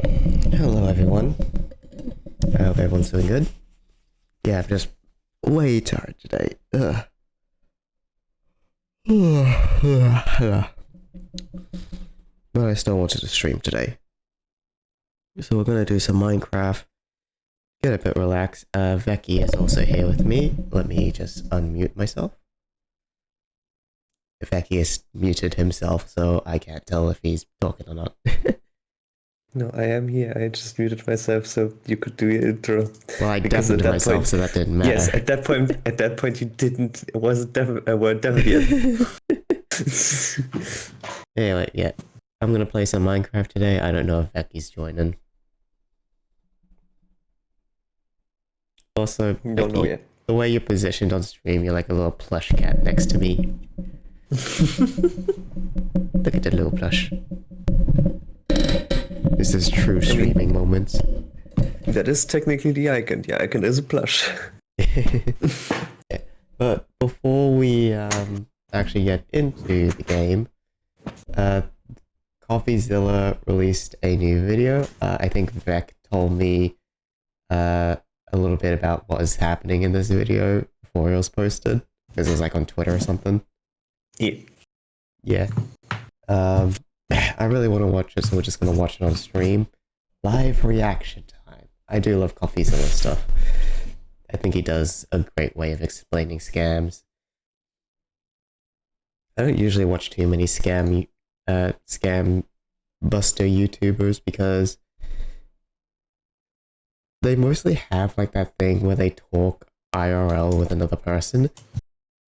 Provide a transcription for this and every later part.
Hello everyone. I hope everyone's doing good. Yeah, I'm just way tired today. But I still wanted to stream today. So we're gonna do some Minecraft. Get a bit relaxed. Vecchi is also here with me. Let me just unmute myself. Vecchi has muted himself, so I can't tell if he's talking or not. No, I am here. I just muted myself so you could do your intro. Well, I Because deafened at that myself, point- so that didn't matter. Yes, at that point you didn't. It wasn't a word definitely. Anyway, yeah. I'm gonna play some Minecraft today. I don't know if Vecchi's joining. Also, Don't know Vecchi, yet. the way you're positioned on stream, you're like a little plush cat next to me. Look at the little plush. This is true streaming moments. That is technically the icon. The icon is a plush. Yeah. But before we actually get into the game, CoffeeZilla released a new video. I think Vec told me a little bit about what is happening in this video before it was posted, because it was like on Twitter or something. Yeah. Yeah. I really want to watch it, so we're just gonna watch it on stream. Live reaction time. I do love CoffeeZilla stuff. I think he does a great way of explaining scams. I don't usually watch too many scam buster YouTubers because they mostly have like that thing where they talk IRL with another person.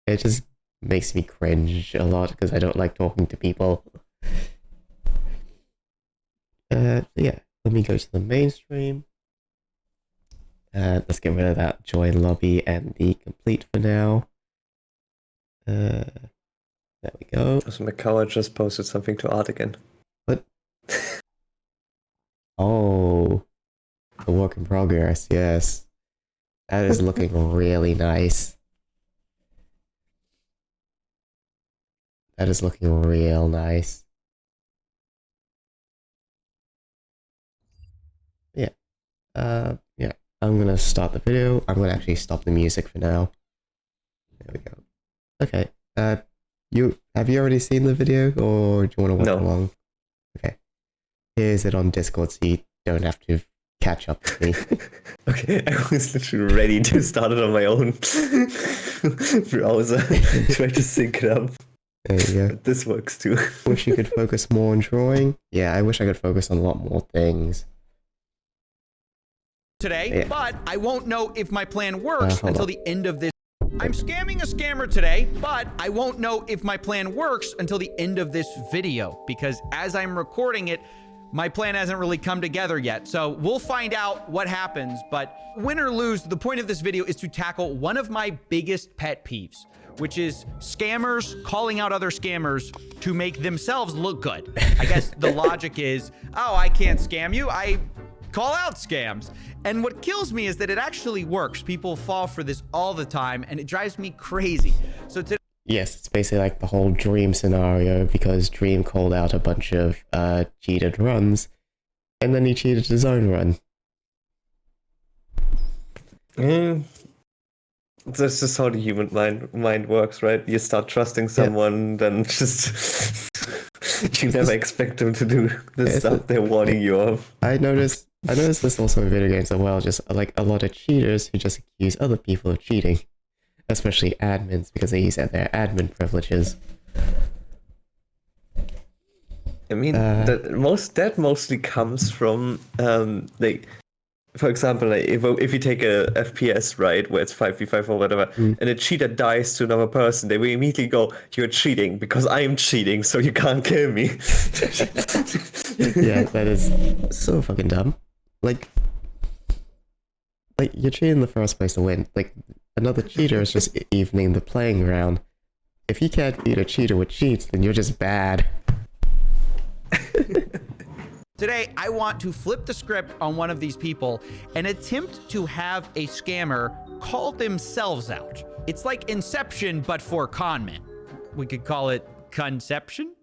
It just makes me cringe a lot because I don't like talking to people. Yeah, let me go to the mainstream. Let's get rid of that join lobby and the complete for now. There we go. So Makawa just posted something to art again. What? Oh, the work in progress. Yes, that is looking really nice. That is looking real nice. Yeah. Yeah. I'm gonna start the video. I'm gonna actually stop the music for now. There we go. Okay. Have you already seen the video, or do you want to watch No. along? Okay. Here's it on Discord, so you don't have to catch up with me. Okay, I was literally ready to start it on my own browser. Try to sync it up. There you go. But this works too. Wish you could focus more on drawing. Yeah, I wish I could focus on a lot more things. Today, Yeah. but I won't know if my plan works hold until on. the end of this. I'm scamming a scammer today, but I won't know if my plan works until the end of this video, because as I'm recording it, my plan hasn't really come together yet. So we'll find out what happens, but win or lose, the point of this video is to tackle one of my biggest pet peeves, which is scammers calling out other scammers to make themselves look good. I guess the logic is, oh, I can't scam you. I call out scams. And what kills me is that it actually works. People fall for this all the time, and it drives me crazy. So today, Yes, it's basically like the whole Dream scenario, because Dream called out a bunch of cheated runs, and then he cheated his own run. That's just how the human mind works, right? You start trusting someone, then just you never expect them to do the it's stuff they're warning you of. I noticed this also in video games as well, just like a lot of cheaters who just accuse other people of cheating. Especially admins, because they use their admin privileges. I mean, that mostly comes from like, for example, like if you take a FPS, right, where it's 5v5 or whatever, and a cheater dies to another person, they will immediately go, "You're cheating because I am cheating, so you can't kill me." Yeah, that is so fucking dumb. Like you're cheating in the first place to win. Like, another cheater is just evening the playing ground. If you can't beat a cheater with cheats, then you're just bad. today I want to flip the script on one of these people and attempt to have a scammer call themselves out. It's like Inception, but for con men. We could call it Conception?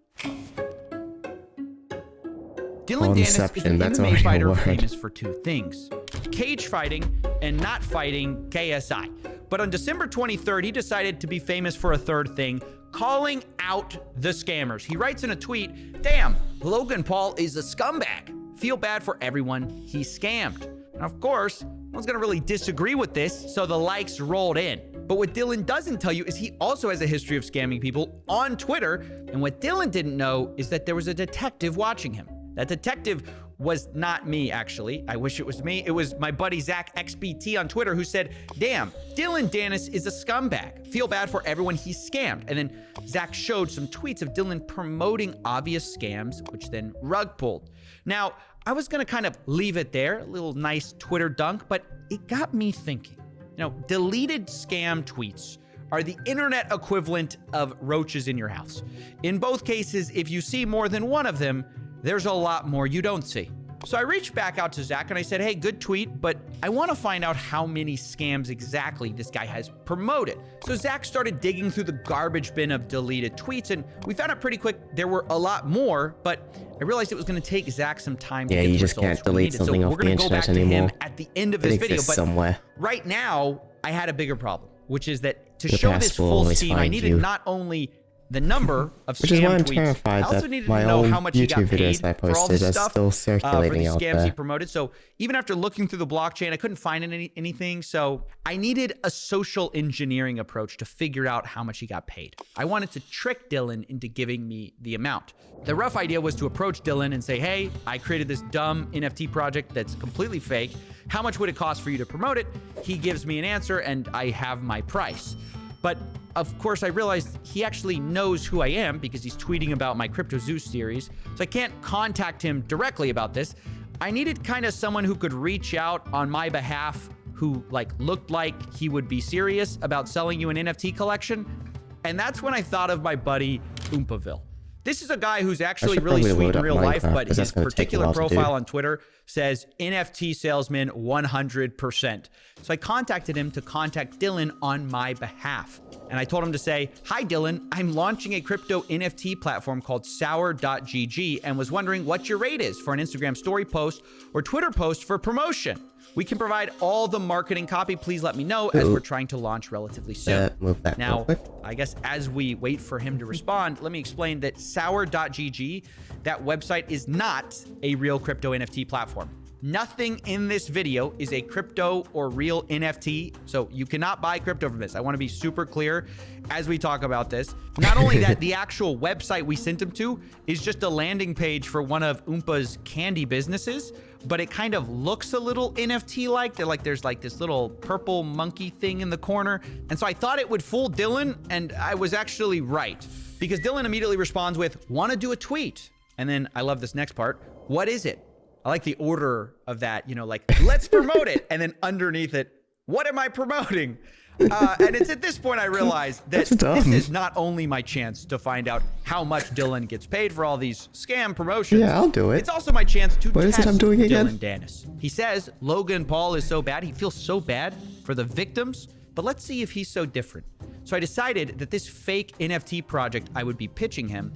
Dylan Dennis is Conception, an that's MMA already a fighter word. famous for two things: cage fighting and not fighting KSI. But on December 23rd, he decided to be famous for a third thing: calling out the scammers. He writes in a tweet, "Damn, Logan Paul is a scumbag. Feel bad for everyone he scammed." And of course, no one's gonna really disagree with this, so the likes rolled in. But what Dylan doesn't tell you is he also has a history of scamming people on Twitter. And what Dylan didn't know is that there was a detective watching him. That detective was not me, actually. I wish it was me. It was my buddy Zach XBT on Twitter who said, "Damn, Dylan Dennis is a scumbag. Feel bad for everyone he scammed." And then Zach showed some tweets of Dylan promoting obvious scams, which then rug pulled. Now, I was gonna kind of leave it there, a little nice Twitter dunk, but it got me thinking. You know, deleted scam tweets are the internet equivalent of roaches in your house. In both cases, if you see more than one of them, there's a lot more you don't see. So I reached back out to Zach and I said, "Hey, good tweet, but I want to find out how many scams exactly this guy has promoted." So Zach started digging through the garbage bin of deleted tweets, and we found out pretty quick there were a lot more, but I realized it was going to take Zach some time to Yeah, get you the just results can't delete we needed. something So off we're the going to go back internet to him anymore. at the end of It this video, exists but somewhere. right now I had a bigger problem, which is that to The show past this will full always scheme, I find needed you. not only the number of Which is why scam I'm tweets, terrified I also that needed my to know own how much he got YouTube videos paid that I for all posted this are stuff, still for circulating the out scams he there. promoted. So even after looking through the blockchain, I couldn't find anything. So I needed a social engineering approach to figure out how much he got paid. I wanted to trick Dylan into giving me the amount. The rough idea was to approach Dylan and say, "Hey, I created this dumb NFT project that's completely fake. How much would it cost for you to promote it?" He gives me an answer and I have my price. But of course, I realized he actually knows who I am because he's tweeting about my Crypto Zeus series. So I can't contact him directly about this. I needed kind of someone who could reach out on my behalf, who looked like he would be serious about selling you an NFT collection. And that's when I thought of my buddy Oompaville. This is a guy who's actually should really probably sweet load in up real life, Minecraft, but 'cause his that's gonna take a particular while to do. profile on Twitter says NFT salesman 100%. So I contacted him to contact Dylan on my behalf. And I told him to say, "Hi Dylan, I'm launching a crypto NFT platform called Sour.gg and was wondering what your rate is for an Instagram story post or Twitter post for promotion. We can provide all the marketing copy. Please let me know as we're trying to launch relatively soon." Move that real Now, quick. I guess as we wait for him to respond, let me explain that Sour.gg, that website is not a real crypto NFT platform. Nothing in this video is a crypto or real NFT, so you cannot buy crypto from this. I want to be super clear as we talk about this. Not only that, the actual website we sent him to is just a landing page for one of Oompa's candy businesses, but it kind of looks a little NFT-like. There's this little purple monkey thing in the corner. And so I thought it would fool Dylan, and I was actually right. Because Dylan immediately responds with, "Want to do a tweet?" And then I love this next part. "What is it?" I like the order of that, let's promote it. And then underneath it, "What am I promoting?" And it's at this point I realized that That's dumb. this is not only my chance to find out how much Dylan gets paid for all these scam promotions. Yeah, I'll do it. It's also my chance to What is test it I'm doing again? Dylan Dennis. He says Logan Paul is so bad. He feels so bad for the victims. But let's see if he's so different. So I decided that this fake NFT project I would be pitching him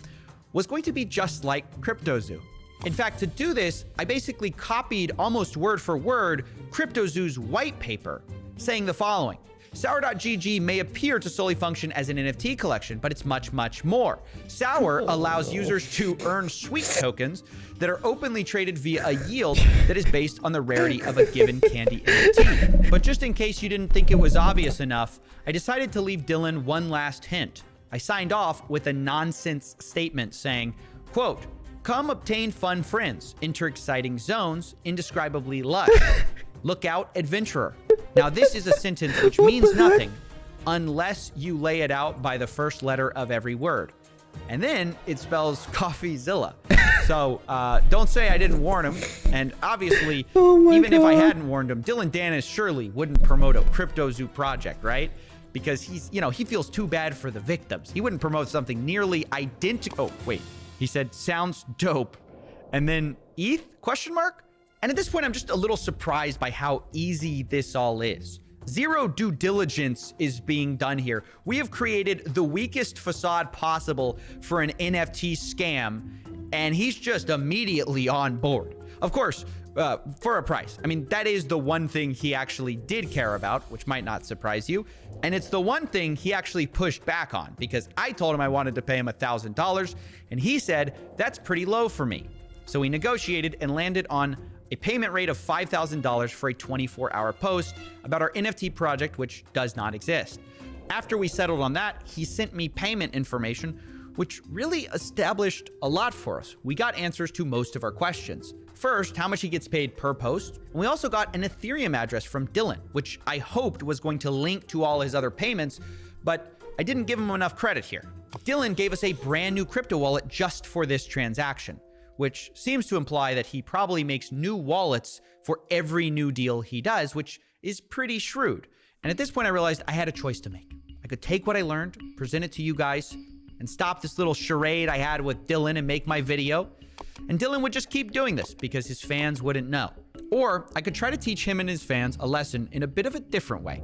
was going to be just like CryptoZoo. In fact, to do this, I basically copied almost word for word CryptoZoo's white paper, saying the following: Sour.gg may appear to solely function as an NFT collection, but it's much, much more. Sour allows users to earn sweet tokens that are openly traded via a yield that is based on the rarity of a given candy NFT. But just in case you didn't think it was obvious enough, I decided to leave Dylan one last hint. I signed off with a nonsense statement saying, quote, "Come obtain fun friends, enter exciting zones, indescribably lush. Look out, adventurer." Now, this is a sentence which means nothing unless you lay it out by the first letter of every word. And then it spells CoffeeZilla. So don't say I didn't warn him. And obviously, even if I hadn't warned him, Dylan Dennis surely wouldn't promote a CryptoZoo project, right? Because he feels too bad for the victims. He wouldn't promote something nearly identical. Oh, wait. He said, "Sounds dope." And then ETH? Question mark? And at this point, I'm just a little surprised by how easy this all is. Zero due diligence is being done here. We have created the weakest facade possible for an NFT scam. and he's just immediately on board. Of course, for a price. I mean, that is the one thing he actually did care about, which might not surprise you. And it's the one thing he actually pushed back on, because I told him I wanted to pay him $1,000, and he said, that's pretty low for me. So we negotiated and landed on a payment rate of $5,000 for a 24-hour post about our NFT project, which does not exist. After we settled on that, he sent me payment information, which really established a lot for us. We got answers to most of our questions. First, how much he gets paid per post. And we also got an Ethereum address from Dylan, which I hoped was going to link to all his other payments, but I didn't give him enough credit here. Dylan gave us a brand new crypto wallet just for this transaction, which seems to imply that he probably makes new wallets for every new deal he does, which is pretty shrewd. And at this point, I realized I had a choice to make. I could take what I learned, present it to you guys, and stop this little charade I had with Dylan and make my video. And Dylan would just keep doing this because his fans wouldn't know. Or I could try to teach him and his fans a lesson in a bit of a different way,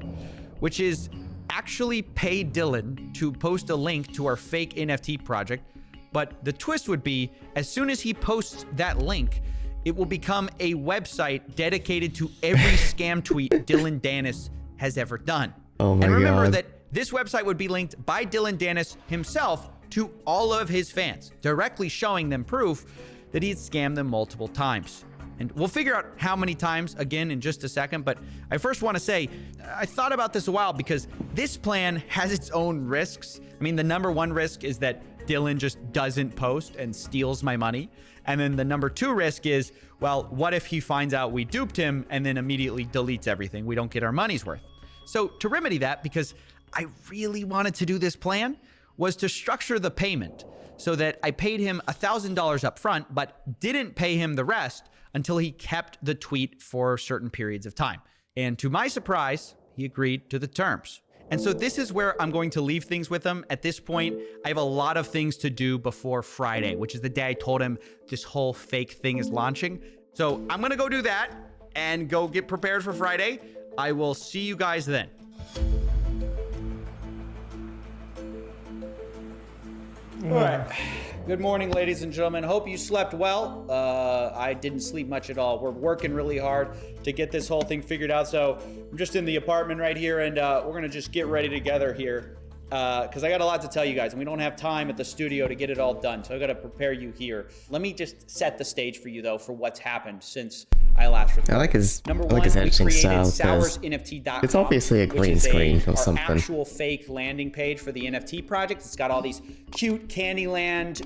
which is actually pay Dylan to post a link to our fake NFT project. But the twist would be, as soon as he posts that link, it will become a website dedicated to every scam tweet Dylan Danis has ever done. Oh my And remember God. that this website would be linked by Dylan Danis himself to all of his fans, directly showing them proof that he'd scammed them multiple times. And we'll figure out how many times again in just a second, but I first want to say, I thought about this a while because this plan has its own risks. I mean, the number one risk is that Dylan just doesn't post and steals my money. And then the number two risk is, well, what if he finds out we duped him and then immediately deletes everything? We don't get our money's worth. So to remedy that, because I really wanted to do this plan, was to structure the payment so that I paid him $1,000 up front, but didn't pay him the rest until he kept the tweet for certain periods of time. And to my surprise, he agreed to the terms. And so this is where I'm going to leave things with him. At this point, I have a lot of things to do before Friday, which is the day I told him this whole fake thing is launching. So I'm gonna go do that and go get prepared for Friday. I will see you guys then. All right. Good morning, ladies and gentlemen. Hope you slept well. I didn't sleep much at all. We're working really hard to get this whole thing figured out. So I'm just in the apartment right here, and we're going to just get ready together here because I got a lot to tell you guys, and we don't have time at the studio to get it all done. So I got to prepare you here. Let me just set the stage for you, though, for what's happened since I last recorded. I like his we editing created style, 'cause SoursNFT.com. it's obviously a which green is screen or our something. actual fake landing page for the NFT project. It's got all these cute Candyland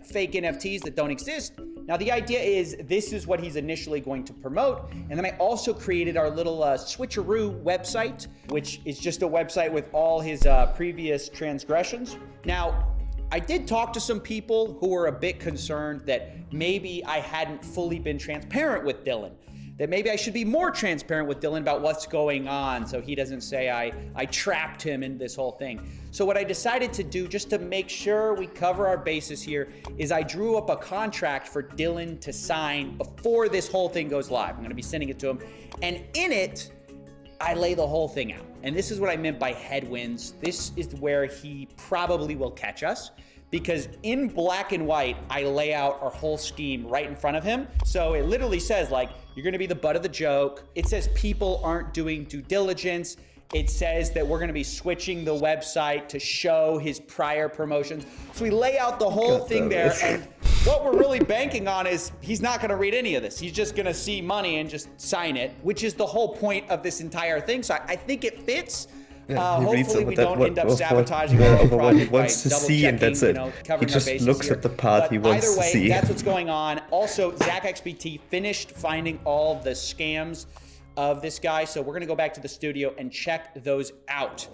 fake NFTs that don't exist. Now the idea is this is what he's initially going to promote, and then I also created our little switcheroo website, which is just a website with all his previous transgressions. Now, I did talk to some people who were a bit concerned that maybe I hadn't fully been transparent with Dylan, that maybe I should be more transparent with Dylan about what's going on so he doesn't say I trapped him in this whole thing. So what I decided to do, just to make sure we cover our bases here, is I drew up a contract for Dylan to sign before this whole thing goes live. I'm gonna be sending it to him. And in it, I lay the whole thing out. And this is what I meant by headwinds. This is where he probably will catch us, because in black and white, I lay out our whole scheme right in front of him. So it literally says, like, you're gonna be the butt of the joke. It says people aren't doing due diligence. It says that we're gonna be switching the website to show his prior promotions. So we lay out the whole thing there, and what we're really banking on is he's not gonna read any of this. He's just gonna see money and just sign it, which is the whole point of this entire thing. So I think it fits. Hopefully we don't end up sabotaging the whole project he wants by to see, and that's it. Covering He our just bases looks here. at the part he But wants either way, to see. that's what's going on. Also, ZachXBT finished finding all the scams of this guy, so we're gonna go back to the studio and check those out.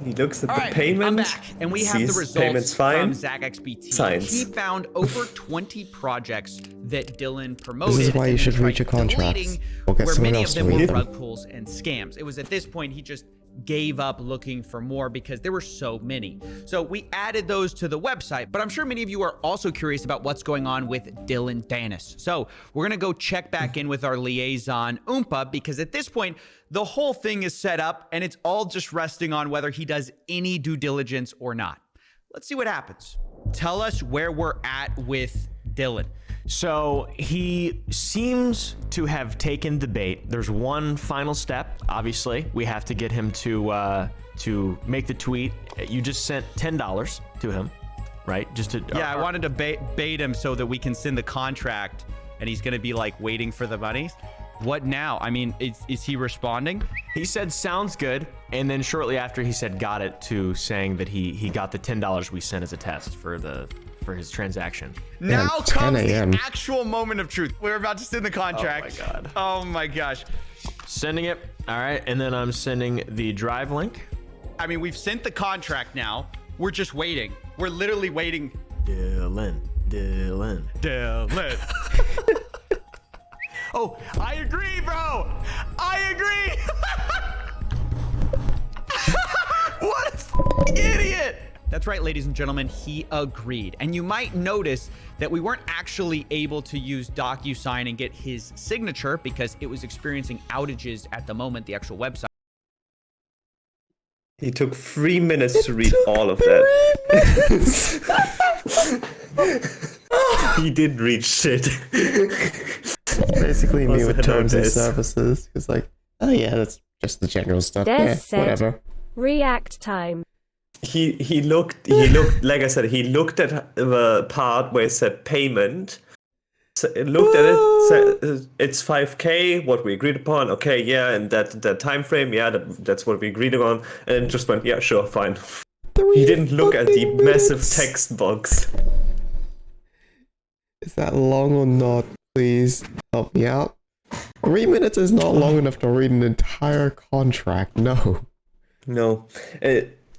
He looks at All the right, payment. I'm back, and we have the sees results payments fine. from ZachXBT. Signs. He found over 20 projects that Dylan promoted. This is why you and should tried read your contracts. deleting, Or get where someone many else of to them read were them. rug pulls and scams. It was at this point he just gave up looking for more because there were so many. So we added those to the website, but I'm sure many of you are also curious about what's going on with Dylan Danis. So we're gonna go check back in with our liaison, Oompa, because at this point, the whole thing is set up and it's all just resting on whether he does any due diligence or not. Let's see what happens. tell us where we're at with Dylan. So he seems to have taken the bait. There's one final step. Obviously, we have to get him to make the tweet. You just sent $10 to him, right? Just to Yeah, I wanted to bait him so that we can send the contract, and he's gonna be like waiting for the money. What now? I mean, is he responding? He said sounds good, and then shortly after he said got it, to saying that he got the $10 we sent as a test for his transaction. Now 10 comes a.m. the actual moment of truth. We're about to send the contract. Oh my god. Oh my gosh. Sending it. All right, and then I'm sending the drive link. I mean, we've sent the contract now. We're just waiting. We're literally waiting. Dylan. Dylan. Oh, I agree, bro. I agree. What a f***ing idiot. That's right, ladies and gentlemen, he agreed. And you might notice that we weren't actually able to use DocuSign and get his signature because it was experiencing outages at the moment, the actual website. He took 3 minutes to read all of that. He didn't read shit. Basically me Also with terms and notice. services. It's like, oh yeah, that's just the general stuff. Des Yeah, said- whatever. React time. He looked like I said, he looked at the part where it said payment. So it looked at it, said it's 5K, what we agreed upon. Okay, yeah, and that time frame, yeah, that's what we agreed on, and just went, yeah, sure, fine. He didn't look at the 3 fucking massive minutes. text box. Is that long or not? Please help me out. 3 minutes is not long enough to read an entire contract. No. No,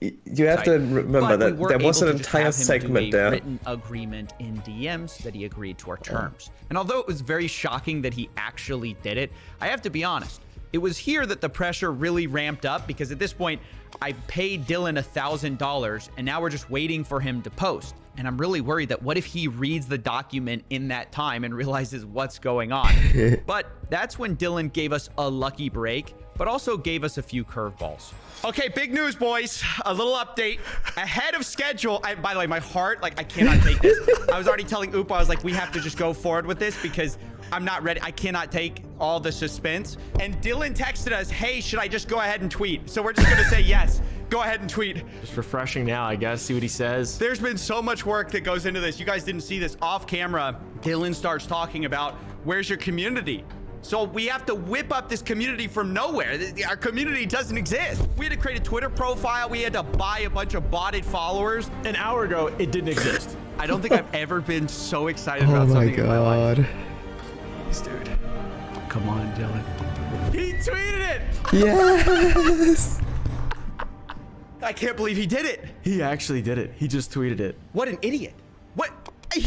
you have to remember But we that were there was able an to just entire have him do segment a there. written agreement in DMs that he agreed to our terms. And although it was very shocking that he actually did it, I have to be honest. It was here that the pressure really ramped up because at this point, I paid Dylan $1,000 and now we're just waiting for him to post. And I'm really worried that what if he reads the document in that time and realizes what's going on? But that's when Dylan gave us a lucky break, but also gave us a few curveballs. Okay, big news, boys. A little update. Ahead of schedule. By the way, my heart, like, I cannot take this. I was already telling Upa, I was like, we have to just go forward with this because I'm not ready. I cannot take all the suspense. And Dylan texted us, hey, should I just go ahead and tweet? So we're just going to say yes. Go ahead and tweet. Just refreshing now, I guess. See what he says. There's been so much work that goes into this. You guys didn't see this off camera. Dylan starts talking about where's your community? So we have to whip up this community from nowhere. Our community doesn't exist. We had to create a Twitter profile. We had to buy a bunch of botted followers. An hour ago, it didn't exist. I don't think I've ever been so excited Oh about my something in my life. god. Please, dude. Come on, Dylan. He tweeted it. Yes! I can't believe he did it. He actually did it. He just tweeted it. What an idiot. What? I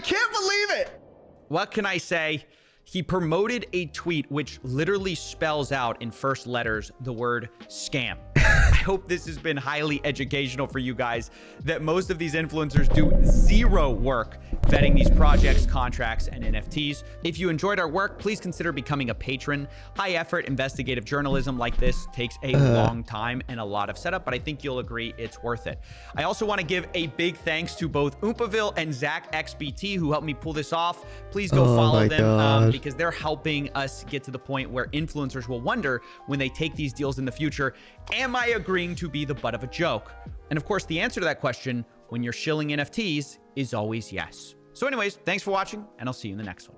can't believe it. What can I say? He promoted a tweet which literally spells out in first letters the word scam. I hope this has been highly educational for you guys, that most of these influencers do zero work vetting these projects, contracts, and NFTs. If you enjoyed our work, please consider becoming a patron. High effort investigative journalism like this takes a long time and a lot of setup, but I think you'll agree it's worth it. I also want to give a big thanks to both Oompaville and Zach XBT who helped me pull this off. Please go Oh follow my them God. because they're helping us get to the point where influencers will wonder when they take these deals in the future, am I agreeing to be the butt of a joke? And of course, the answer to that question when you're shilling NFTs is always yes. So anyways, thanks for watching, and I'll see you in the next one.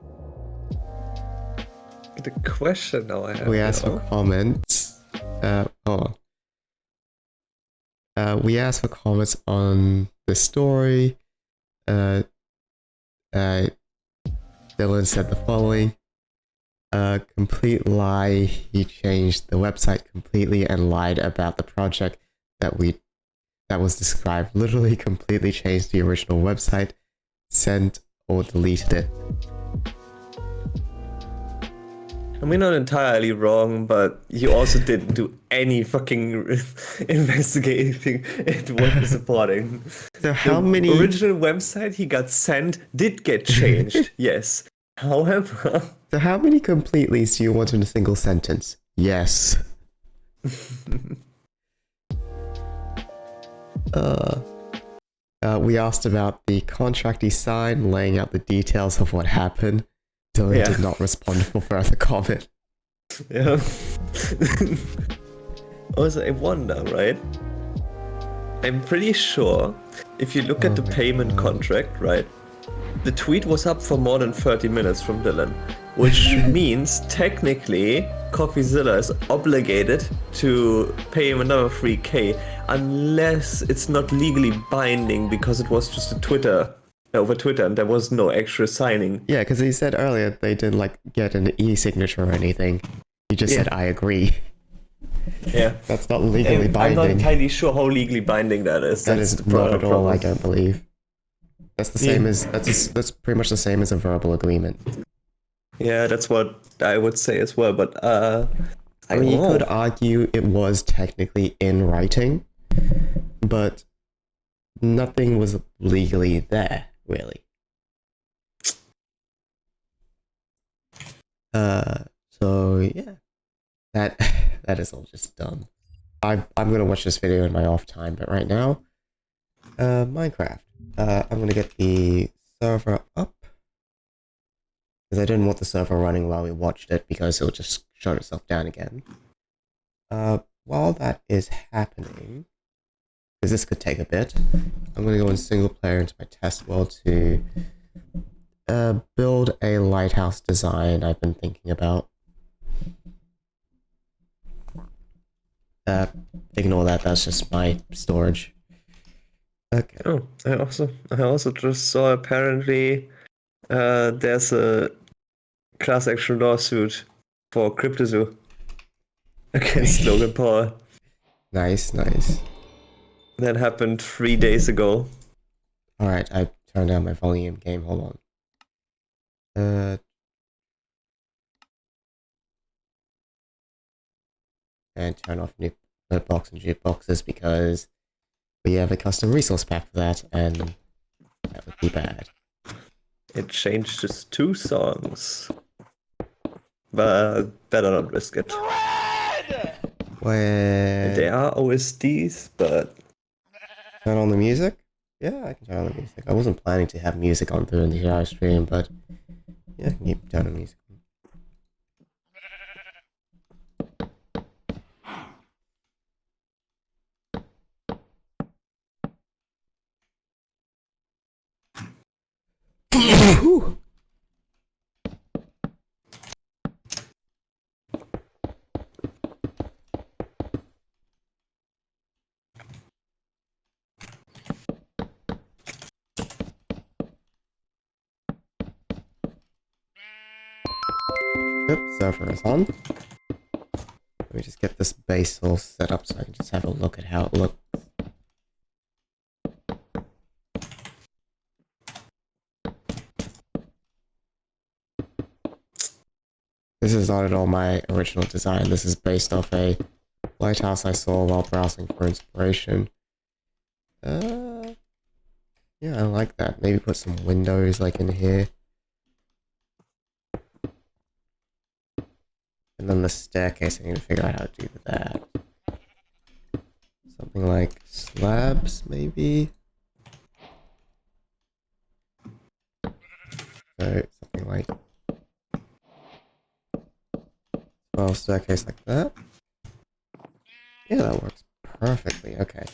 The question now I have. We asked for now. comments. Hold on. We asked for comments on the story. Dylan said the following. Complete lie. He changed the website completely and lied about the project that was described. Literally completely changed the original website. Sent or deleted it. I mean, not entirely wrong, but you also didn't do any fucking investigating into what was supporting. So how The many? original website he got sent did get changed, yes. However, So how many completely's do you want in a single sentence? Yes. We asked about the contract he signed, laying out the details of what happened. Dylan Yeah. did not respond for further comment. Yeah. Also, I wonder, right? I'm pretty sure if you look at the my payment God. contract, right? The tweet was up for more than 30 minutes from Dylan, which means technically CoffeeZilla is obligated to pay him another 3K unless it's not legally binding because it was just over Twitter and there was no actual signing. Yeah, because he said earlier they didn't like get an e-signature or anything. He just Yeah. said, I agree. Yeah. That's not legally I'm not binding. entirely sure how legally binding that is. That That's is the not at all, I problem. don't believe. That's the same as that's pretty much the same as a verbal agreement. Yeah, that's what I would say as well, but I mean, you could argue it was technically in writing, but nothing was legally there, really. So yeah, that is all just dumb. I'm gonna watch this video in my off time, but right now, Minecraft. I'm gonna get the server up because I didn't want the server running while we watched it because it'll just shut itself down again. While that is happening, because this could take a bit, I'm gonna go in single player into my test world to build a lighthouse design I've been thinking about. Ignore that, that's just my storage. Okay. Oh, I also just saw apparently there's a class action lawsuit for CryptoZoo against Logan Paul. Nice, nice. That happened 3 days ago. Alright, I turned down my volume game, hold on. And turn off new box and jukeboxes because we have a custom resource pack for that, and that would be bad. It changed just 2 songs. But better not risk it. Where They are OSDs, but turn on the music? Yeah, I can turn on the music. I wasn't planning to have music on through the entire stream, but yeah, I can keep turning music on. Whew. Yep, server is on. Let me just get this base all set up so I can just have a look at how it looks. This is not at all my original design. This is based off a lighthouse I saw while browsing for inspiration. Yeah, I like that. Maybe put some windows like in here. And then the staircase, I need to figure out how to do that. Something like slabs, maybe? So, something like... Well, staircase like that. Yeah, that works perfectly, okay.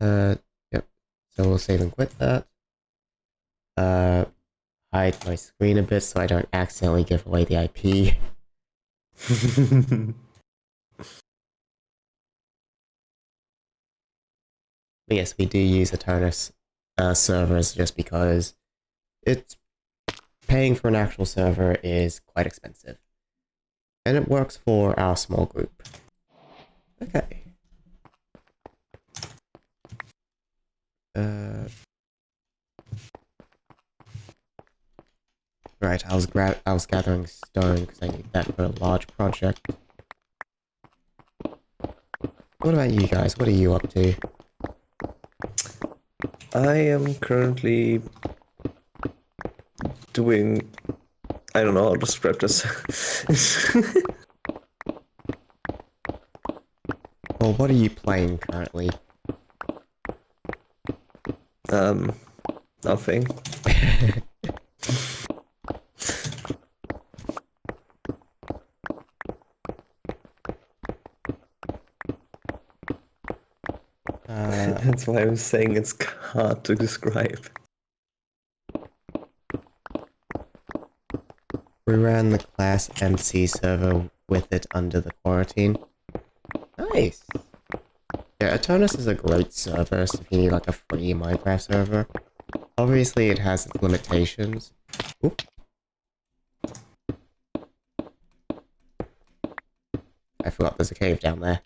Yep. So we'll save and quit that. Hide my screen a bit so I don't accidentally give away the IP. But yes, we do use Eternus servers just because it's paying for an actual server is quite expensive. And it works for our small group. Okay. Right, I was gathering stone because I need that for a large project. What about you guys? What are you up to? I am currently doing... I don't know how to describe this. Well, what are you playing currently? Nothing. That's why I'm saying it's hard to describe. We ran the class MC server with it under the quarantine. Nice! Yeah, Eternus is a great server, so if you need like a free Minecraft server. Obviously it has its limitations. Oop. I forgot there's a cave down there.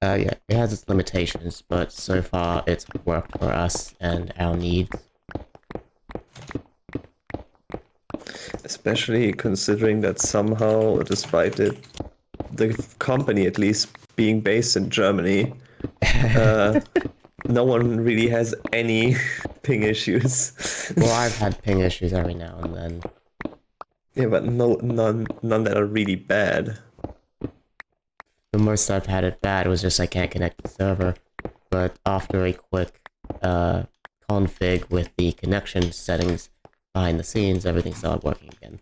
Yeah, it has its limitations, but so far it's worked for us and our needs. Especially considering that somehow, despite it, the company at least being based in Germany, no one really has any ping issues. Well, I've had ping issues every now and then. Yeah, but none that are really bad. The most I've had it bad was just I can't connect the server, but after a quick config with the connection settings behind the scenes, everything started working again.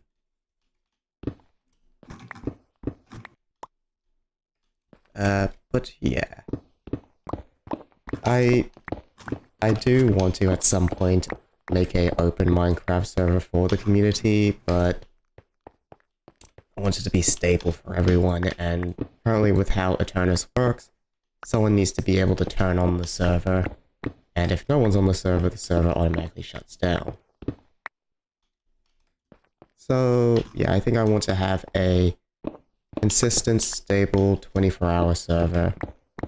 But yeah. I do want to at some point make a open Minecraft server for the community, but I want it to be stable for everyone, and currently with how Eternus works, someone needs to be able to turn on the server, and if no one's on the server automatically shuts down. So yeah, I think I want to have a consistent, stable 24-hour server,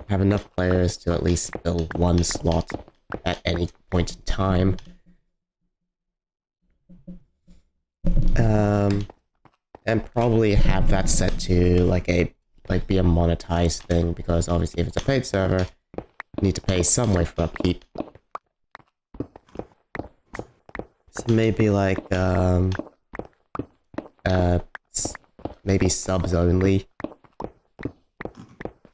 have enough players to at least fill one slot at any point in time. And probably have that set to be a monetized thing, because obviously if it's a paid server, you need to pay some way for upkeep. So maybe maybe subs only.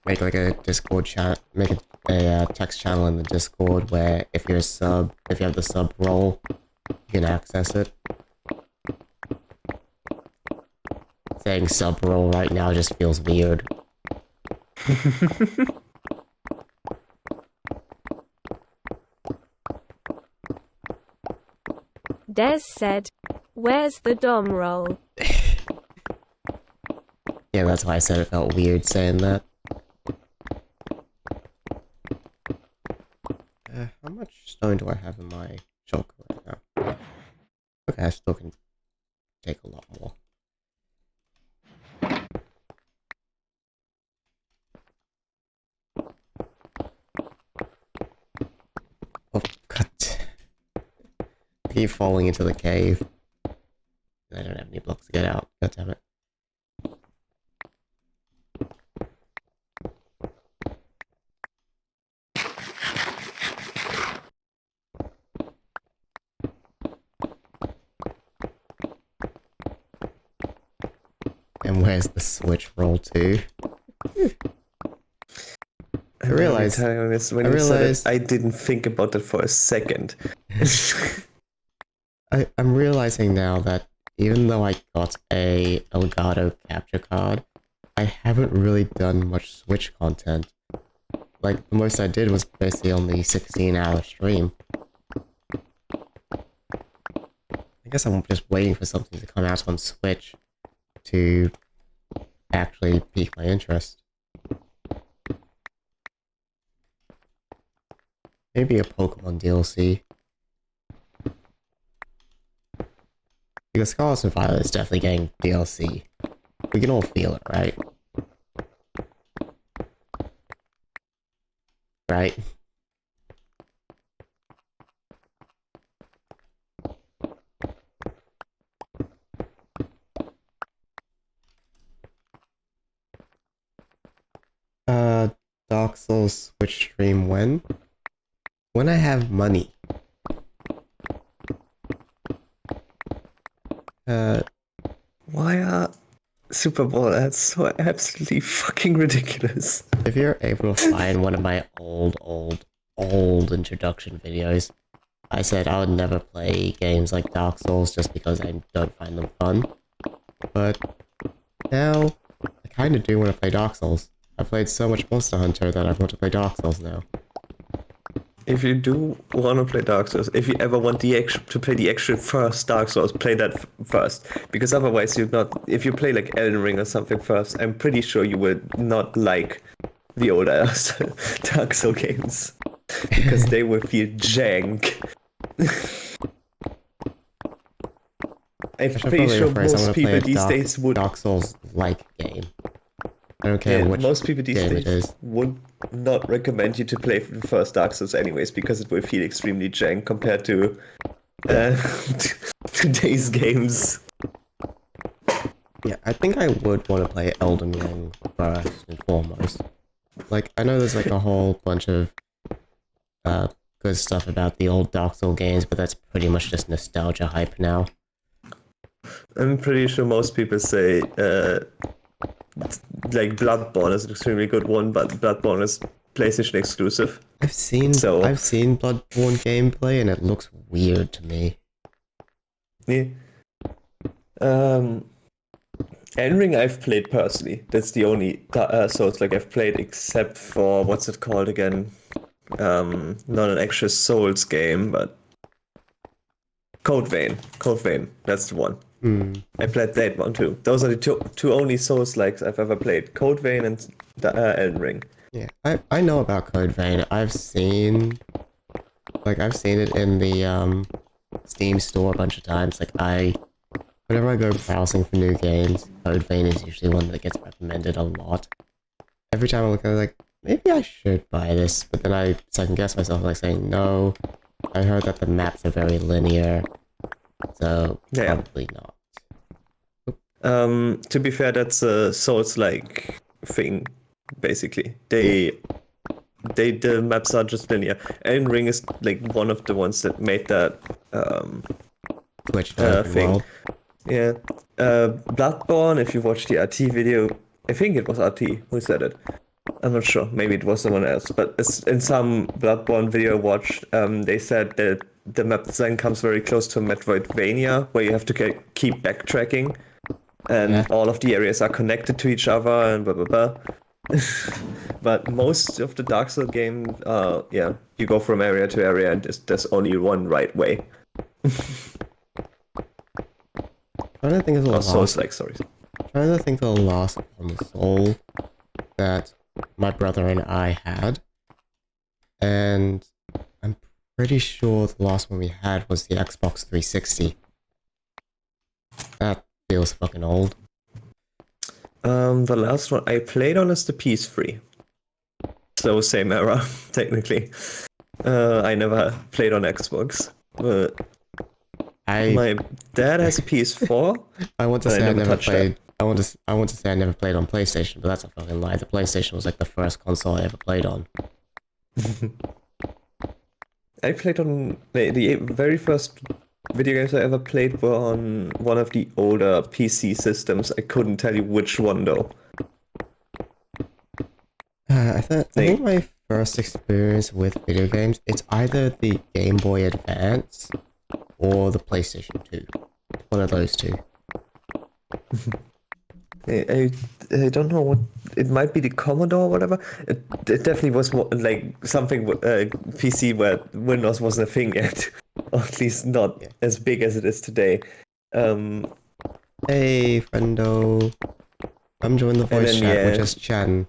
Make like a Discord channel, make a text channel in the Discord where if you're a sub, if you have the sub role, you can access it. Saying sub role right now just feels weird. Des said, "Where's the dom roll?" Yeah, that's why I said it felt weird saying that. How much stone do I have in my shulker right now? Okay, I still can take a lot more. Oh, God. I keep falling into the cave. I don't have any blocks to get out. God damn it. And where's the switch roll to? I realized. I didn't think about that for a second. I'm realizing now that even though I got a Elgato capture card, I haven't really done much Switch content. Like, the most I did was basically on the 16-hour stream. I guess I'm just waiting for something to come out on Switch to actually pique my interest. Maybe a Pokemon DLC. Because Scarlet and Violet is definitely getting DLC. We can all feel it, right? Right? Dark Souls Switch stream when? When I have money. Why are Super Bowl ads so absolutely fucking ridiculous? If you're able to find one of my old introduction videos, I said I would never play games like Dark Souls just because I don't find them fun. But now, I kind of do want to play Dark Souls. I've played so much Monster Hunter that I want to play Dark Souls now. If you do want to play Dark Souls, if you ever want to play the actual first Dark Souls, play that first. Because otherwise you're not... If you play like Elden Ring or something first, I'm pretty sure you would not like the older Dark Souls games. Because they will feel jank. I'm pretty sure most people these days would... Dark Souls-like game. I don't care which most people these game it days is. would not recommend you to play the first Dark Souls anyways, because it will feel extremely jank compared to today's games. Yeah, I think I would want to play Elden Ring first and foremost. Like, I know there's like a whole bunch of good stuff about the old Dark Souls games, but that's pretty much just nostalgia hype now. I'm pretty sure most people say like Bloodborne is an extremely good one, but Bloodborne is PlayStation exclusive. I've seen Bloodborne gameplay and it looks weird to me. Yeah. Elden Ring I've played personally. That's the only Souls like I've played, except for what's it called again? Not an actual Souls game, but Code Vein. Code Vein. That's the one. I played that one too. Those are the two only Souls likes I've ever played. Code Vein and Elden Ring. Yeah, I know about Code Vein. I've seen it in the Steam store a bunch of times. Whenever I go browsing for new games, Code Vein is usually one that gets recommended a lot. Every time I look at it, like, maybe I should buy this, but then I second guess myself, like saying, no, I heard that the maps are very linear, so probably not. To be fair, that's a Souls-like thing, basically. The maps are just linear. Elden Ring is like one of the ones that made that Switch thing. world. Yeah. Bloodborne, if you watch the RT video, I think it was RT who said it. I'm not sure. Maybe it was someone else. But in some Bloodborne video I watched, they said that the map design comes very close to Metroidvania, where you have to keep backtracking. And all of the areas are connected to each other and blah blah blah. But most of the Dark Souls games, you go from area to area and there's only one right way. I don't think it's the Souls-like stories. Trying to think of the last console that my brother and I had, and I'm pretty sure the last one we had was the Xbox 360. That feels fucking old. The last one I played on is the PS3. So same era, technically. I never played on Xbox, but my dad has a PS4. I want to say I never played. I want to say I never played on PlayStation, but that's a fucking lie. The PlayStation was like the first console I ever played on. I played on the very first video games I ever played were on one of the older PC systems. I couldn't tell you which one though. I think my first experience with video games, it's either the Game Boy Advance or the PlayStation 2. One of those two. I don't know what it might be, the Commodore or whatever. It definitely was like something PC where Windows wasn't a thing yet, or at least not as big as it is today. Hey, friendo, come join the voice chat. We're just chatting.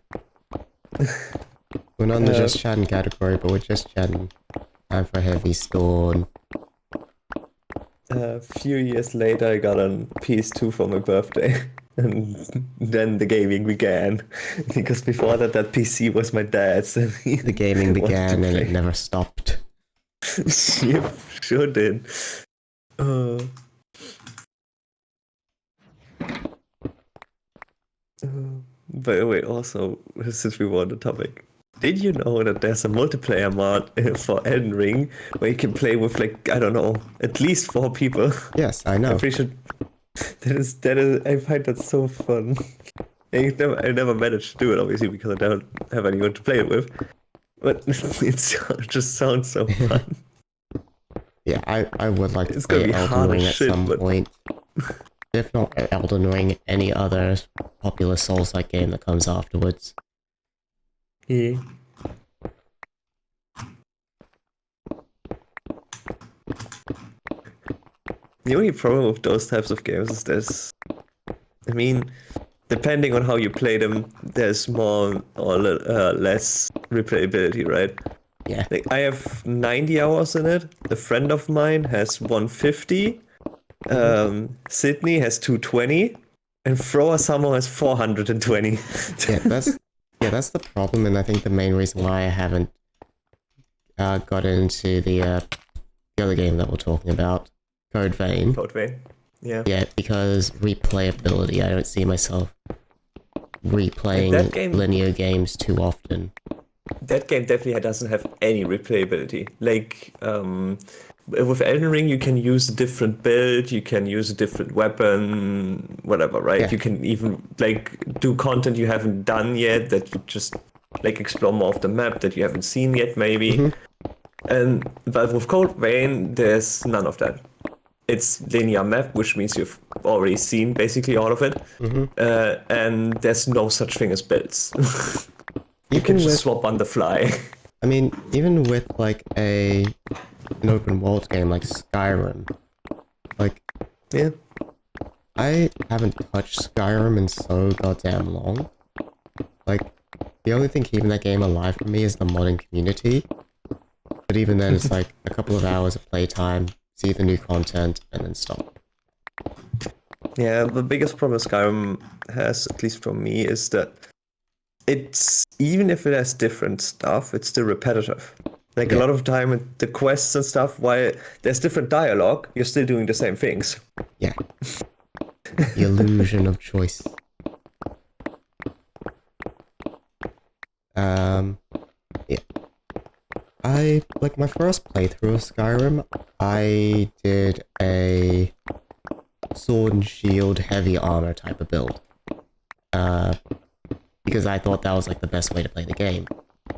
We're not in the just chatting category, but we're just chatting. Time for Heavy Storm. A few years later, I got a PS2 for my birthday. And then the gaming began, because before that PC was my dad's. And the gaming began and it never stopped. Yep, sure did. By the way, also, since we were on the topic, did you know that there's a multiplayer mod for Elden Ring where you can play with, like, I don't know, at least 4 people? Yes, I know. I'm pretty sure that is. I find that so fun. I never managed to do it, obviously, because I don't have anyone to play it with. But it just sounds so fun. Yeah, I would like to It's gonna play be Elden hard Ring as at shit, some but- point. If not Elden Ring, any other popular Souls-like game that comes afterwards. Yeah. The only problem with those types of games is I mean, depending on how you play them, there's more or less replayability, right? Yeah. Like, I have 90 hours in it. A friend of mine has 150. Sydney has 220. And Froa Samo has 420. That's the problem, and I think the main reason why I haven't got into the other game that we're talking about, Code Vein. Code Vein. Yeah. Yeah, because replayability. I don't see myself replaying that game- linear games too often. That game definitely doesn't have any replayability. Like, with Elden Ring, you can use a different build, you can use a different weapon, whatever, right? Yeah. You can even, like, do content you haven't done yet, that you just, like, explore more of the map that you haven't seen yet, maybe. But with Code Vein, there's none of that. It's linear map, which means you've already seen basically all of it. And there's no such thing as builds. You can just swap on the fly. I mean, even with like an open world game like Skyrim, like Yeah. I haven't touched Skyrim in so goddamn long. Like, the only thing keeping that game alive for me is the modding community. But even then, it's like a couple of hours of playtime, see the new content, and then stop. Yeah, the biggest problem Skyrim has, at least for me, is that it's, even if it has different stuff, it's still repetitive. Like, a lot of time, the quests and stuff, while there's different dialogue, you're still doing the same things. Yeah. The illusion of choice. Yeah. Like, my first playthrough of Skyrim, I did a sword and shield heavy armor type of build. Because I thought that was, like, the best way to play the game.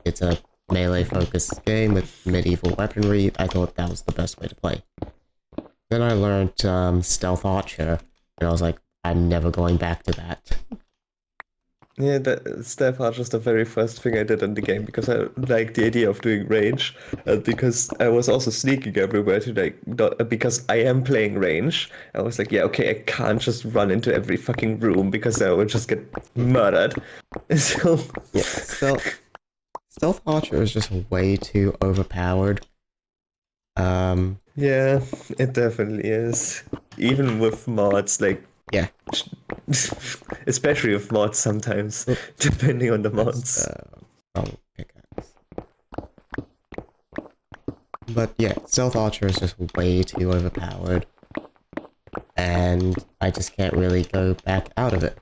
It's a melee-focused game with medieval weaponry. I thought that was the best way to play. Then I learned Stealth Archer, and I was like, I'm never going back to that. Yeah, Stealth Archer is the very first thing I did in the game, because I liked the idea of doing range, because I was also sneaking everywhere to, like, because I am playing range. I was like, yeah, okay, I can't just run into every fucking room because I would just get murdered. So Yeah, Stealth Archer is just way too overpowered. yeah, it definitely is. Even with mods, like, Yeah. especially with mods sometimes, depending on the mods. Pickaxe. But yeah, Stealth Archer is just way too overpowered. And I just can't really go back out of it.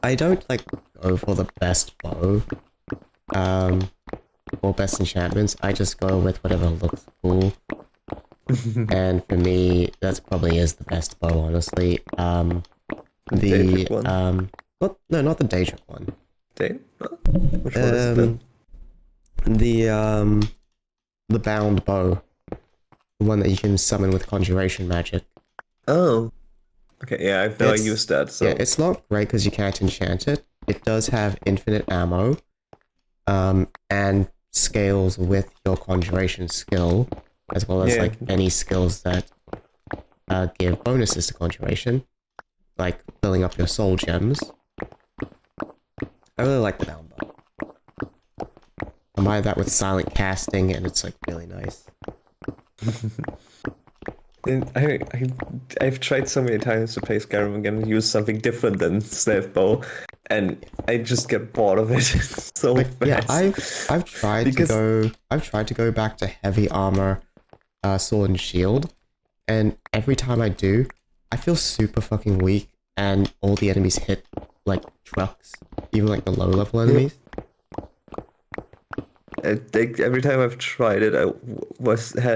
I don't, like, go for the best bow. Or best enchantments. I just go with whatever looks cool. And for me, that's probably is the best bow, honestly. Daedric one? No, not the Daedric one. Which one is it then? The bound bow. The one that you can summon with conjuration magic. Oh. Okay, yeah, I've never It's- used that, so... Yeah, it's not great because you can't enchant it. It does have infinite ammo. And scales with your conjuration skill, as well as, Yeah. like, any skills that give bonuses to conjuration, like filling up your soul gems. I really like the bound bow. Combine that with silent casting, and it's, like, really nice. And I've tried so many times to play Skyrim again and use something different than Stealth Bow, and I just get bored of it so Like, fast. yeah, I've tried to go back to heavy armor, sword and shield, and every time I do, I feel super fucking weak, and all the enemies hit like trucks, even like the low level enemies. Every time I've tried it, I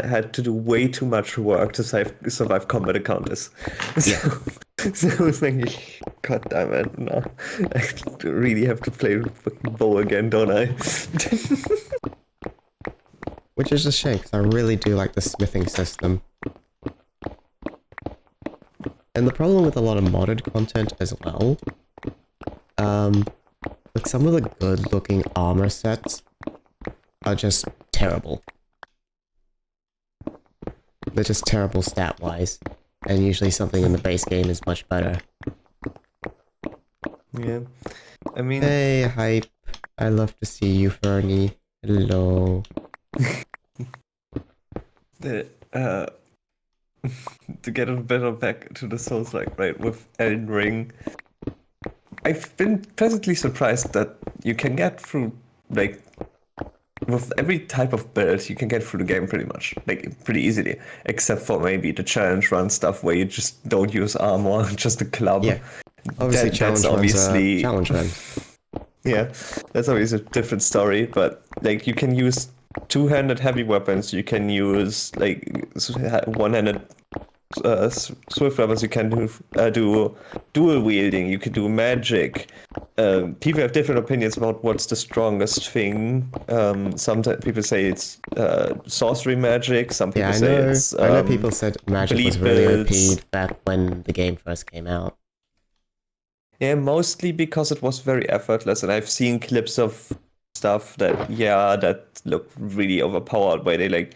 had to do way too much work to survive combat encounters. So it's like, god damn it, no. I really have to play fucking bow again, don't I? which is a shame because I really do like the smithing system. And the problem with a lot of modded content as well, like some of the good looking armor sets are just terrible. They're just terrible stat wise, and usually something in the base game is much better. Yeah, I mean, Hey, Hype. I love to see you, Fernie. Hello. to get a better back to the Souls-like, right, with Elden Ring, I've been pleasantly surprised that you can get through, like, with every type of build, you can get through the game pretty much, like, pretty easily, except for maybe the challenge run stuff where you just don't use armor, just a club. Yeah. Obviously, That's obviously challenge run. Yeah, that's always a different story, but like you can use two-handed heavy weapons, you can use like one-handed swift weapons, you can do dual wielding, you can do magic. People have different opinions about what's the strongest thing. Some people say it's sorcery magic, some people say it's I know people said magic was bleed really builds. OP back when the game first came out. Yeah, mostly because it was very effortless, and I've seen clips of stuff that look really overpowered, where they like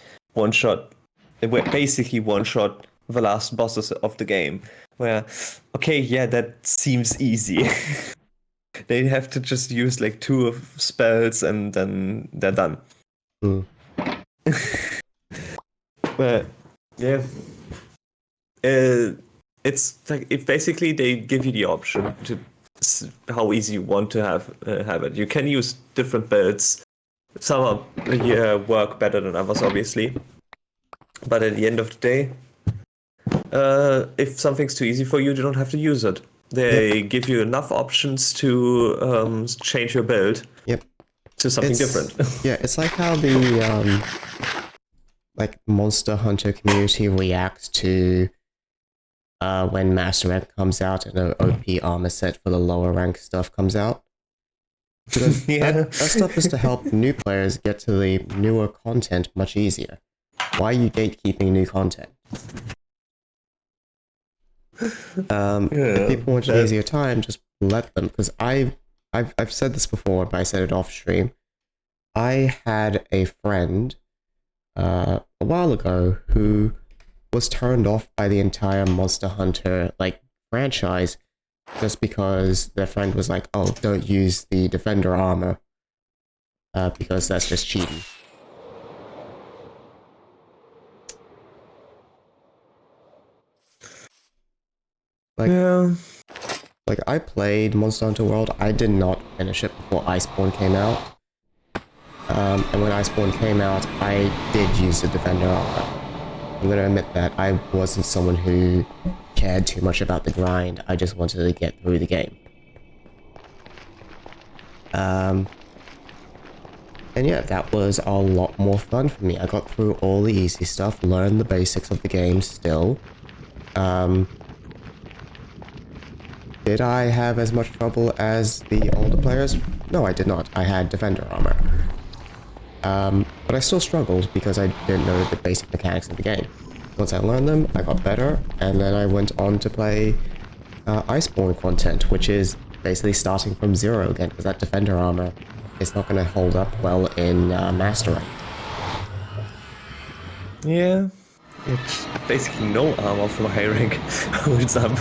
basically one shot the last bosses of the game. Where, okay, yeah, that seems easy. They have to just use like 2 of spells, and then they're done. Hmm. But yeah. It's like if basically they give you the option to how easy you want to have it. You can use different builds. Some work better than others, obviously. But at the end of the day, if something's too easy for you, you don't have to use it. They give you enough options to change your build. Yep. To something different. Yeah, it's like how the like Monster Hunter community reacts to when Master Rank comes out and an OP armor set for the lower rank stuff comes out. Because that stuff is to help new players get to the newer content much easier. Why are you gatekeeping new content? If people want an easier time, just let them. Because I've said this before, but I said it off stream. I had a friend a while ago who was turned off by the entire Monster Hunter franchise just because their friend was like, "Oh, don't use the Defender armor because that's just cheating." Like I played Monster Hunter World. I did not finish it before Iceborne came out. And when Iceborne came out, I did use the Defender armor. I'm gonna admit that I wasn't someone who cared too much about the grind. I just wanted to get through the game. And yeah, that was a lot more fun for me. I got through all the easy stuff, learned the basics of the game still. Did I have as much trouble as the older players? No, I did not. I had Defender armor. But I still struggled because I didn't know the basic mechanics of the game. Once I learned them, I got better, and then I went on to play Iceborne content, which is basically starting from zero again, because that Defender armor is not going to hold up well in Master Rank. Yeah. It's basically no armor from high rank holds up.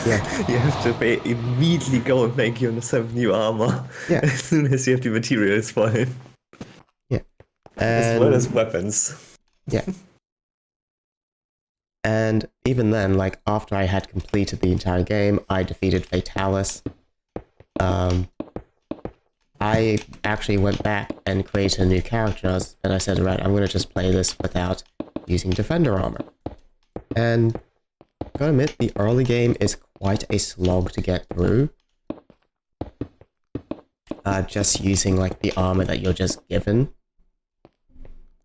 Yeah. You have to immediately go and make some new armor as soon as you have the materials for it. Yeah. As well as weapons. Yeah. And even then, after I had completed the entire game, I defeated Fatalis. I actually went back and created a new character, and I said, right, I'm going to just play this without using Defender armor. And I gotta admit, the early game is quite a slog to get through. Just using the armor that you're just given.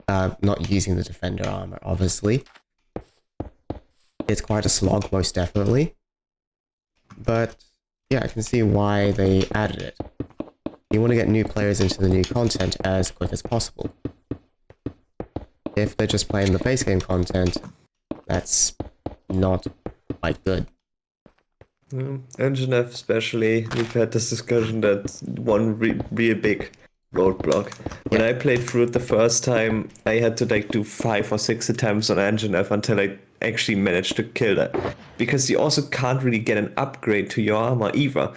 Not using the Defender armor, obviously. It's quite a slog, most definitely. But yeah, I can see why they added it. You want to get new players into the new content as quick as possible. if they're just playing the base game content, that's not quite good. Engine F especially, we've had this discussion that one real big roadblock. When I played through it the first time, I had to like do 5 or 6 attempts on Engine F until I actually managed to kill that. Because you also can't really get an upgrade to your armor either.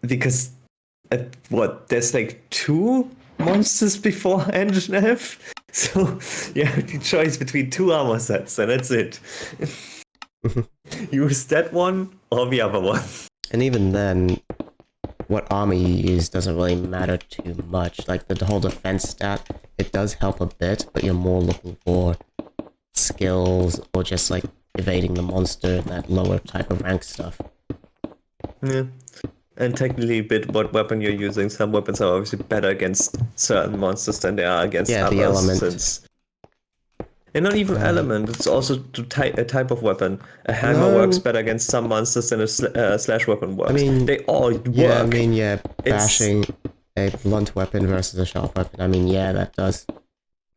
Because, there's like 2 monsters before Engine F? So you have the choice between 2 armor sets, and that's it. Use that one or the other one. And even then, what armor you use doesn't really matter too much. Like the whole defense stat, it does help a bit, but you're more looking for skills or just like evading the monster, that lower type of rank stuff. Yeah. And technically, what weapon you're using. Some weapons are obviously better against certain monsters than they are against others. The element. And not even element, it's also a type of weapon. A hammer works better against some monsters than a slash weapon works. I mean, they all work. Yeah, bashing a blunt weapon versus a sharp weapon. I mean, yeah, that does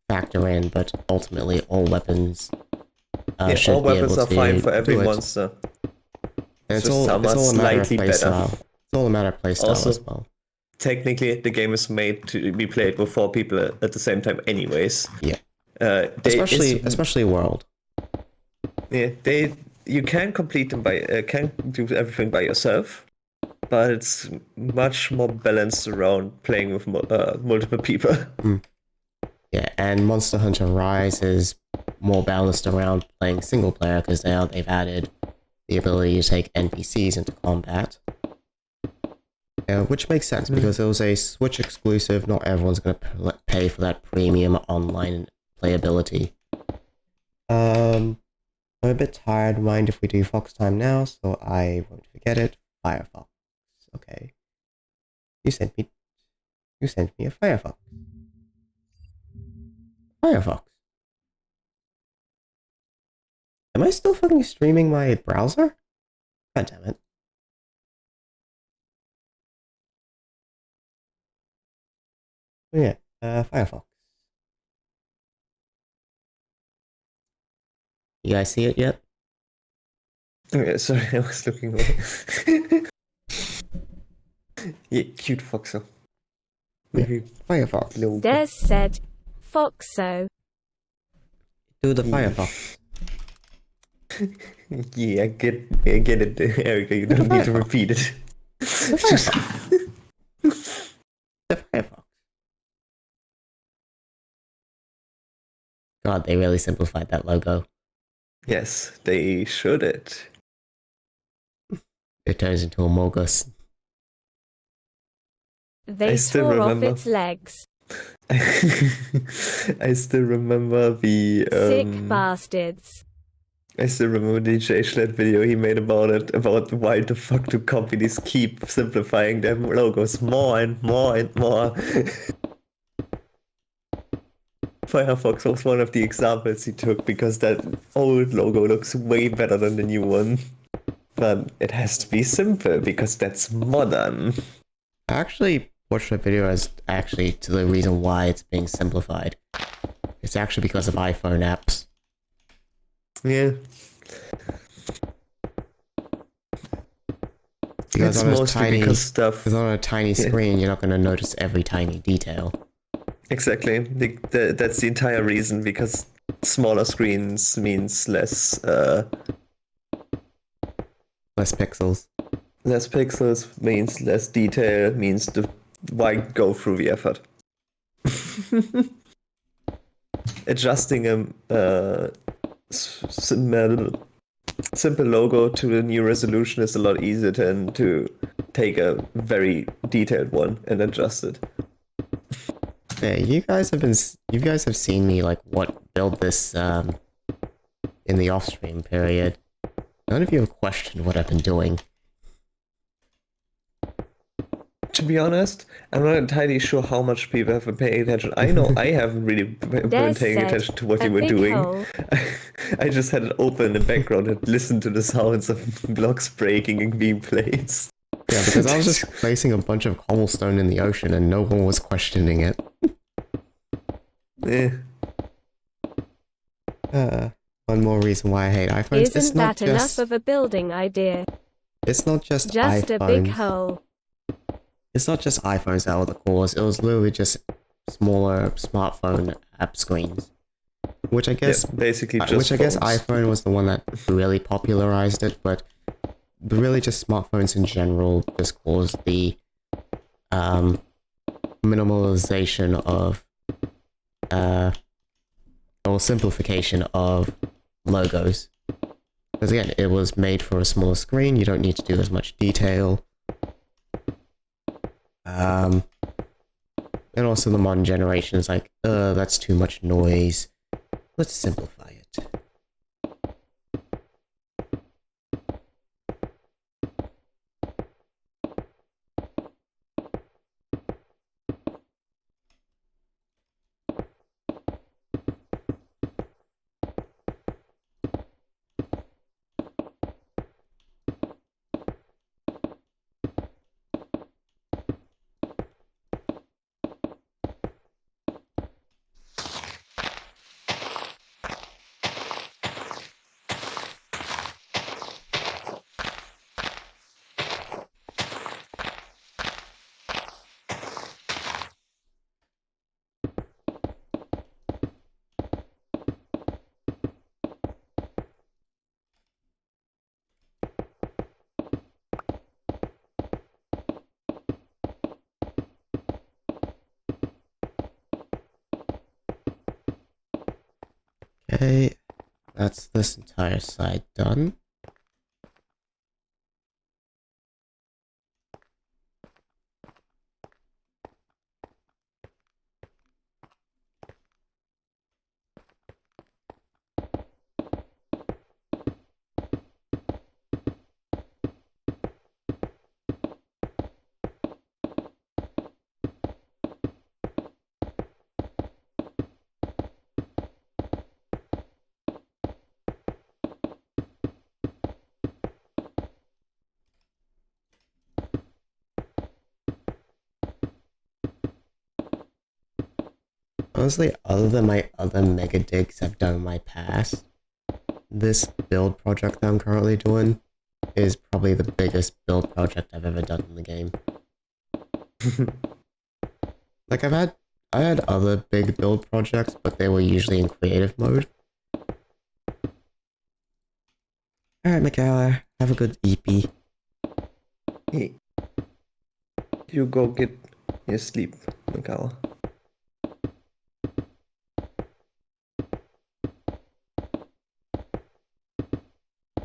factor in, but ultimately all weapons should all be weapons able are fine to for every do it. monster. And it's just all a matter of slightly playstyle. better. It's all a matter of playstyle Also, as well. Technically, the game is made to be played with 4 people at the same time anyways. Yeah. Especially World. Yeah, you can complete them can do everything by yourself, but it's much more balanced around playing with multiple people. Yeah, and Monster Hunter Rise is more balanced around playing single player because now they've added the ability to take NPCs into combat. Which makes sense because it was a Switch exclusive. Not everyone's going to pay for that premium online playability. I'm a bit tired. Mind if we do Fox time now, so I won't forget it. Firefox. Okay. You sent me a Firefox. Firefox. Am I still fucking streaming my browser? God damn it. Oh yeah, Firefox. You guys see it yet? Okay, sorry, I was looking away. Yeah, cute Foxo. Yeah. Firefox. No. Des said, Foxo. Do the Firefox. Yeah, I get it, Erica. You don't need to repeat it. The Firefox. God, they really simplified that logo. Yes, they should it. It turns into a Mogus. They I still tore off remember. its legs. I still remember the Sick bastards. I still remember the DJ Schlatt video he made about it, about why the fuck do companies keep simplifying their logos more and more and more. Firefox was one of the examples he took because that old logo looks way better than the new one. But it has to be simple because that's modern. I actually watched the video as actually to the reason why it's being simplified. It's actually because of iPhone apps. Yeah. Because It's on a mostly tiny, because stuff. because on a tiny screen, you're not going to notice every tiny detail. Exactly. That's the entire reason, because smaller screens means less Pixels. less pixels, means less detail, means why go through the effort. Adjusting a simple logo to a new resolution is a lot easier than to take a very detailed one and adjust it. Yeah, you guys have seen me like build this in the off-stream period. None of you have questioned what I've been doing. To be honest, I'm not entirely sure how much people have been paying attention. I know I haven't really been Des paying said, attention to what "A you were big doing. hole." I just had it open in the background and listened to the sounds of blocks breaking and being placed. Yeah, because I was just placing a bunch of cobblestone in the ocean and no one was questioning it. Eh. One more reason why I hate iPhones. It's Isn't not that enough just, of a building idea? it's not just Just iPhones. a big hole. It's not just iPhones that were the cause. It was literally just smaller smartphone app screens, which I guess basically just which I guess phones. iPhone was the one that really popularized it, but really just smartphones in general just caused the minimalization of or simplification of logos. Because again, it was made for a smaller screen, you don't need to do as much detail. And also the modern generation is like, that's too much noise. Let's simplify it. Okay, that's this entire side done. Honestly, other than my other mega digs I've done in my past, this build project that I'm currently doing is probably the biggest build project I've ever done in the game. Like I had other big build projects, but they were usually in creative mode. Alright, Michaela, have a good EP. Hey, you go get your sleep, Mikala.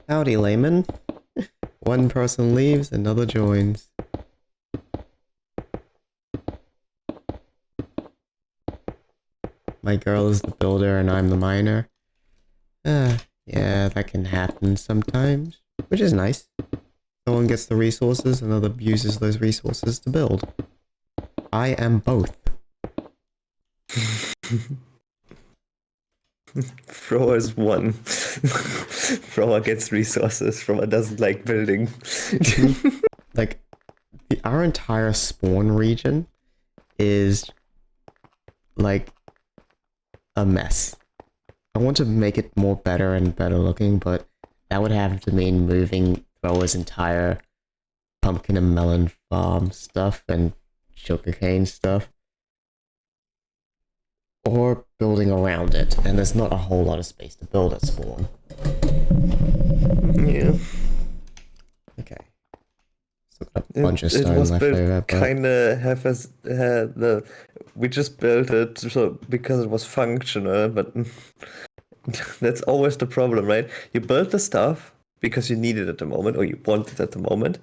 Howdy, layman. One person leaves, another joins. My girl is the builder and I'm the miner. Yeah, that can happen sometimes, which is nice. Someone gets the resources, another uses those resources to build. I am both. Froa is one. Froa gets resources. Froa doesn't like building. Like, our entire spawn region is like a mess. I want to make it more better and better looking, but that would have to mean moving Thrower's entire pumpkin and melon farm stuff and sugarcane stuff. Or building around it, and there's not a whole lot of space to build at spawn. Yeah. Okay. Still got a bunch of It stone was left built over, but kind of have as we just built it so because it was functional, but that's always the problem, right? You build the stuff because you need it at the moment or you want it at the moment,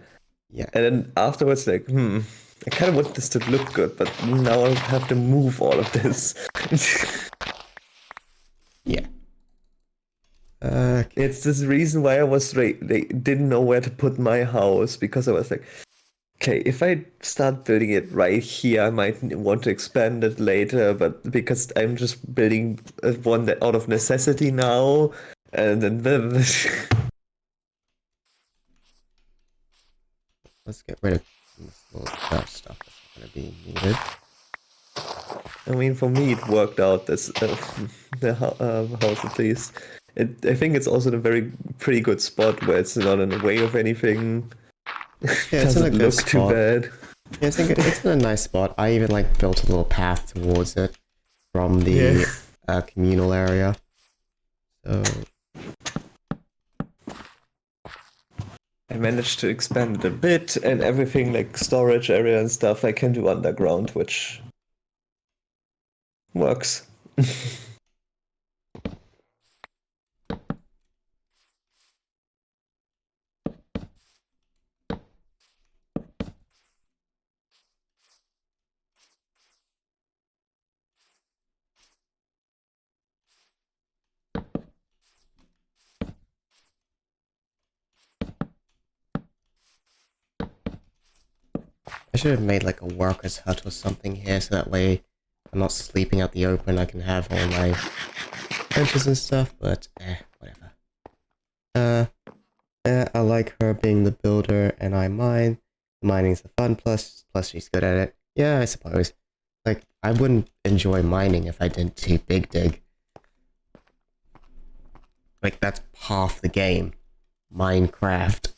yeah. and then afterwards like, I kind of want this to look good, but now I have to move all of this. Yeah. It's this reason why I was they didn't know where to put my house, because I was like, okay, if I start building it right here, I might want to expand it later, but because I'm just building one that out of necessity now, and then Let's get rid of this little stuff that's not going to be needed. I mean, for me, it worked out. This the house at least. I think it's also in a pretty good spot where it's not in the way of anything. Yeah, it's in a Doesn't good look spot. too bad. Yeah, it's in a nice spot. I even like built a little path towards it from the communal area. So I managed to expand it a bit, and everything like storage area and stuff I can do underground, which works. I should have made like a worker's hut or something here, so that way I'm not sleeping out the open. I can have all my benches and stuff, but whatever. I like her being the builder, and I mine. Mining's the fun, plus she's good at it. Yeah, I suppose. Like, I wouldn't enjoy mining if I didn't do Big Dig. Like, that's half the game. Minecraft.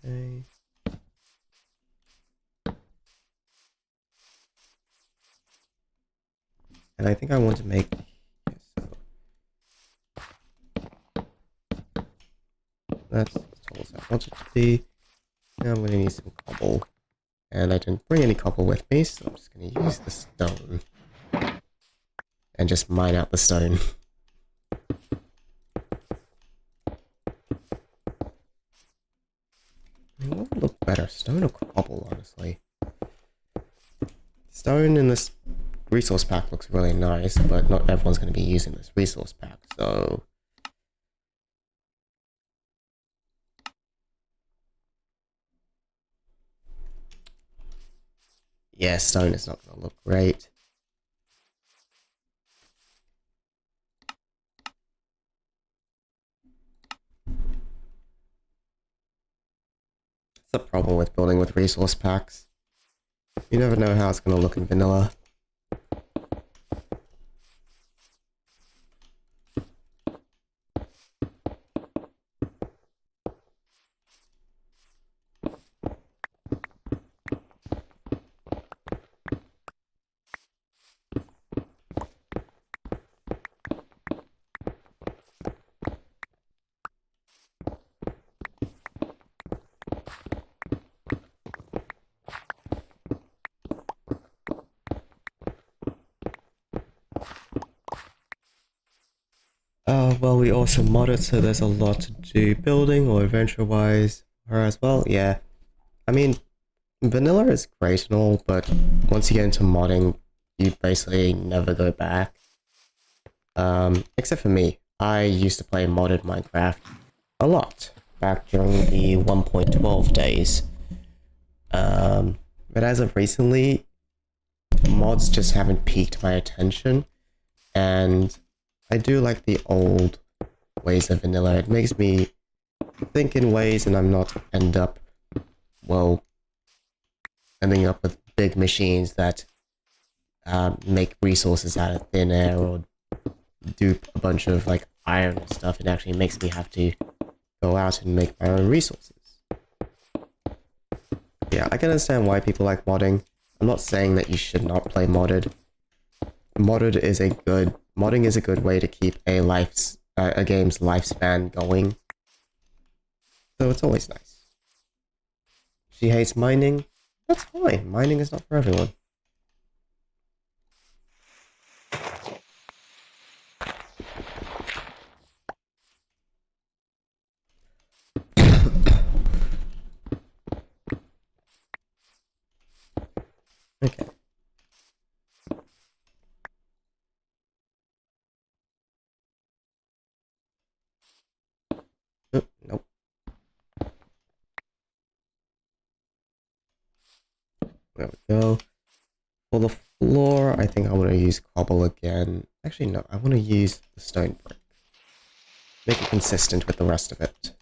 Okay. And I think I want to make... That's as tall as I want it to be. Now I'm going to need some cobble. And I didn't bring any cobble with me, so I'm just going to use the stone. And just mine out the stone. What would look better, stone or cobble, honestly? Stone in this resource pack looks really nice, but not everyone's going to be using this resource pack, so... Yeah, stone is not going to look great. That's the problem with building with resource packs. You never know how it's going to look in vanilla. Well, we also modded, so there's a lot to do building or adventure-wise her as well. Yeah, I mean, vanilla is great and all, but once you get into modding, you basically never go back. Except for me. I used to play modded Minecraft a lot back during the 1.12 days. But as of recently, mods just haven't piqued my attention, and I do like the old ways of vanilla. It makes me think in ways, and I'm not ending up with big machines that make resources out of thin air or do a bunch of like iron and stuff. It actually makes me have to go out and make my own resources. Yeah, I can understand why people like modding. I'm not saying that you should not play modded. Modding is a good way to keep a game's lifespan going. So it's always nice. She hates mining. That's fine. Mining is not for everyone. Okay. Nope. There we go. For the floor, I think I want to use cobble again. Actually, no, I want to use the stone brick. Make it consistent with the rest of it.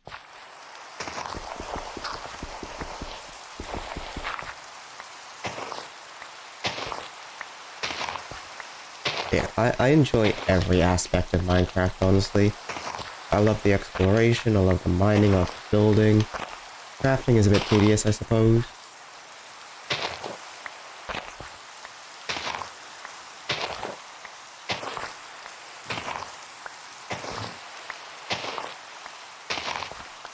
Yeah, I enjoy every aspect of Minecraft, honestly. I love the exploration, I love the mining, I love the building. Crafting is a bit tedious, I suppose.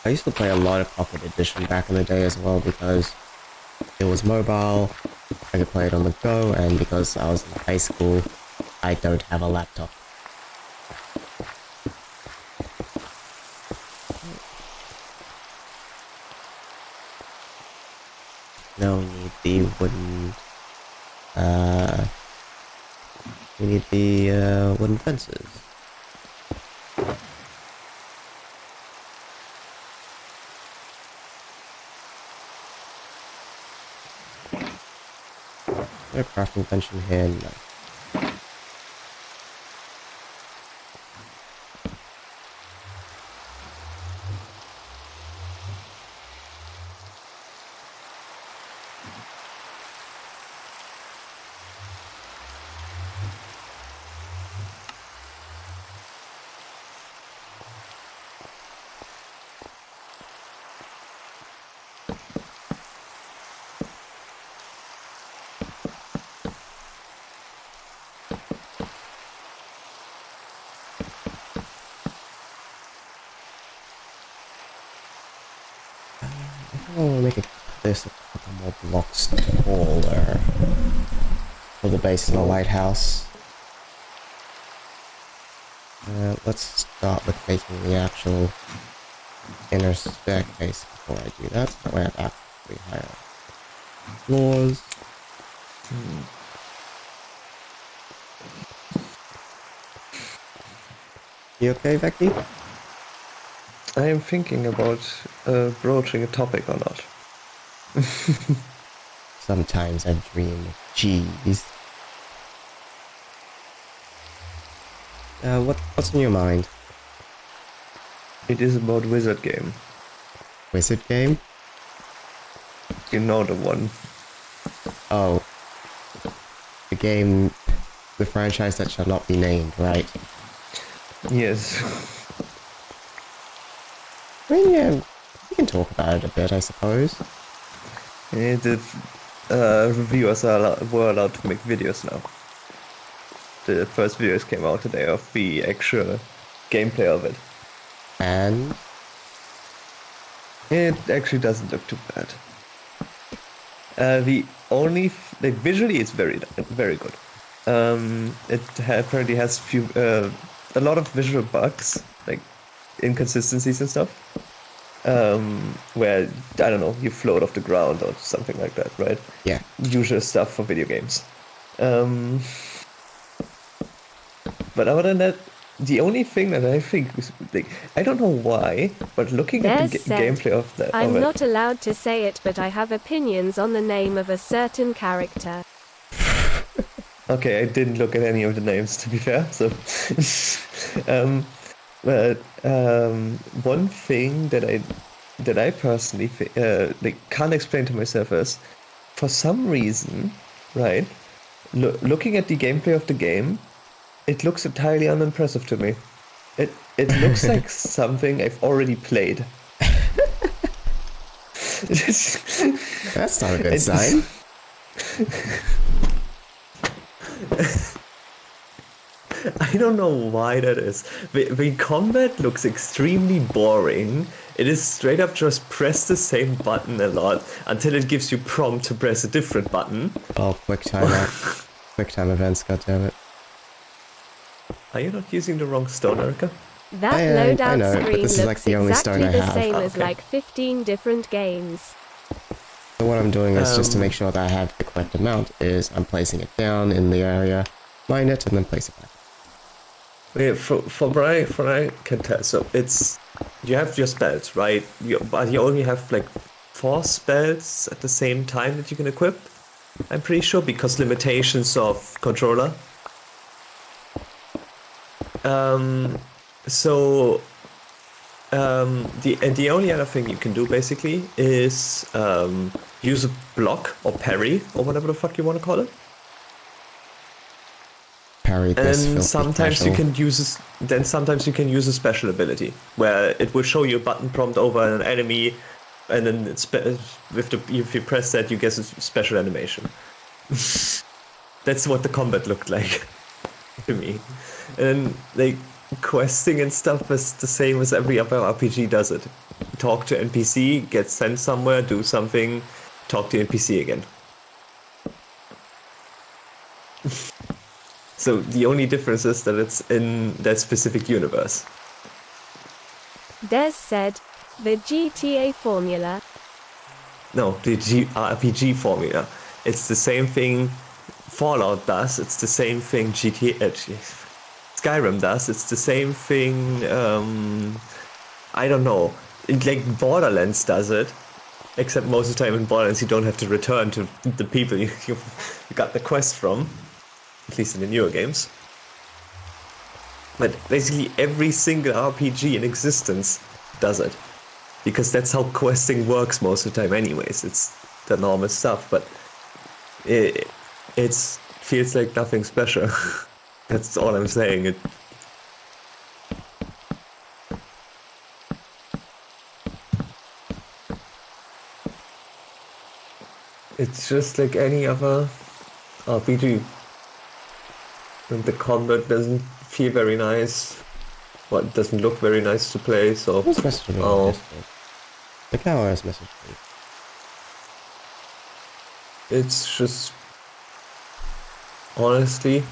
I used to play a lot of Pocket Edition back in the day as well because it was mobile, I could play it on the go, and because I was in high school, I don't have a laptop. Now we need the wooden, we need the wooden fences. No crafting bench in here, no. I want to make this a couple more blocks taller for the base of the lighthouse. Let's start with making the actual inner staircase before I do that, so that way I have actually higher floors. You okay, Becky? I am thinking about broaching a topic or not. Sometimes I dream of cheese. What's in your mind? It is about Wizard Game. Wizard game? You know the one. Oh. The game, the franchise that shall not be named, right? Yes. I mean, yeah, we can talk about it a bit, I suppose. The reviewers were allowed to make videos now. The first videos came out today of the actual gameplay of it. And It actually doesn't look too bad. The only visually it's very good. It apparently has a lot of visual bugs, like inconsistencies and stuff. Where I don't know, you float off the ground or something like that, right? yeah, Usual stuff for video games. But other than that, the only thing that I think is, like, I don't know why, but looking at the gameplay of that, I'm not allowed to say it, but I have opinions on the name of a certain character. Okay, I didn't look at any of the names, to be fair. So, but one thing that I personally can't explain to myself is, for some reason, right? Looking at the gameplay of the game, it looks entirely unimpressive to me. It looks like something I've already played. that's not a good sign. I don't know why that is. The combat looks extremely boring. It is straight up just press the same button a lot until it gives you prompt to press a different button. Oh, quick time events, goddammit. Are you not using the wrong stone, Erica? That I loadout know, but screen this is like looks the only stone exactly I the have. same as Okay. like 15 different games. So what I'm doing is just to make sure that I have the correct amount is I'm placing it down in the area, mine it, and then place it back. Yeah, from what I can tell, so it's you have your spells, right? But you only have like 4 spells at the same time that you can equip. I'm pretty sure because limitations of controller. The only other thing you can do basically is use a block or parry or whatever the fuck you want to call it. carry And this then filthy sometimes you casual. can use sometimes you can use a special ability where it will show you a button prompt over an enemy, and then if you press that, you get a special animation. That's what the combat looked like to me. And like questing and stuff is the same as every other RPG does it. Talk to NPC, get sent somewhere, do something, talk to NPC again. So the only difference is that it's in that specific universe. Des said, the GTA formula. No, the RPG formula. It's the same thing Fallout does. It's the same thing Skyrim does. It's the same thing. I don't know. Like Borderlands does it. Except most of the time in Borderlands you don't have to return to the people you got the quest from. At least in the newer games. But basically every single RPG in existence does it. Because that's how questing works most of the time anyways. It's the normal stuff, but it feels like nothing special. That's all I'm saying. It's just like any other RPG. And the combat doesn't feel very nice. Well, it doesn't look very nice to play, so... Who's messaging me on Discord? The cow has messaged me. It's just... Honestly...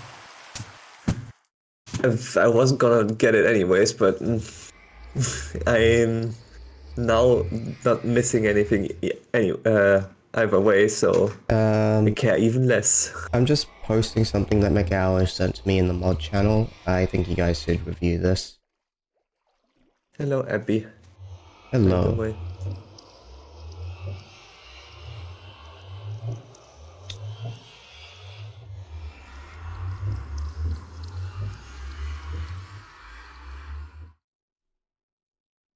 I wasn't gonna get it anyways, but... I'm now not missing anything either way, so... I care even less. I'm just posting something that McAllish sent to me in the mod channel. I think you guys should review this. Hello, Abby. Hello. By the way.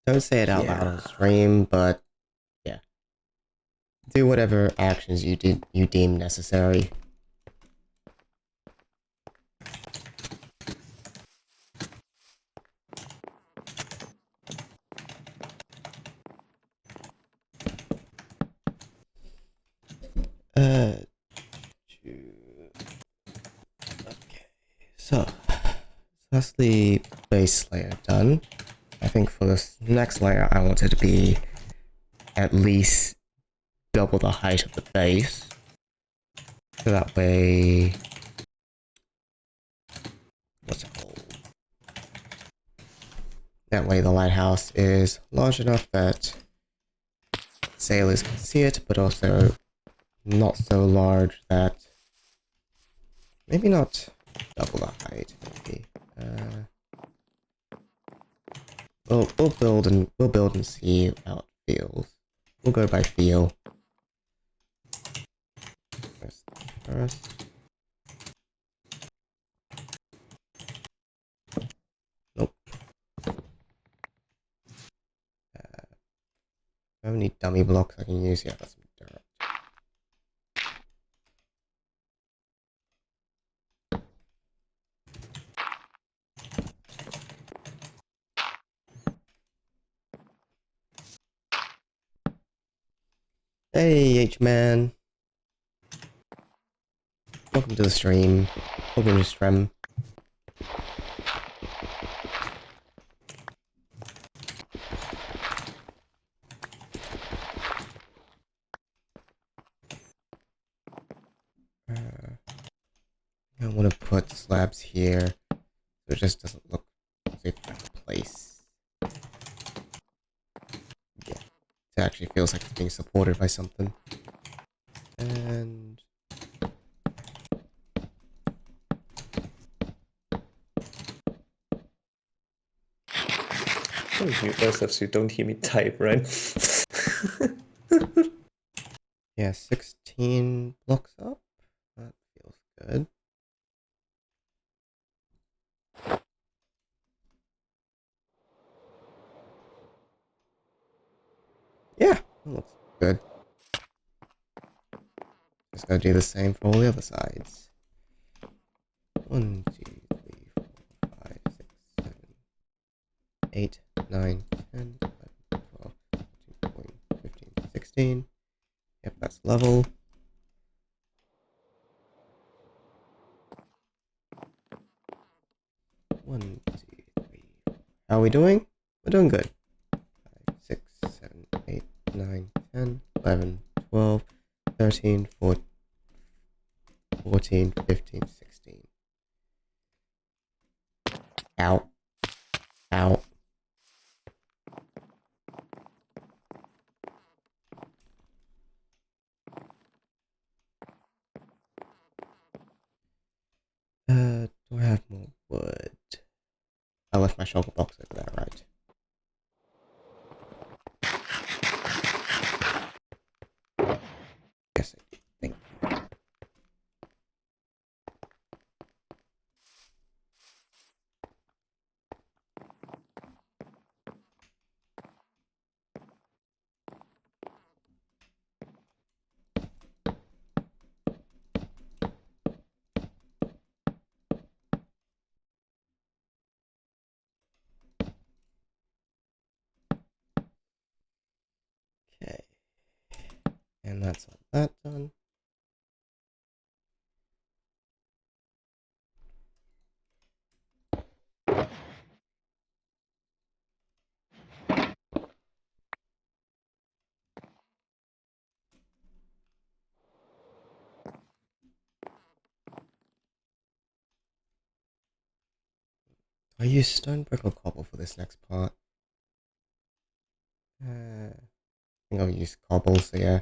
Don't say it out loud on stream, but yeah. Do whatever actions you deem necessary. Okay, so that's the base layer done. I think for this next layer, I want it to be at least double the height of the base. So that way, what's it called? That way the lighthouse is large enough that sailors can see it, but also not so large that maybe not double the height. Maybe. We'll build and see how it feels. We'll go by feel. First. Nope. I have any dummy blocks I can use? Yeah, that's some dirt. Hey, H-Man. Welcome to the stream. Welcome to stream. I want to put slabs here so it just doesn't look like a place. Yeah, it actually feels like it's being supported by something. And You yourself so you don't hear me type, right? yeah, 16 blocks up. That feels good. Yeah, that looks good. Just gotta do the same for all the other sides. 1, 2, 8, 9, 10, 11, 12, 13, 14, 15, 16. Yep, that's level. One, two, three. How are we doing? We're doing good. 5, 6, 7, 8, 9, 10, 11, 12, 13, 14, 15, 16. Ow. Ow. Do I have more wood? I left my shulker box over there, right? Yes, I do. Thank you. Okay. And that's all that done. I use stone brick or cobble for this next part. I think I'll use cobble, so yeah.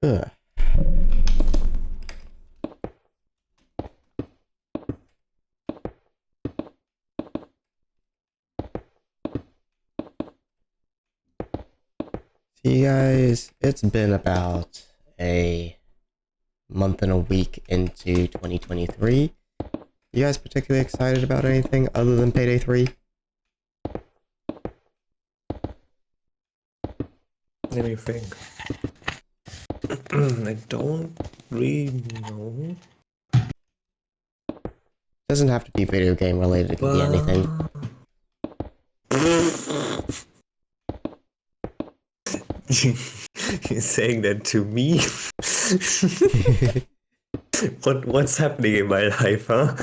Ugh. So you guys, it's been about a month and a week into 2023. You guys particularly excited about anything other than Payday 3? Let me think. I don't really know. Doesn't have to be video game related, it can be anything. You're saying that to me? What's happening in my life, huh?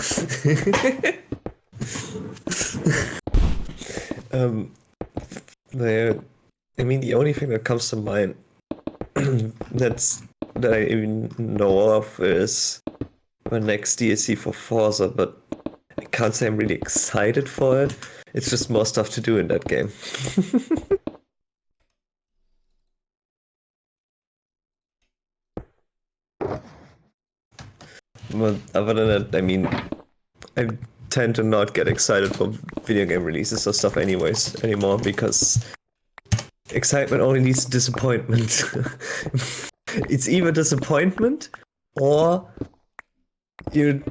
I mean, the only thing that comes to mind that I even know of is my next DLC for Forza, but I can't say I'm really excited for it. It's just more stuff to do in that game. But other than that, I mean, I tend to not get excited for video game releases or stuff anymore, because excitement only leads to disappointment. It's either disappointment or your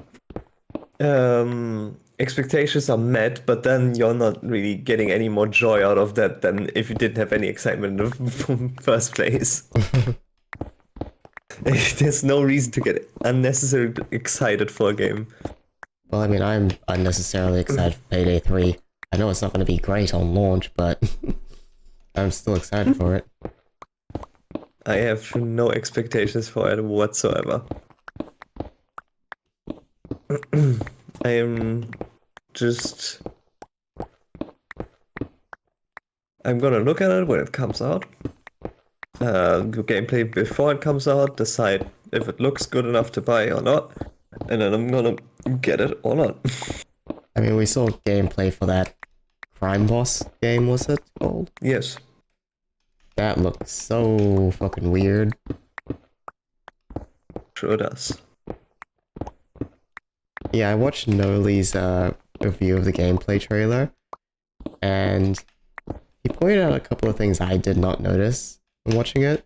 expectations are met, but then you're not really getting any more joy out of that than if you didn't have any excitement in the first place. There's no reason to get unnecessarily excited for a game. Well, I mean, I'm unnecessarily excited for Payday 3. I know it's not going to be great on launch, but I'm still excited for it. I have no expectations for it whatsoever. I am just... I'm gonna look at it when it comes out. gameplay before it comes out, decide if it looks good enough to buy or not, and then I'm gonna get it or not. I mean, we saw gameplay for that Crime Boss game, was it called? Yes. That looked so fucking weird. Sure does. Yeah, I watched Noli's review of the gameplay trailer, and he pointed out a couple of things I did not notice when watching it.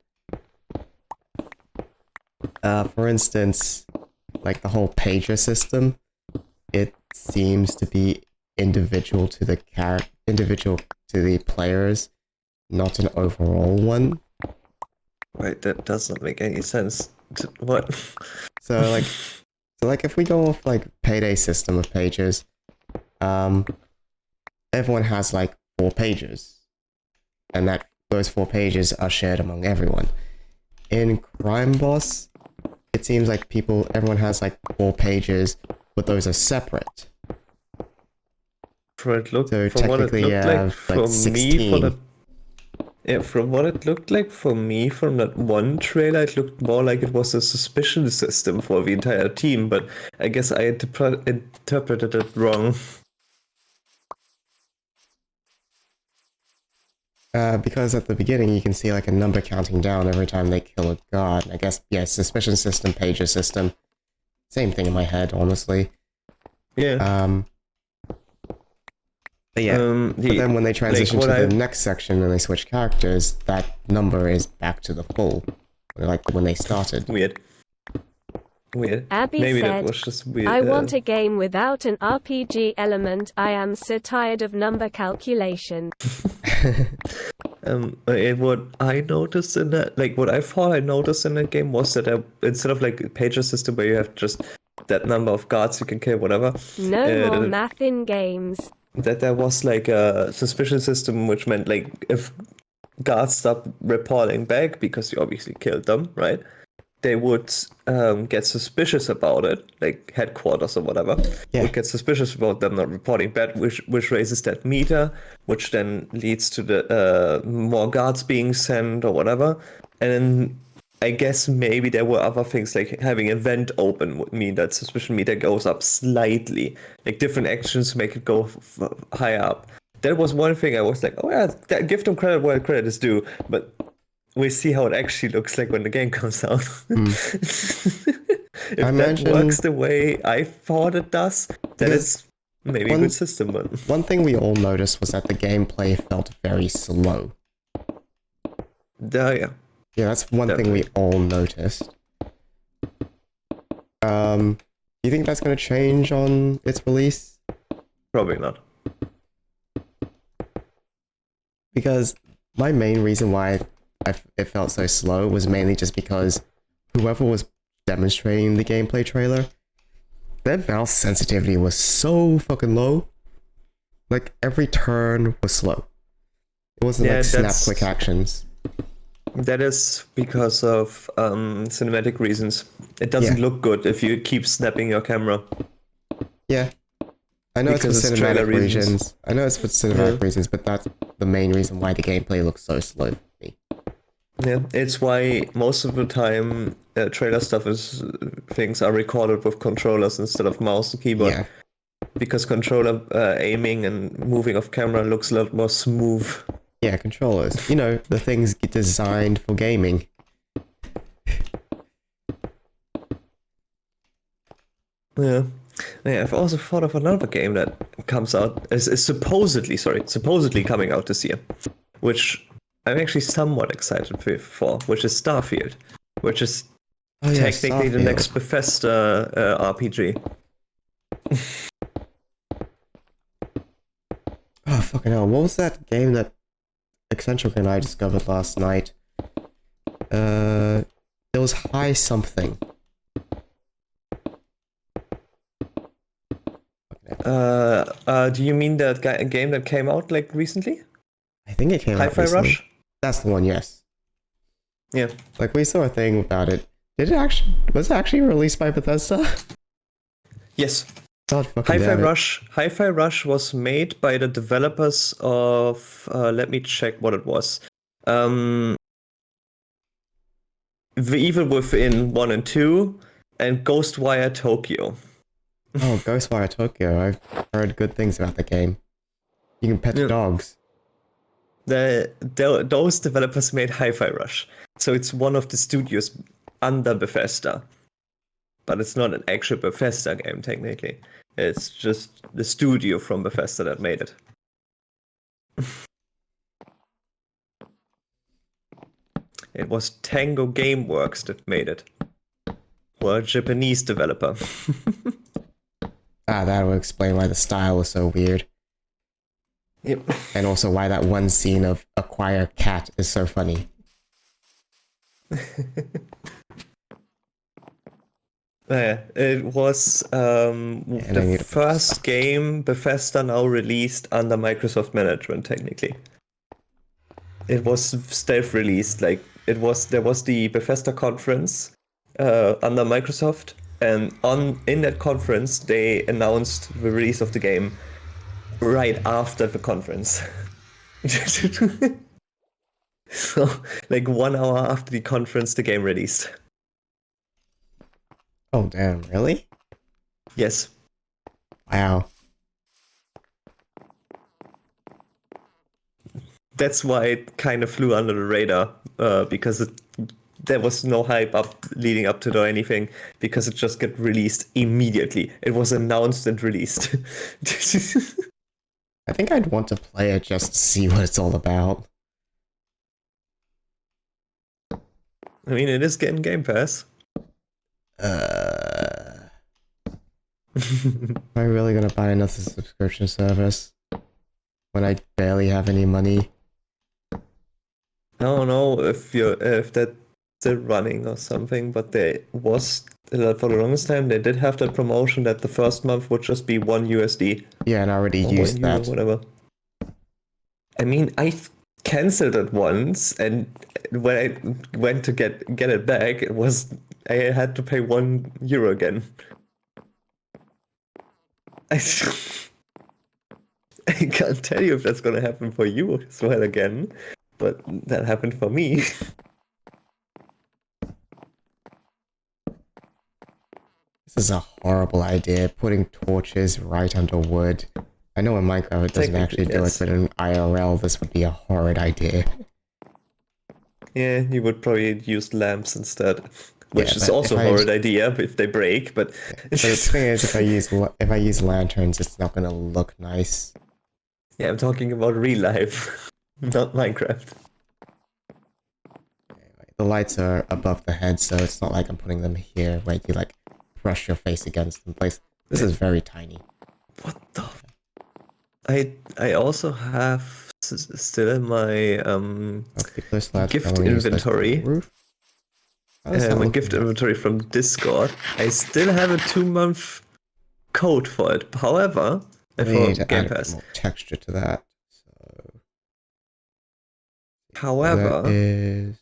For instance, like the whole pager system, it seems to be individual to the players, not an overall one. Right, that does not make any sense. What? So like if we go off like Payday system of pages, everyone has like 4 pages, and those 4 pages are shared among everyone. In Crime Boss, it seems like everyone has like 4 pages, but those are separate. From what it looked So like technically, for like 16. from what it looked like for me from that one trailer, it looked more like it was a suspicion system for the entire team, but I guess I interpreted it wrong. Because at the beginning you can see like a number counting down every time they kill a guard. And I guess, yeah, suspicion system, pager system. Same thing in my head, honestly. Yeah. But yeah, but then when they transition to the next section and they switch characters, that number is back to the full, like when they started. Weird. Abby Maybe said, that was just weird. I want a game without an RPG element. I am so tired of number calculation. What I noticed in that, like what I thought I noticed in that game was that instead of like a pager system where you have just that number of guards you can kill, whatever. No more math in games. That there was like a suspicion system, which meant like if guards stop reporting back because you obviously killed them, right? They would get suspicious about it, like headquarters or whatever. Yeah. Would get suspicious about them not reporting back, which raises that meter, which then leads to the more guards being sent or whatever. And then I guess maybe there were other things like having a vent open would mean that suspicion meter goes up slightly. Like different actions make it go higher up. That was one thing I was like, oh yeah, give them credit where credit is due. But we see how it actually looks like when the game comes out. If that works the way I thought it does, then it's maybe a good system. But one thing we all noticed was that the gameplay felt very slow. Yeah. Yeah, that's one thing we all noticed. Do you think that's going to change on its release? Probably not. Because my main reason why it felt so slow was mainly just because whoever was demonstrating the gameplay trailer, their mouse sensitivity was so fucking low. Like, every turn was slow. It wasn't like snap quick actions. That is because of cinematic reasons. It doesn't look good if you keep snapping your camera. Yeah. I know because it's for cinematic reasons. I know it's for cinematic reasons, but that's the main reason why the gameplay looks so slow for me. Yeah, it's why most of the time trailer things are recorded with controllers instead of mouse and keyboard. Yeah. Because controller aiming and moving off camera looks a lot more smooth. Yeah, controllers. You know, the things designed for gaming. Yeah. I've also thought of another game that comes out, is supposedly coming out this year, which I'm actually somewhat excited for, which is Starfield, which is technically the next Bethesda RPG. Oh, fucking hell. What was that game that Eccentric and I discovered last night? It was High Something. Do you mean that game that came out like recently? I think it came out Hi-Fi recently. Rush? That's the one, yes. Yeah. Like, we saw a thing about it. Was it actually released by Bethesda? Yes. God fucking damn it. Hi-Fi Rush was made by the developers of let me check what it was. The Evil Within 1 and 2, and Ghostwire Tokyo. Oh, Ghostwire Tokyo. I've heard good things about the game. You can pet Yeah. dogs. Those developers made Hi-Fi Rush, so it's one of the studios under Bethesda, but it's not an actual Bethesda game technically. It's just the studio from Bethesda that made it. It was Tango Gameworks that made it. Well, a Japanese developer. That would explain why the style was so weird. Yep. And also why that one scene of acquire cat is so funny. It was the first game Bethesda now released under Microsoft management. Technically, it was stealth released. Like there was the Bethesda conference under Microsoft, and in that conference they announced the release of the game right after the conference. So, like 1 hour after the conference, the game released. Oh damn, really? Yes. Wow. That's why it kind of flew under the radar, because there was no hype leading up to it or anything, because it just got released immediately. It was announced and released. I think I'd want to play it just to see what it's all about. I mean, it is getting Game Pass. Am I really gonna buy another subscription service when I barely have any money? I don't know if that's still running or something, but there was, for the longest time, they did have that promotion that the first month would just be $1. Yeah, and I already Or used €1, that. whatever. I mean, I cancelled it once, and when I went to get it back, I had to pay €1 again. I can't tell you if that's gonna happen for you as well again, but that happened for me. This is a horrible idea, putting torches right under wood. I know in Minecraft it doesn't actually do it, yes. but in IRL this would be a horrid idea. Yeah, you would probably use lamps instead, which Yeah, is but also if a I horrid idea if they break. But But the thing is, if I use lanterns, it's not gonna look nice. yeah, I'm talking about real life, not Minecraft. Anyway, the lights are above the head, so it's not like I'm putting them here where you like brush your face against them. Place. This is very tiny. What the? I also have still in my Particular slabs gift can only use those for the inventory. roof. How does that My look gift like? inventory from Discord. I still have a 2-month code for it. However, We for need to Game add a bit Pass. more texture to that. So However, that is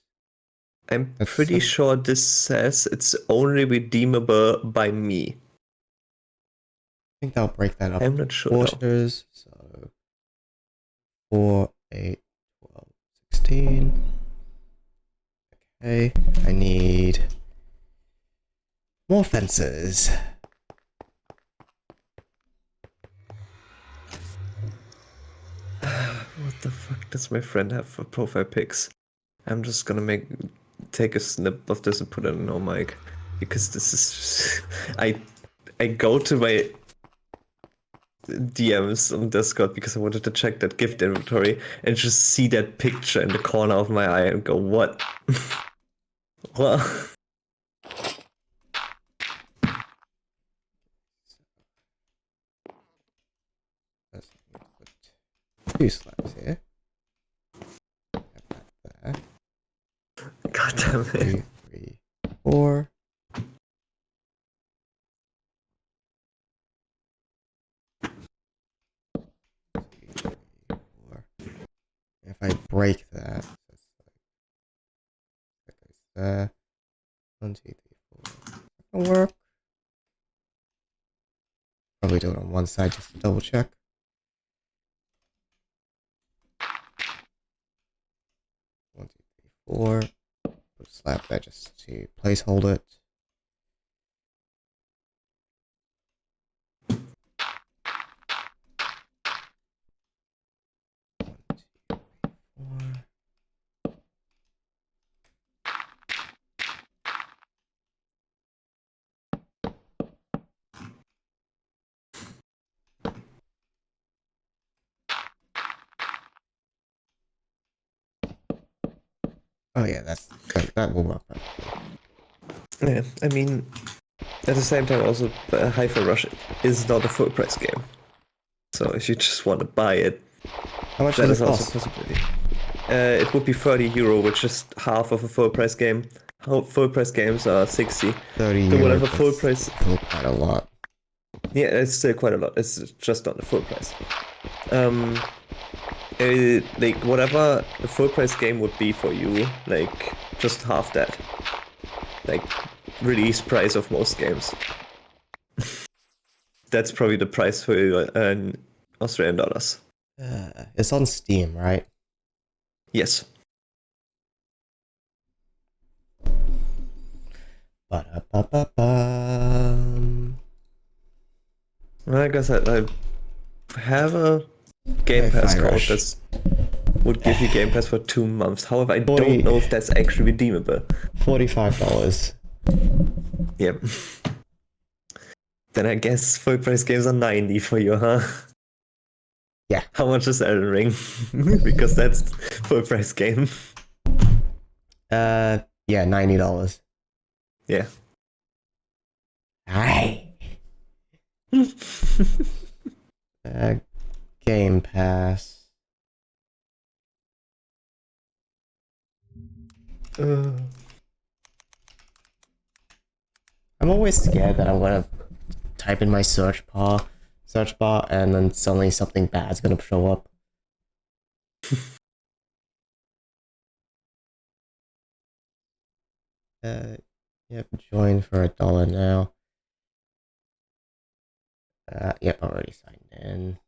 I'm that's pretty some- sure this says it's only redeemable by me. I think that'll break that up. I'm not sure. Though. Quarters. So 4, 8, 12, 16. Okay, I need more fences. What the fuck does my friend have for profile pics? I'm just gonna take a snip of this and put it in no mic, because this is just, I go to my DMs on Discord because I wanted to check that gift inventory and just see that picture in the corner of my eye and go, what? Well, Let's put 2 slabs here. Have that there. god damn it. 2, 3, 4. If I break that, that's like, that goes there. 1, 2, 3, 4. That'll work. Probably do it on one side just to double check. One, two, three, 4. Those slap there just to placehold it. Oh yeah, that will work. Yeah, I mean, at the same time, also, Hi-Fi Rush is not a full price game. So if you just want to buy it, How much that does is it also a cost? possibility. It would be €30, which is half of a full price game. Full price games are 60. 30 So euros. whatever full That's price. still quite a lot. Yeah, it's still quite a lot. It's just not the full price. Like whatever the full price game would be for you, like just half that. Like release price of most games. That's probably the price for Australian dollars. It's on Steam, right? Yes. Ba-da-ba-ba-bum. Like I said, I have a Game Hi-Fi Pass code Rush. that would give you Game Pass for 2 months. However, I 40 don't know if that's actually redeemable. $45. Yep. Then I guess full price games are 90 for you, huh? Yeah. How much is Elden Ring? Because that's full price game. Yeah, $90. Yeah. Hi. Game Pass. I'm always scared that I'm gonna type in my search bar, and then suddenly something bad's gonna show up. Yep, join for $1 now. Yep, already signed in.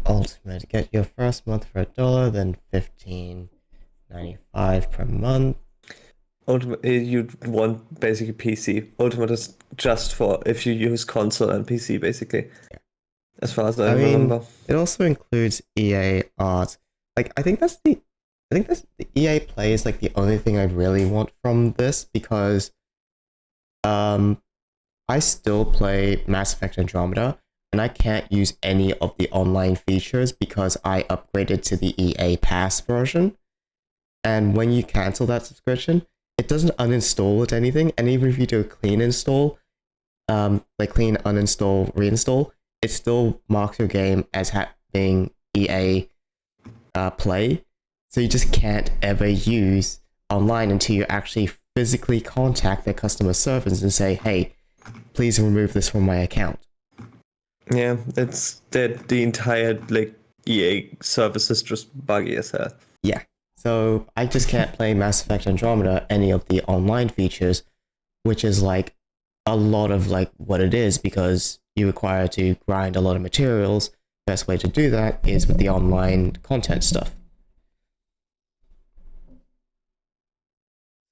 Ultimate, get your first month for $1, then $15.95 per month. Ultimate, you'd want basically PC. Ultimate is just for if you use console and PC, basically. Yeah. As far as I mean, remember. it also includes EA Art. Like, I think that's the EA Play is like the only thing I really want from this, because I still play Mass Effect Andromeda, and I can't use any of the online features because I upgraded to the EA Pass version. And when you cancel that subscription, it doesn't uninstall it anything, and even if you do a clean install, like clean uninstall, reinstall, it still marks your game as being EA Play. So you just can't ever use online until you actually physically contact their customer service and say, hey, please remove this from my account. Yeah, it's that the entire like EA service is just buggy as hell. Yeah. So I just can't play Mass Effect Andromeda, any of the online features, which is like a lot of like what it is, because you require to grind a lot of materials. Best way to do that is with the online content stuff.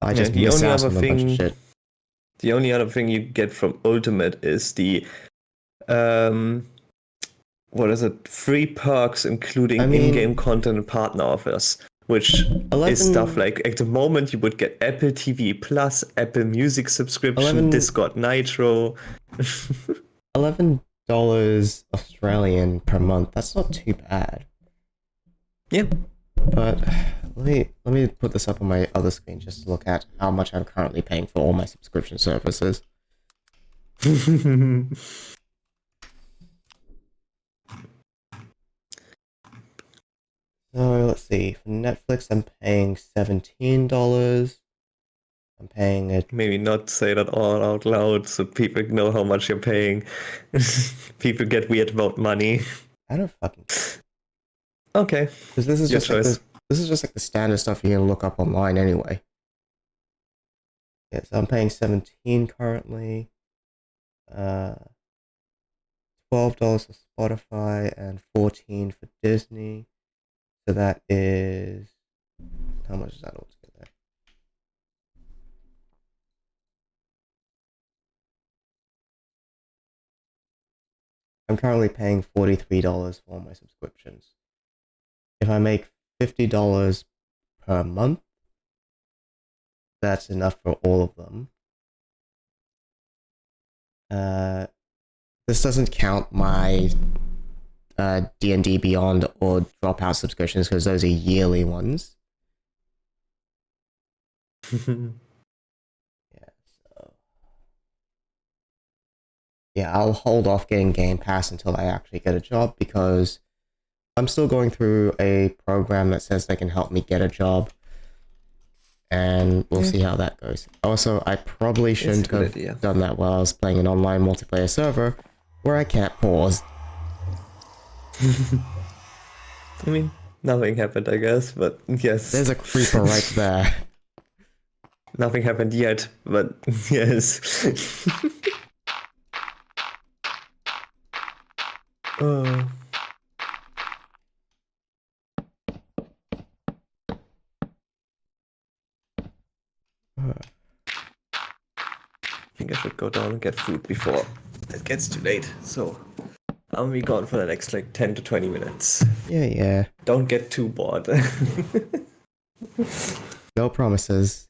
I just miss out on a bunch of shit. The only other thing you get from Ultimate is the what is it? Free perks, including in-game content and partner offers, which is stuff like at the moment you would get Apple TV Plus, Apple Music subscription, Discord Nitro. $11 Australian per month. That's not too bad. Yeah. But let me put this up on my other screen just to look at how much I'm currently paying for all my subscription services. So let's see. For Netflix, I'm paying $17. I'm paying it. Maybe not say that all out loud so people know how much you're paying. People get weird about money. I don't fucking. Okay. Because this is Your just like choice. This is just like the standard stuff you're gonna look up online anyway. Yeah, so I'm paying 17 currently. $12 for Spotify and 14 for Disney. So that is, how much is that altogether? I'm currently paying $43 for all my subscriptions. If I make $50 per month, that's enough for all of them. This doesn't count my D&D Beyond or Dropout subscriptions because those are yearly ones. Yeah, I'll hold off getting Game Pass until I actually get a job because I'm still going through a program that says they can help me get a job. And we'll see how that goes. Also, I probably shouldn't have done that while I was playing an online multiplayer server where I can't pause. I mean, nothing happened, I guess, but yes. There's a creeper right there. Nothing happened yet, but yes. Oh. I think I should go down and get food before it gets too late. So I'll be gone for the next like 10 to 20 minutes. Yeah. Don't get too bored. No promises.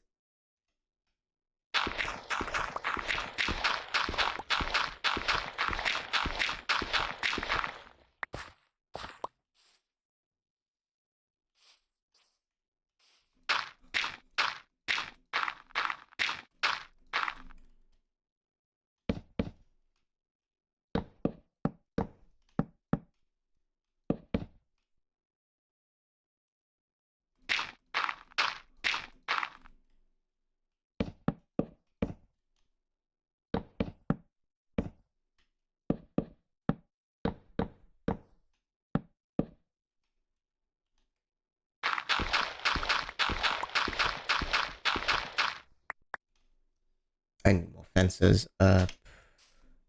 I need more fences. Time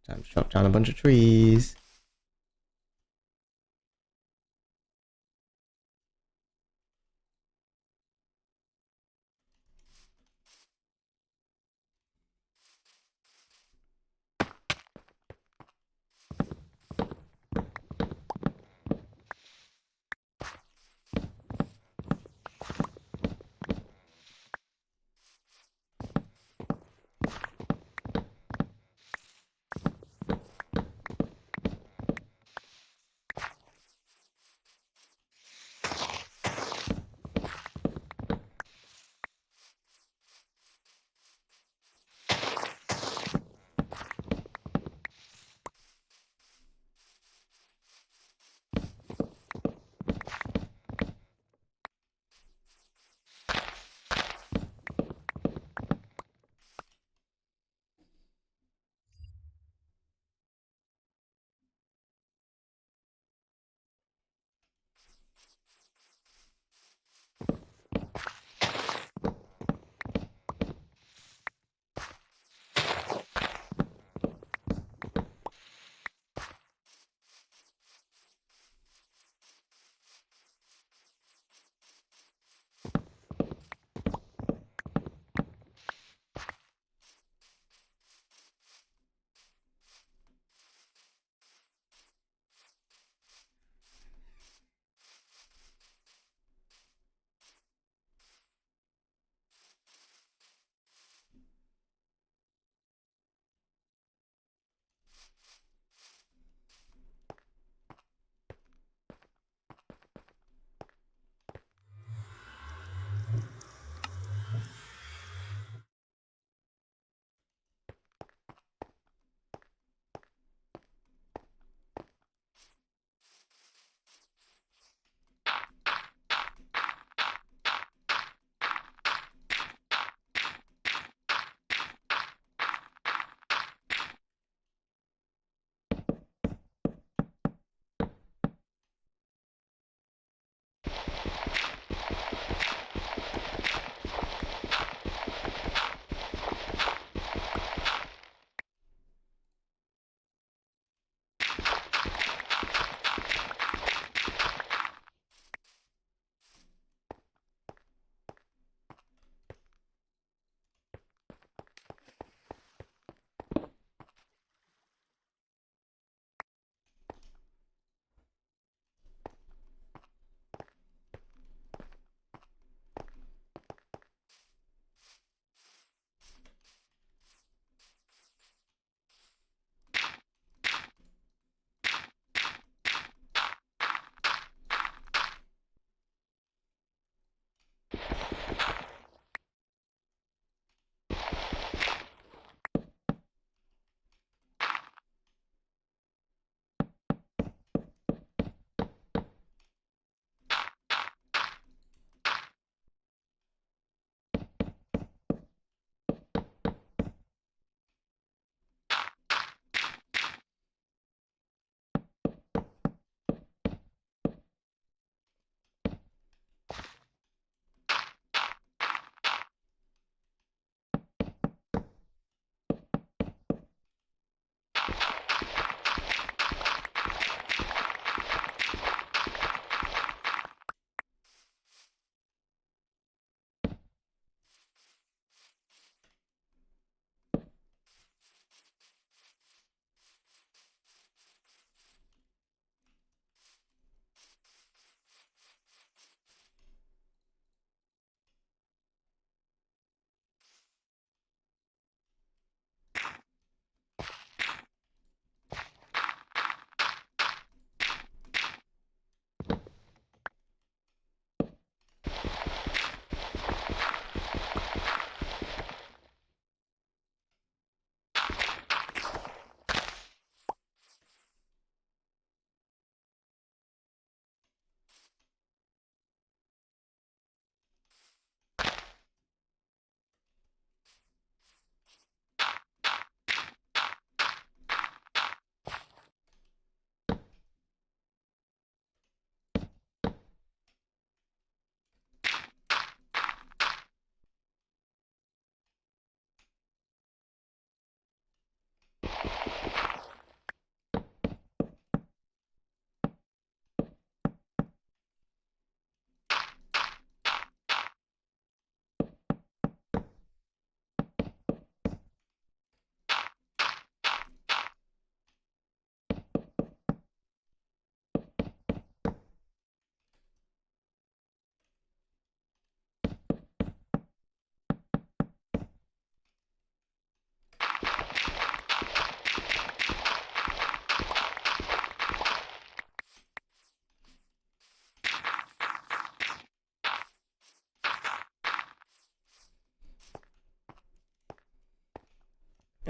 to chop down a bunch of trees.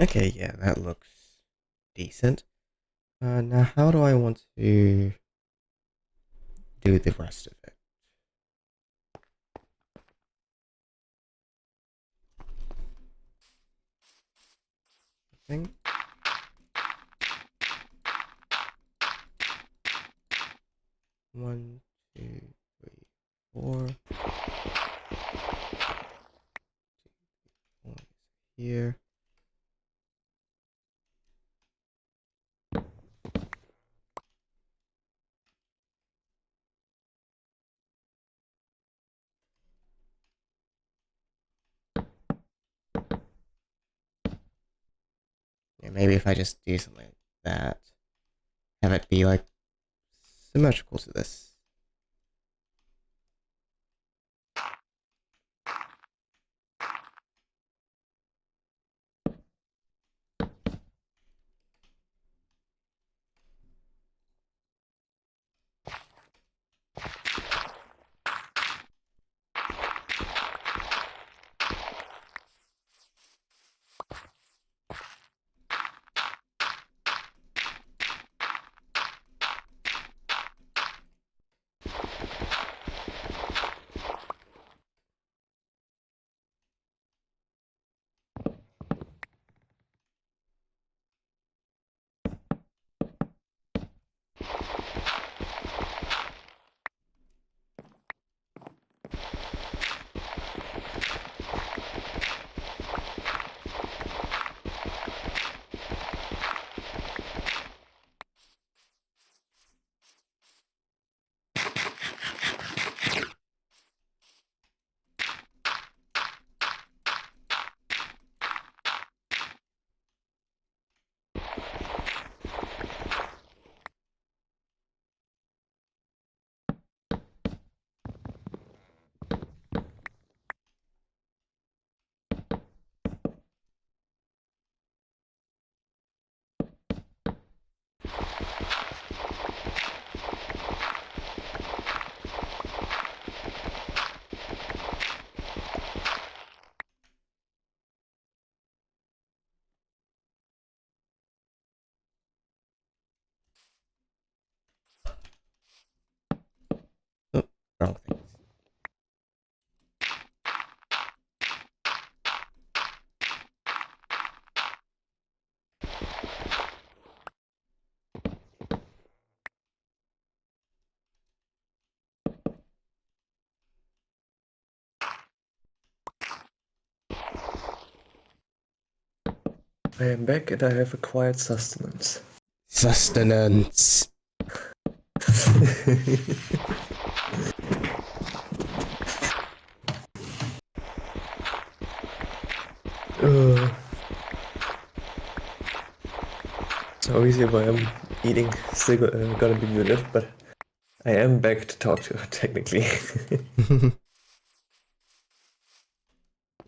Okay, yeah, that looks decent. Now how do I want to do the rest of it? I think. One, two, three, four. One here. Yeah, maybe if I just do something like that, have it be like symmetrical to this. Oh, wrong things. I am back and I have acquired sustenance. Sustenance. So obviously why I'm eating still gonna be muted, but I am back to talk to her technically.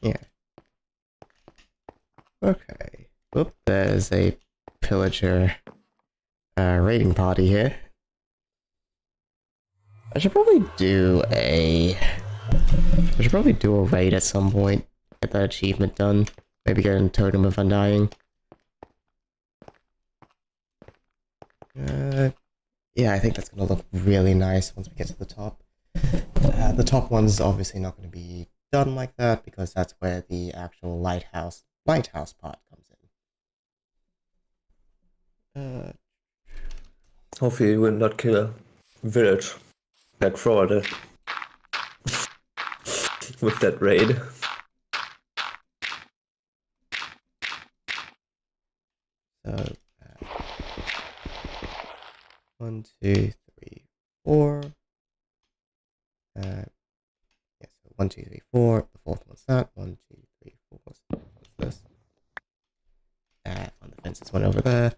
Yeah. Okay. Oop, there's a pillager raiding party here. I should probably do a raid at some point. Get that achievement done. Maybe get a totem of undying. Yeah, I think that's gonna look really nice once we get to the top. The top one's obviously not going to be done like that because that's where the actual lighthouse part comes in. Hopefully you will not kill a village like Florida with that raid. So 1, 2, 3, 4. Yeah, so 1, 2, 3, 4. The fourth one's that. 1, 2, 3, 4. What's this? On the fences one over there.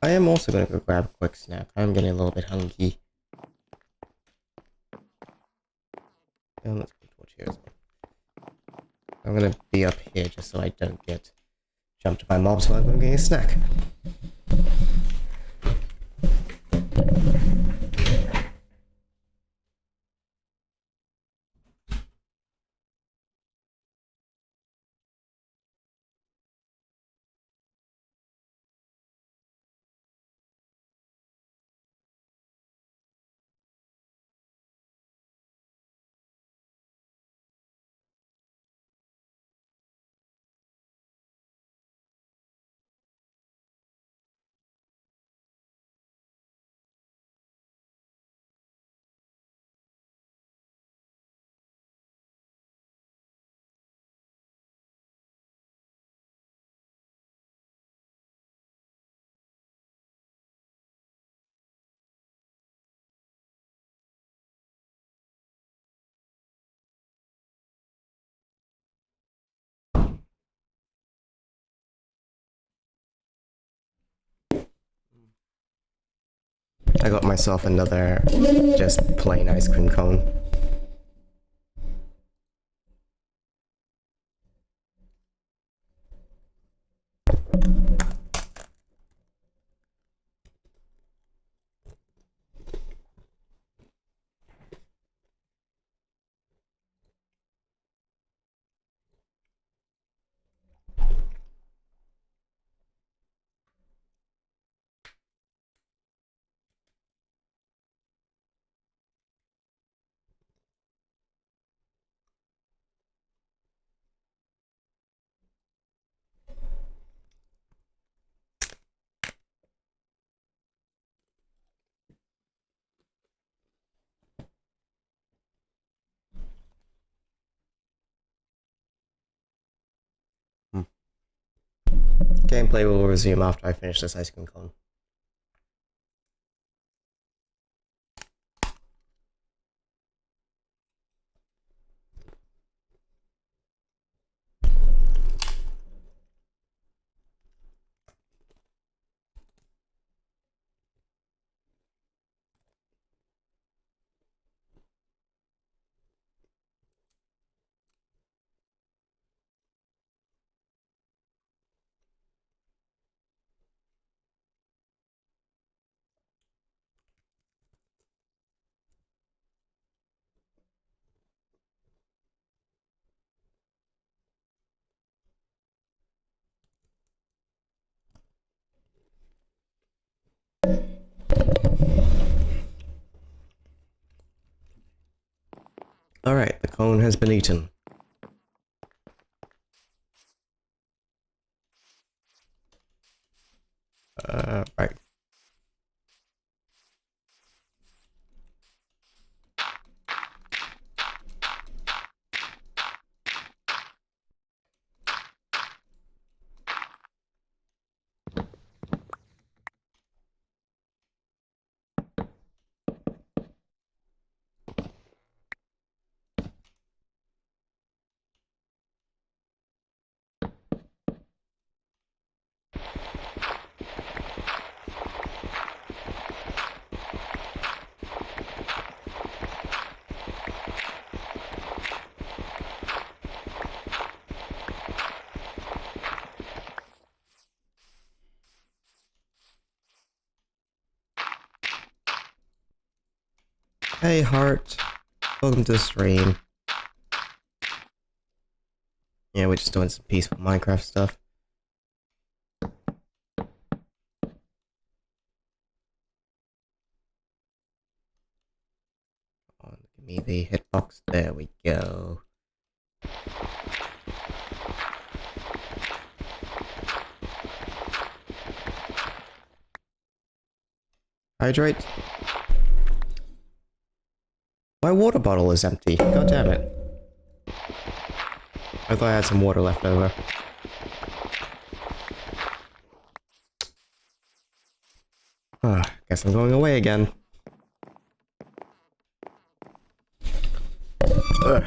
I am also gonna go grab a quick snack. I'm getting a little bit hungry. And let's put a torch here as well. I'm gonna be up here just so I don't get jumped by mobs while I'm getting a snack. I got myself another just plain ice cream cone. Gameplay will resume after I finish this ice cream cone. Alright, the cone has been eaten. Right. Hey Heart, welcome to the stream. Yeah, we're just doing some peaceful Minecraft stuff. Oh, give me the hitbox, there we go. Hydrate. My water bottle is empty. God damn it. I thought I had some water left over. Guess I'm going away again. Ugh.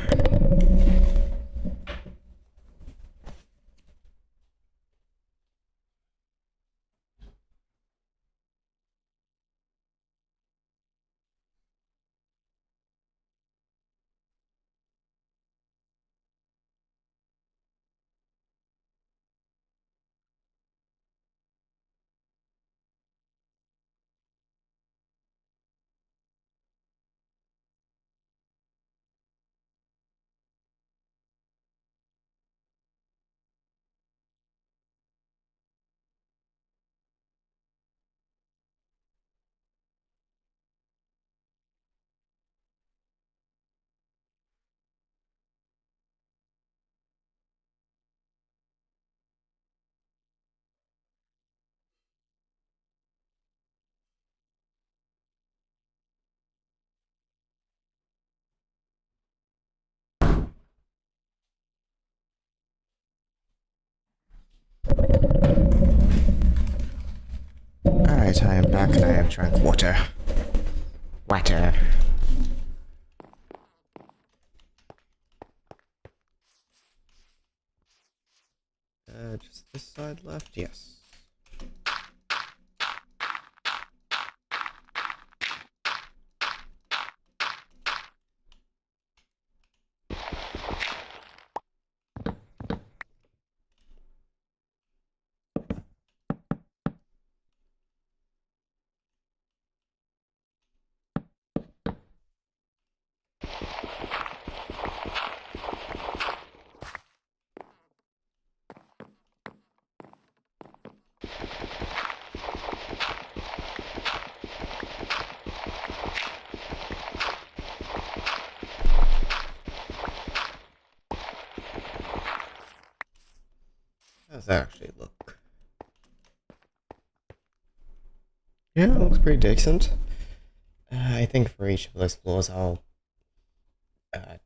Alright, I am back and I have drank water. Water. Just this side left? Yes. How does that actually look? Yeah, it looks pretty decent. I think for each of those floors I'll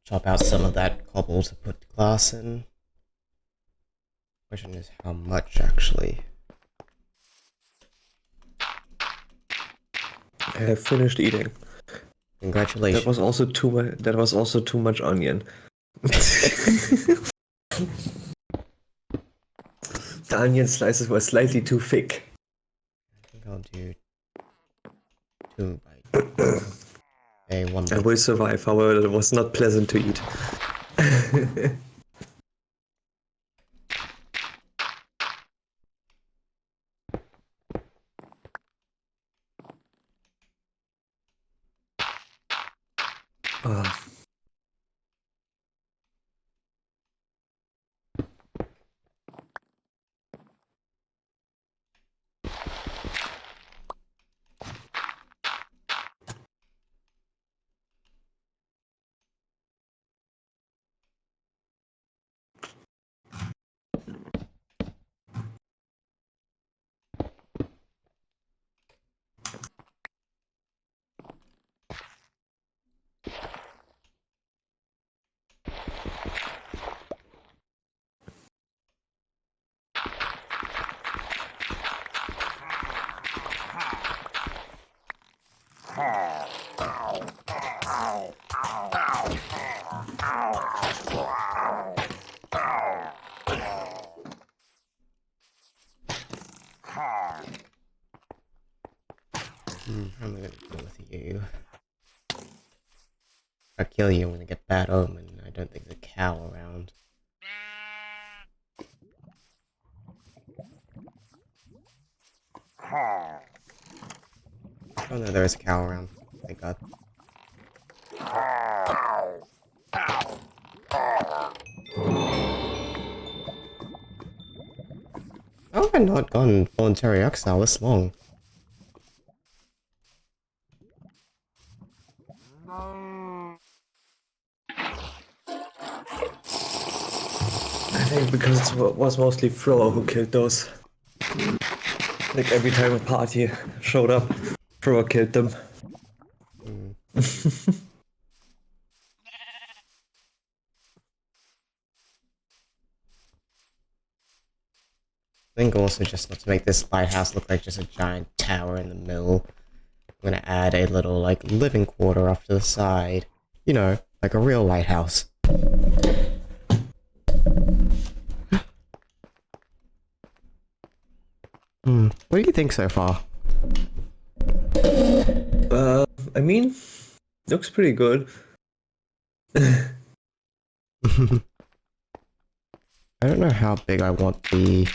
chop out some of that cobble to put glass in. Question is how much actually. I have finished eating. Congratulations. That was also too much. That was also too much onion. The onion slices were slightly too thick. I think I'll do 2 bites. Okay, 1 I bite. will survive, however, it was not pleasant to eat. Ah. I'm gonna deal with you. If I kill you, I'm gonna get bad omen. I don't think there's a cow around. Oh no, there is a cow around. Thank God. How have I not gone voluntary exile this long? I think because it was mostly Froa who killed those. Like every time a party showed up, Froa killed them. I think also just not to make this lighthouse look like just a giant tower in the middle, I'm gonna add a little like living quarter off to the side. You know, like a real lighthouse. What do you think so far? I mean, looks pretty good. I don't know how big I want the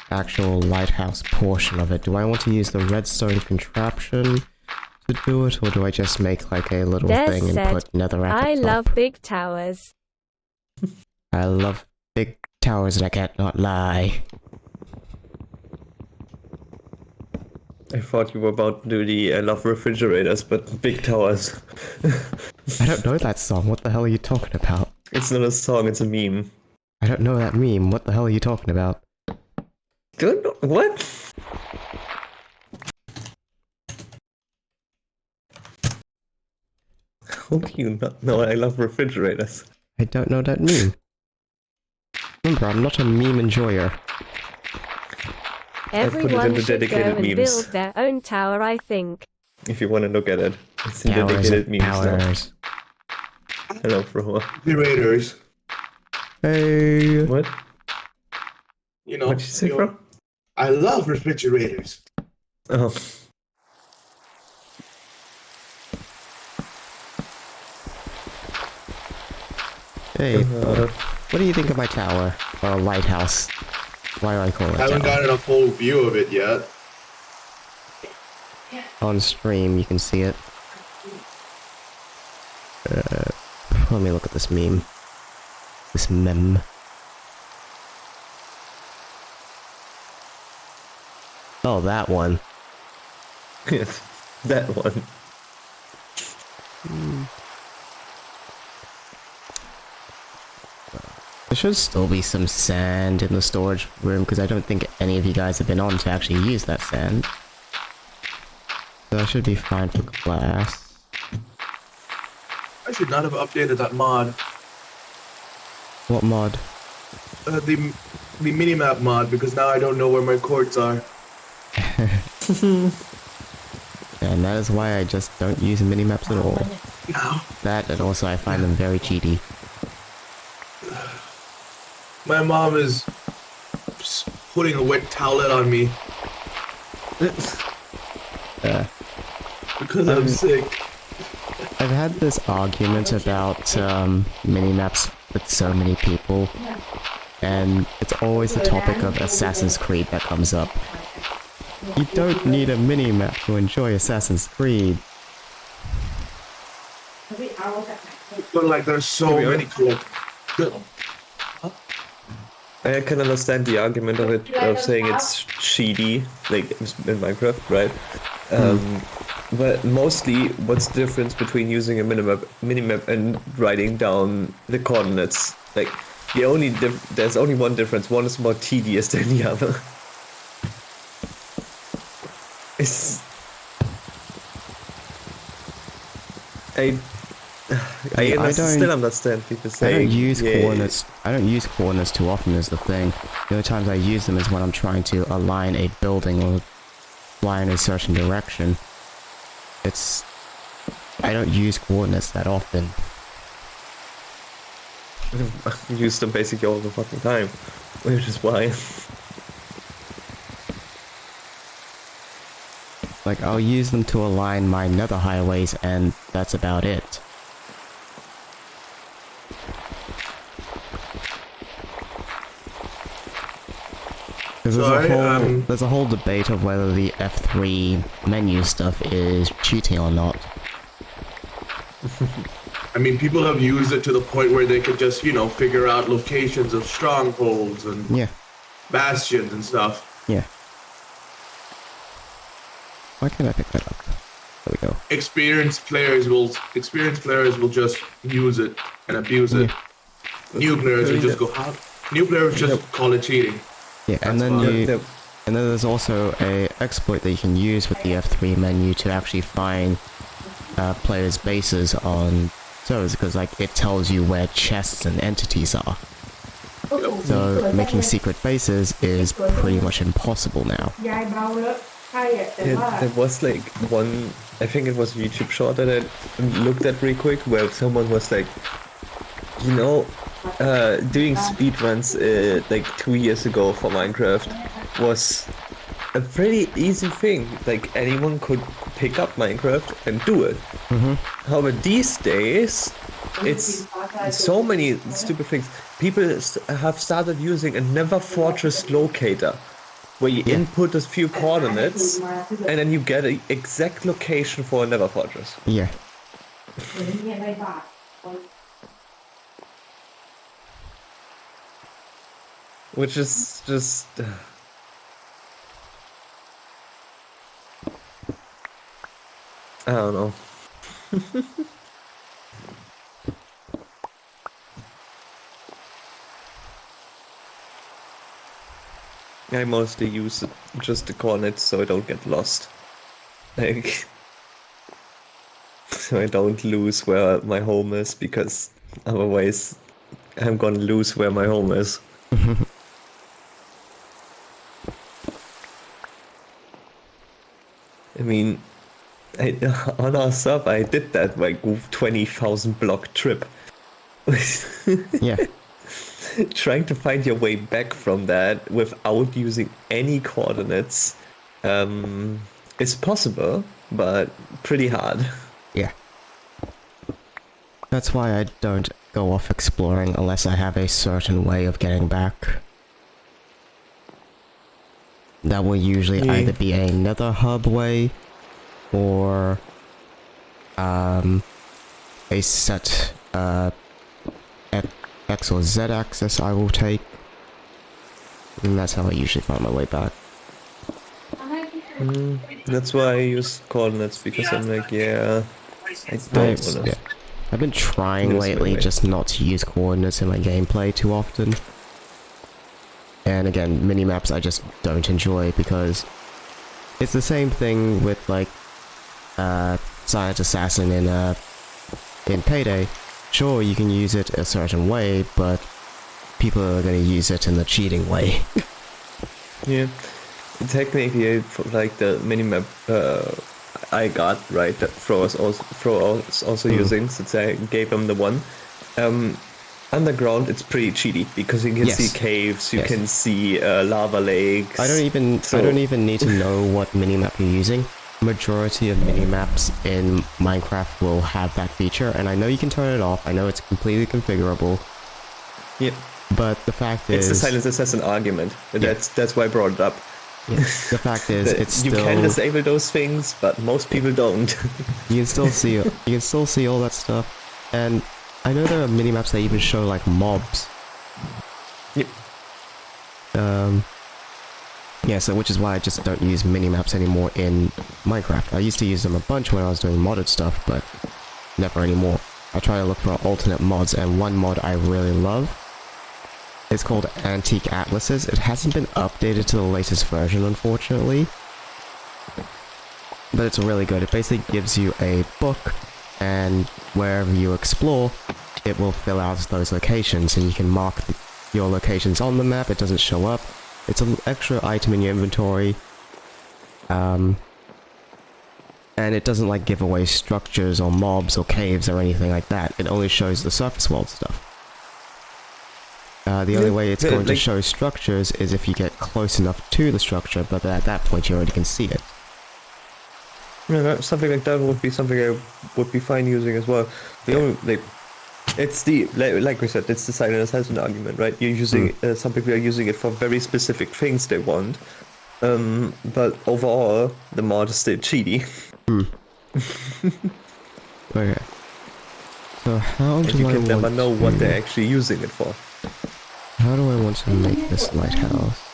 actual lighthouse portion of it. Do I want to use the redstone contraption to do it, or do I just make like a little Des thing and said, put netherrack I at top? love big towers. I love big towers and I can't not lie. I thought you were about to do the I love refrigerators, but big towers. I don't know that song. What the hell are you talking about? It's not a song, it's a meme. I don't know that meme. What the hell are you talking about? Don't know, what? How do you not know I love refrigerators? I don't know that meme. Remember, I'm not a meme enjoyer. Everyone into should go dedicated and memes. build their own tower, I think. If you want to look at it, it's in Towers dedicated and memes now. towers. Hello, bro. Refrigerators. Hey. What? You know. What'd you say, bro? I love refrigerators. Oh. Hey, what do you think of my tower? Or lighthouse? Why do I call it I haven't tower? gotten a full view of it yet. On stream, you can see it. Let me look at this meme. This meme. Oh, that one. Yes, that one. There should still be some sand in the storage room because I don't think any of you guys have been on to actually use that sand. So I should be fine for glass. I should not have updated that mod. What mod? The minimap mod, because now I don't know where my quartz are. And that is why I just don't use minemaps at all. Now, That and also I find them very cheaty. my mom is putting a wet towelette on me because I'm sick. I've had this argument about minimaps with so many people, and it's always the topic of Assassin's Creed that comes up. You don't need a minimap to enjoy Assassin's Creed. But like, there's so many cool. I can understand the argument of it, of saying it's cheaty, like in Minecraft, right? But mostly, what's the difference between using a minimap and writing down the coordinates? Like, there's only one difference. One is more tedious than the other. I still understand people I saying. don't use yeah, coordinates. I don't use coordinates too often is the thing. The only times I use them is when I'm trying to align a building or fly in a certain direction. I don't use coordinates that often. I use them basically all the fucking time, which is why. Like, I'll use them to align my nether highways, and that's about it. There's a whole debate of whether the F3 menu stuff is cheating or not. I mean, people have used it to the point where they could just, you know, figure out locations of strongholds and Yeah, bastions and stuff. yeah. Why can't I pick that up? There we go. Experienced players will just use it and abuse it. New players will just go how? New players just call it cheating. Yeah, and then fine. and then there's also a exploit that you can use with the F3 menu to actually find players' bases on servers, because like it tells you where chests and entities are. So making secret bases is pretty much impossible now. There was like one, I think it was a YouTube short that I looked at real quick, where someone was like, you know, doing speedruns like 2 years ago for Minecraft was a pretty easy thing. Like anyone could pick up Minecraft and do it. However, these days, it's so many stupid things. People have started using a Nether Fortress locator, where you input a few coordinates, and then you get an exact location for a Nether Fortress. Yeah. Which is just... I don't know. I mostly use just the coordinates so I don't get lost. Like... so I don't lose where my home is, because otherwise I'm gonna lose where my home is. mean, on our sub, I did that like 20,000 block trip. Yeah. Trying to find your way back from that without using any coordinates is possible, but pretty hard. Yeah. That's why I don't go off exploring unless I have a certain way of getting back. That will usually Yeah. either be another hub way, or a set X or Z axis I will take. And that's how I usually find my way back. That's why I use coordinates, because I'm like, yeah, I don't wanna. Yeah. I've been trying Use lately memory. just not to use coordinates in my gameplay too often. And again, minimaps I just don't enjoy because it's the same thing with like Silent Assassin in Payday. Sure, you can use it a certain way, but people are going to use it in the cheating way. Yeah, technically, like the minimap I got, right, that Fro was also using, since I gave him the one. Underground, it's pretty cheaty because you can Yes. see caves, you Yes. can see lava lakes. I don't even need to know what minimap you're using. Majority of minimaps in Minecraft will have that feature, and I know you can turn it off. I know it's completely configurable, Yeah, but the fact it's is, the Silent Assassin argument. That's why I brought it up. yeah, the fact is, That it's you still can disable those things, but most people don't. you can still see all that stuff, and I know there are minimaps that even show like mobs. Yep. Yeah, so which is why I just don't use minimaps anymore in Minecraft. I used to use them a bunch when I was doing modded stuff, but never anymore. I try to look for alternate mods, and one mod I really love is called Antique Atlases. It hasn't been updated to the latest version, unfortunately, but it's really good. It basically gives you a book, and wherever you explore, it will fill out those locations, and you can mark your locations on the map. It doesn't show up. It's an extra item in your inventory, and it doesn't like give away structures or mobs or caves or anything like that. It only shows the surface world stuff. The only way it's going to show structures is if you get close enough to the structure, but at that point you already can see it. Yeah, something like that would be something I would be fine using as well. The only it's the like we said, it's the Silent Assassin argument, right? You're using some people are using it for very specific things they want, but overall the mod is still cheaty. Okay. So how And do you I can never want know what to- they're actually using it for. How do I want to make this lighthouse?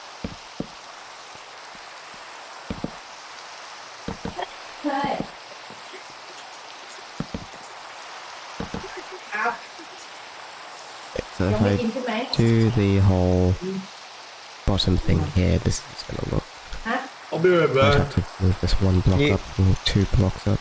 So if I do the whole bottom thing here, this is gonna look. I'll be right I back. have to move this one block Yeah. up, and 2 blocks up.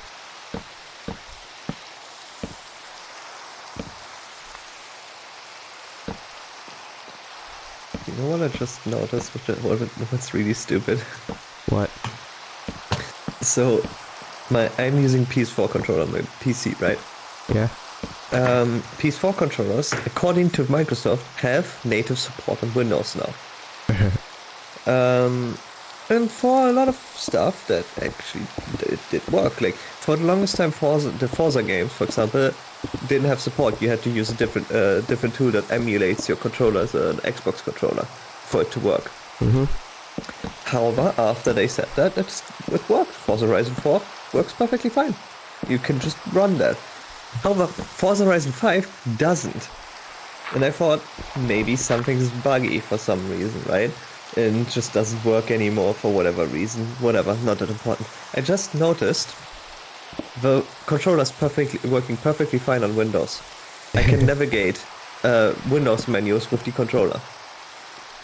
You know what I just noticed? What's really stupid? What? So, I'm using PS4 controller on my PC, right? Yeah. PS4 controllers, according to Microsoft, have native support on Windows now. And for a lot of stuff that actually did work, like for the longest time, the Forza games, for example, didn't have support. You had to use a different tool that emulates your controller as an Xbox controller for it to work. However, after they said that, it worked. Forza Horizon 4 works perfectly fine. You can just run that. However, Forza Horizon 5 doesn't. And I thought maybe something's buggy for some reason, right? And just doesn't work anymore for whatever reason. Whatever, not that important. I just noticed the controller's working perfectly fine on Windows. I can navigate Windows menus with the controller.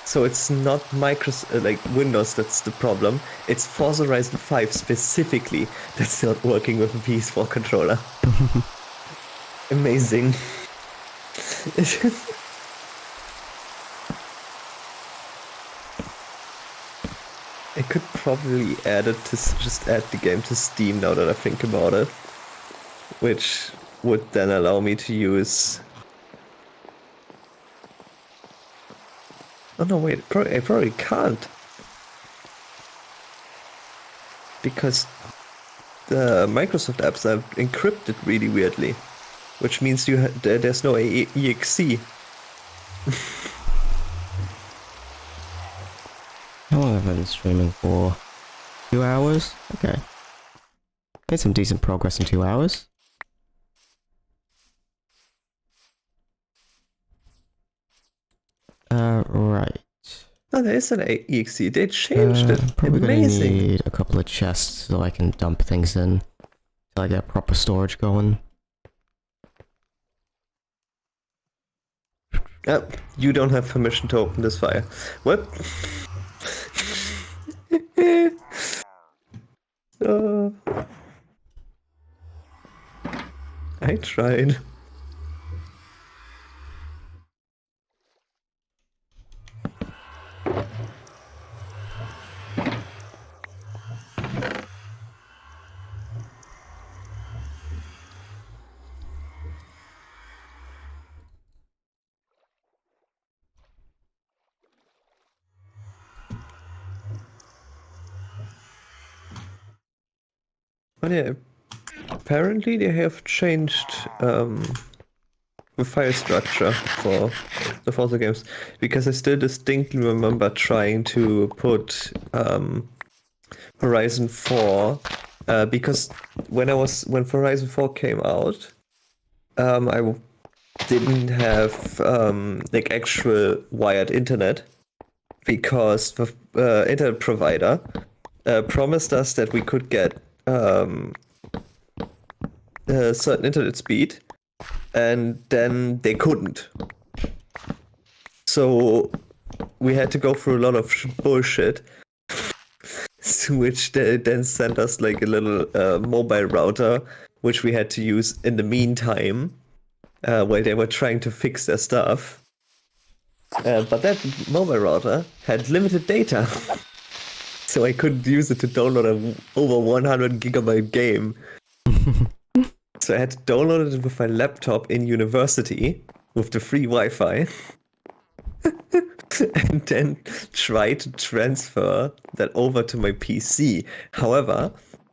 So it's not Windows that's the problem. It's Forza Horizon 5 specifically that's not working with a PS4 controller. Amazing. I could probably add it to just add the game to Steam now that I think about it, which would then allow me to use. Oh no, wait! I probably can't because the Microsoft apps are encrypted really weirdly, which means there's no exe. How long have I been streaming for? 2 hours? Okay. Made some decent progress in 2 hours. Right. Oh, there is an exe. They changed it. Probably Amazing. gonna need a couple of chests so I can dump things in. Till I get proper storage going. You don't have permission to open this file. What? I tried. But yeah, apparently they have changed the file structure for the Forza games, because I still distinctly remember trying to put Horizon 4 because when Horizon 4 came out, I didn't have like actual wired internet because the internet provider promised us that we could get a certain internet speed, and then they couldn't. So we had to go through a lot of bullshit, which they then sent us like a little mobile router, which we had to use in the meantime, while they were trying to fix their stuff. But that mobile router had limited data. So I couldn't use it to download a over 100 gigabyte game. So I had to download it with my laptop in university with the free Wi-Fi. And then try to transfer that over to my PC. However,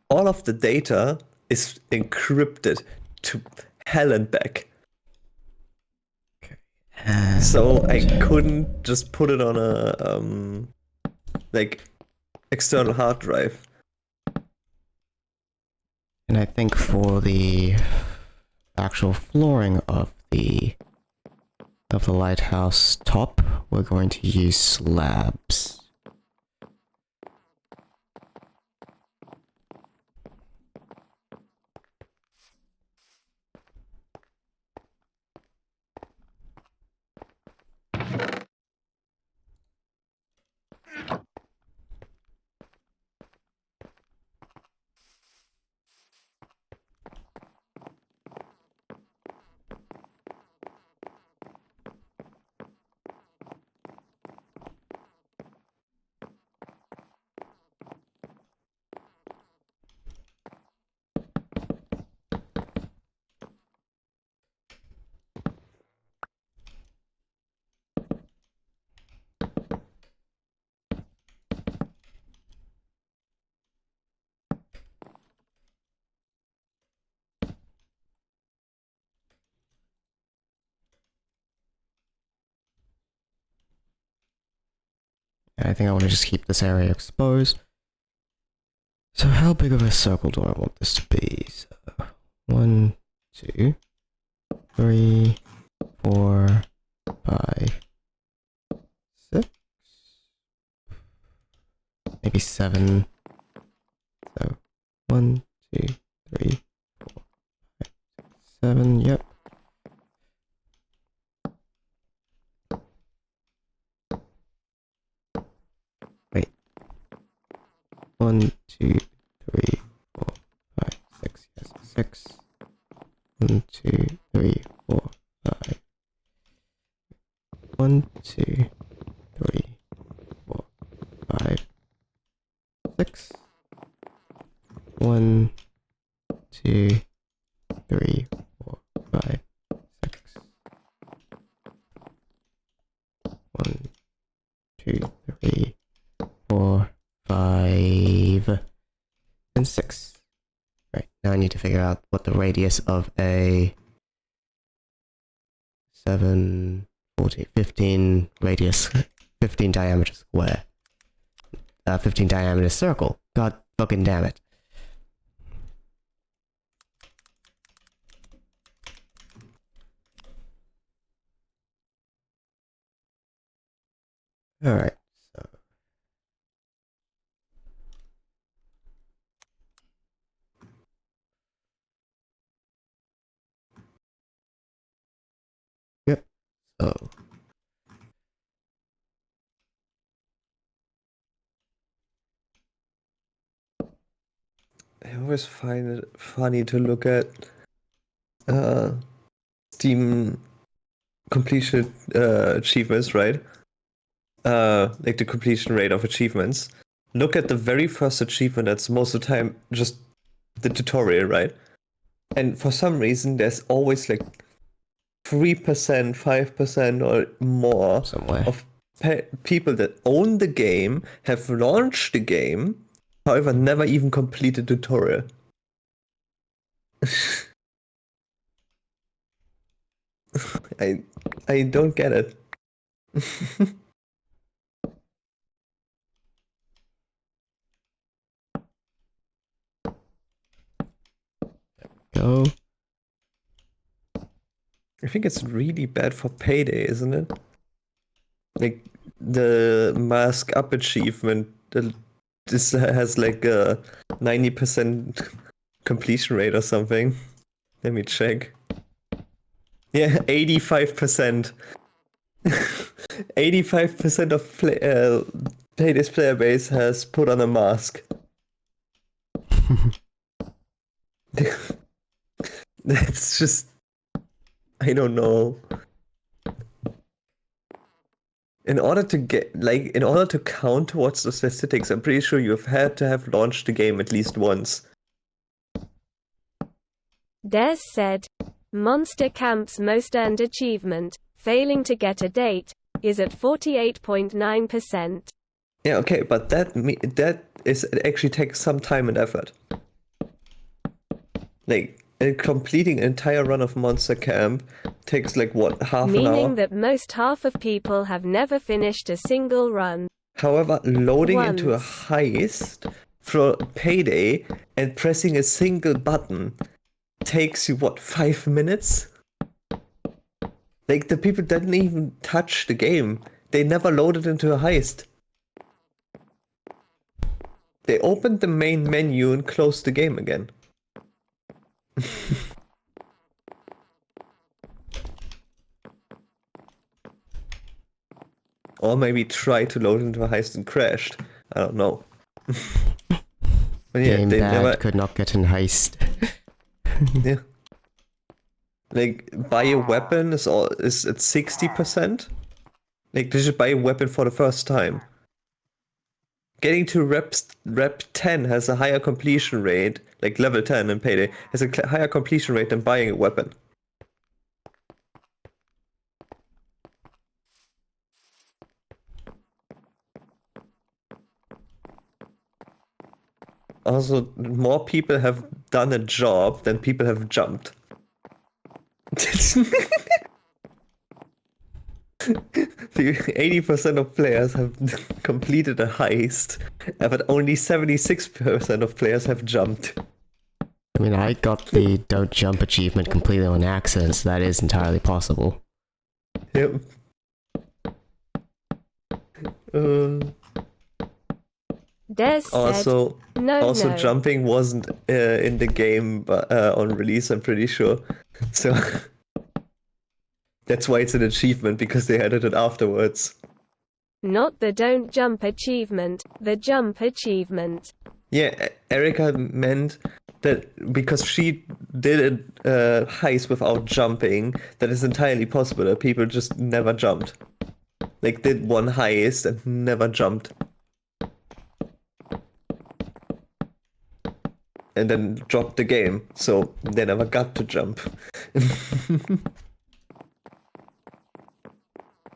all of the data is encrypted to hell and back. So I couldn't just put it on a like external hard drive. And I think for the actual flooring of the lighthouse top, we're going to use slabs. I think I want to just keep this area exposed. So how big of a circle do I want this to be? So 1, 2, 3, 4, 5, 6, maybe 7. So 1, 2, 3, 4, 5, 6, 7. Yep. Wait. 1, 2, 3, 4, 5, 6. Yes, 6. 1, 2, 3, 4, 5. 1, 2, 3, 4, 5. 6. 1, 2, 3, 4, 5, 6. 1, 2, 3, 4, 5, and 6. Right, now I need to figure out what the radius of a 7, 14, 15 radius, 15 diameter square. 15 diameter circle. God fucking damn it. Alright, so. Yep, so. I always find it funny to look at Steam completion achievements, right? Like the completion rate of achievements. Look at the very first achievement that's most of the time just the tutorial, right? And for some reason, there's always like 3%, 5% or more Somewhere. of people that own the game, have launched the game, however, never even completed the tutorial. I don't get it. Go. I think it's really bad for Payday, isn't it? Like the mask up achievement, this has like a 90% completion rate or something. Let me check. Yeah, 85%. 85% of Payday's player base has put on a mask. That's just, I don't know. In order to count towards the statistics, I'm pretty sure you've had to have launched the game at least once. Des said, Monster Camp's most earned achievement, failing to get a date, is at 48.9%. Yeah, okay, but that actually takes some time and effort. Like, completing an entire run of Monster Camp takes like what, half an hour? Meaning that most half of people have never finished a single run. However, loading Once. into a heist for Payday and pressing a single button takes you what, 5 minutes? Like, the people didn't even touch the game. They never loaded into a heist. They opened the main menu and closed the game again. Or maybe tried to load into a heist and crashed. I don't know. But yeah, Game they that never. could not get in heist. Yeah. Like, buy a weapon is at 60%. Like, they should buy a weapon for the first time. Getting to rep 10 has a higher completion rate, like level 10 in Payday, has a higher completion rate than buying a weapon. Also, more people have done a job than people have jumped. The 80% of players have completed a heist, but only 76% of players have jumped. I mean, I got the don't jump achievement completely on accident, so that is entirely possible. Yep. Des said, Also, no. jumping wasn't in the game on release, I'm pretty sure. So that's why it's an achievement, because they added it afterwards. Not the don't jump achievement, the jump achievement. Yeah, Erica meant that because she did a heist without jumping, that is entirely possible that people just never jumped. Like, did one heist and never jumped. and then dropped the game, so they never got to jump.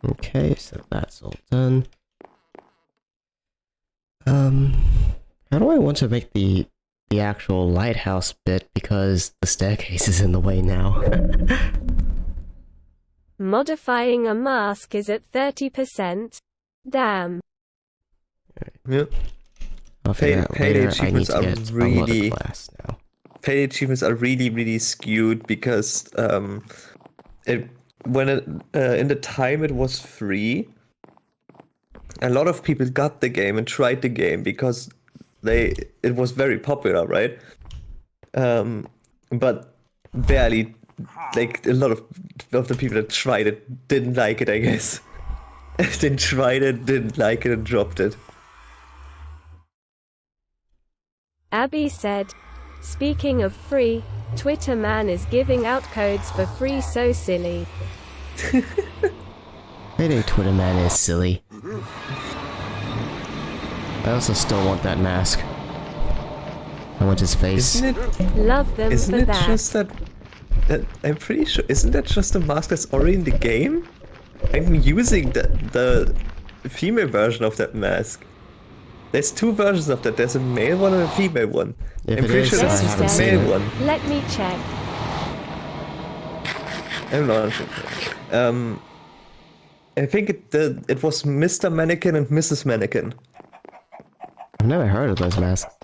Okay, so that's all done. How do I want to make the actual lighthouse bit, because the staircase is in the way now? Modifying a mask is at 30%. Damn. Yeah. I'll figure out Payday later. I need achievements to are get a lot really- of glass now. Payday achievements are really skewed because in the time it was free, a lot of people got the game and tried the game because it was very popular, right? But barely, like, a lot of the people that tried it didn't like it, I guess. They tried it, didn't like it, and dropped it. Abby said, speaking of free, Twitter man is giving out codes for free, so silly. Payday Twitter man is silly. I also still want that mask. I want his face. Isn't it? Love them Isn't for it that. just that? I'm pretty sure. Isn't that just a mask that's already in the game? I'm using the female version of that mask. There's two versions of that. There's a male one and a female one. If I'm it pretty is, sure I this is haven't the seen male it. one. Let me check. I'm not sure. I think it was Mr. Mannequin and Mrs. Mannequin. I've never heard of those masks.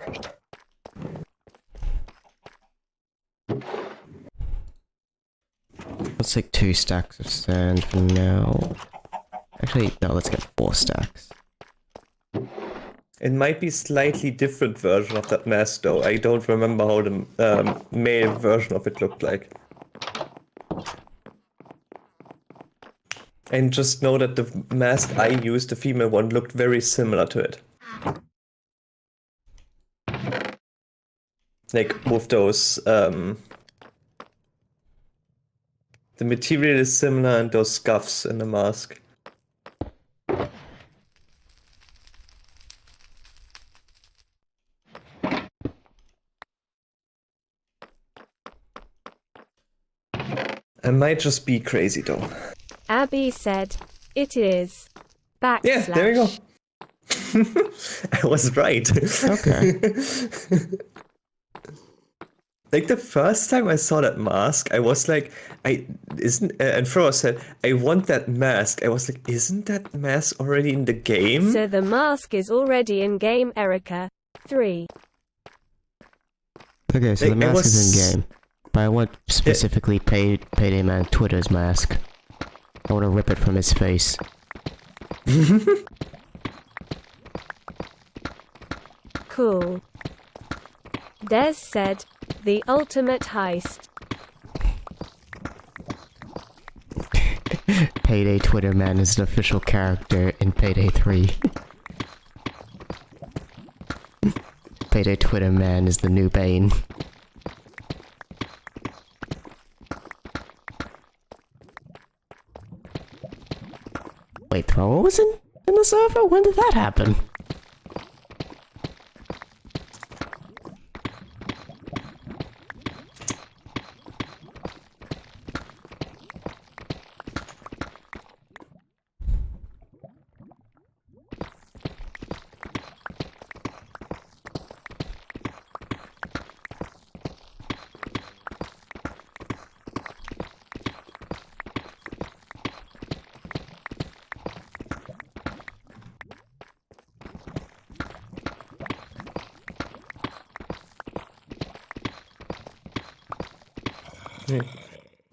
Let's take 2 stacks of sand for now. Actually, no, let's get 4 stacks. It might be slightly different version of that mask though. I don't remember how the male version of it looked like. And just know that the mask I used, the female one, looked very similar to it. Like with those, the material is similar and those scuffs in the mask. I might just be crazy though. Abby said, it is. Backslash. Yeah, there we go. I was right. Okay. Like the first time I saw that mask, I was like, and Froa said, I want that mask. I was like, isn't that mask already in the game? So the mask is already in game, Erica. 3. Okay, so the It mask was- is in game. But I want specifically Payday Man Twitter's mask. I want to rip it from his face. Cool. Des said, the ultimate heist. Payday Twitter Man is an official character in Payday 3. Payday Twitter Man is the new Bane. Wait, Thrower was in the server? When did that happen?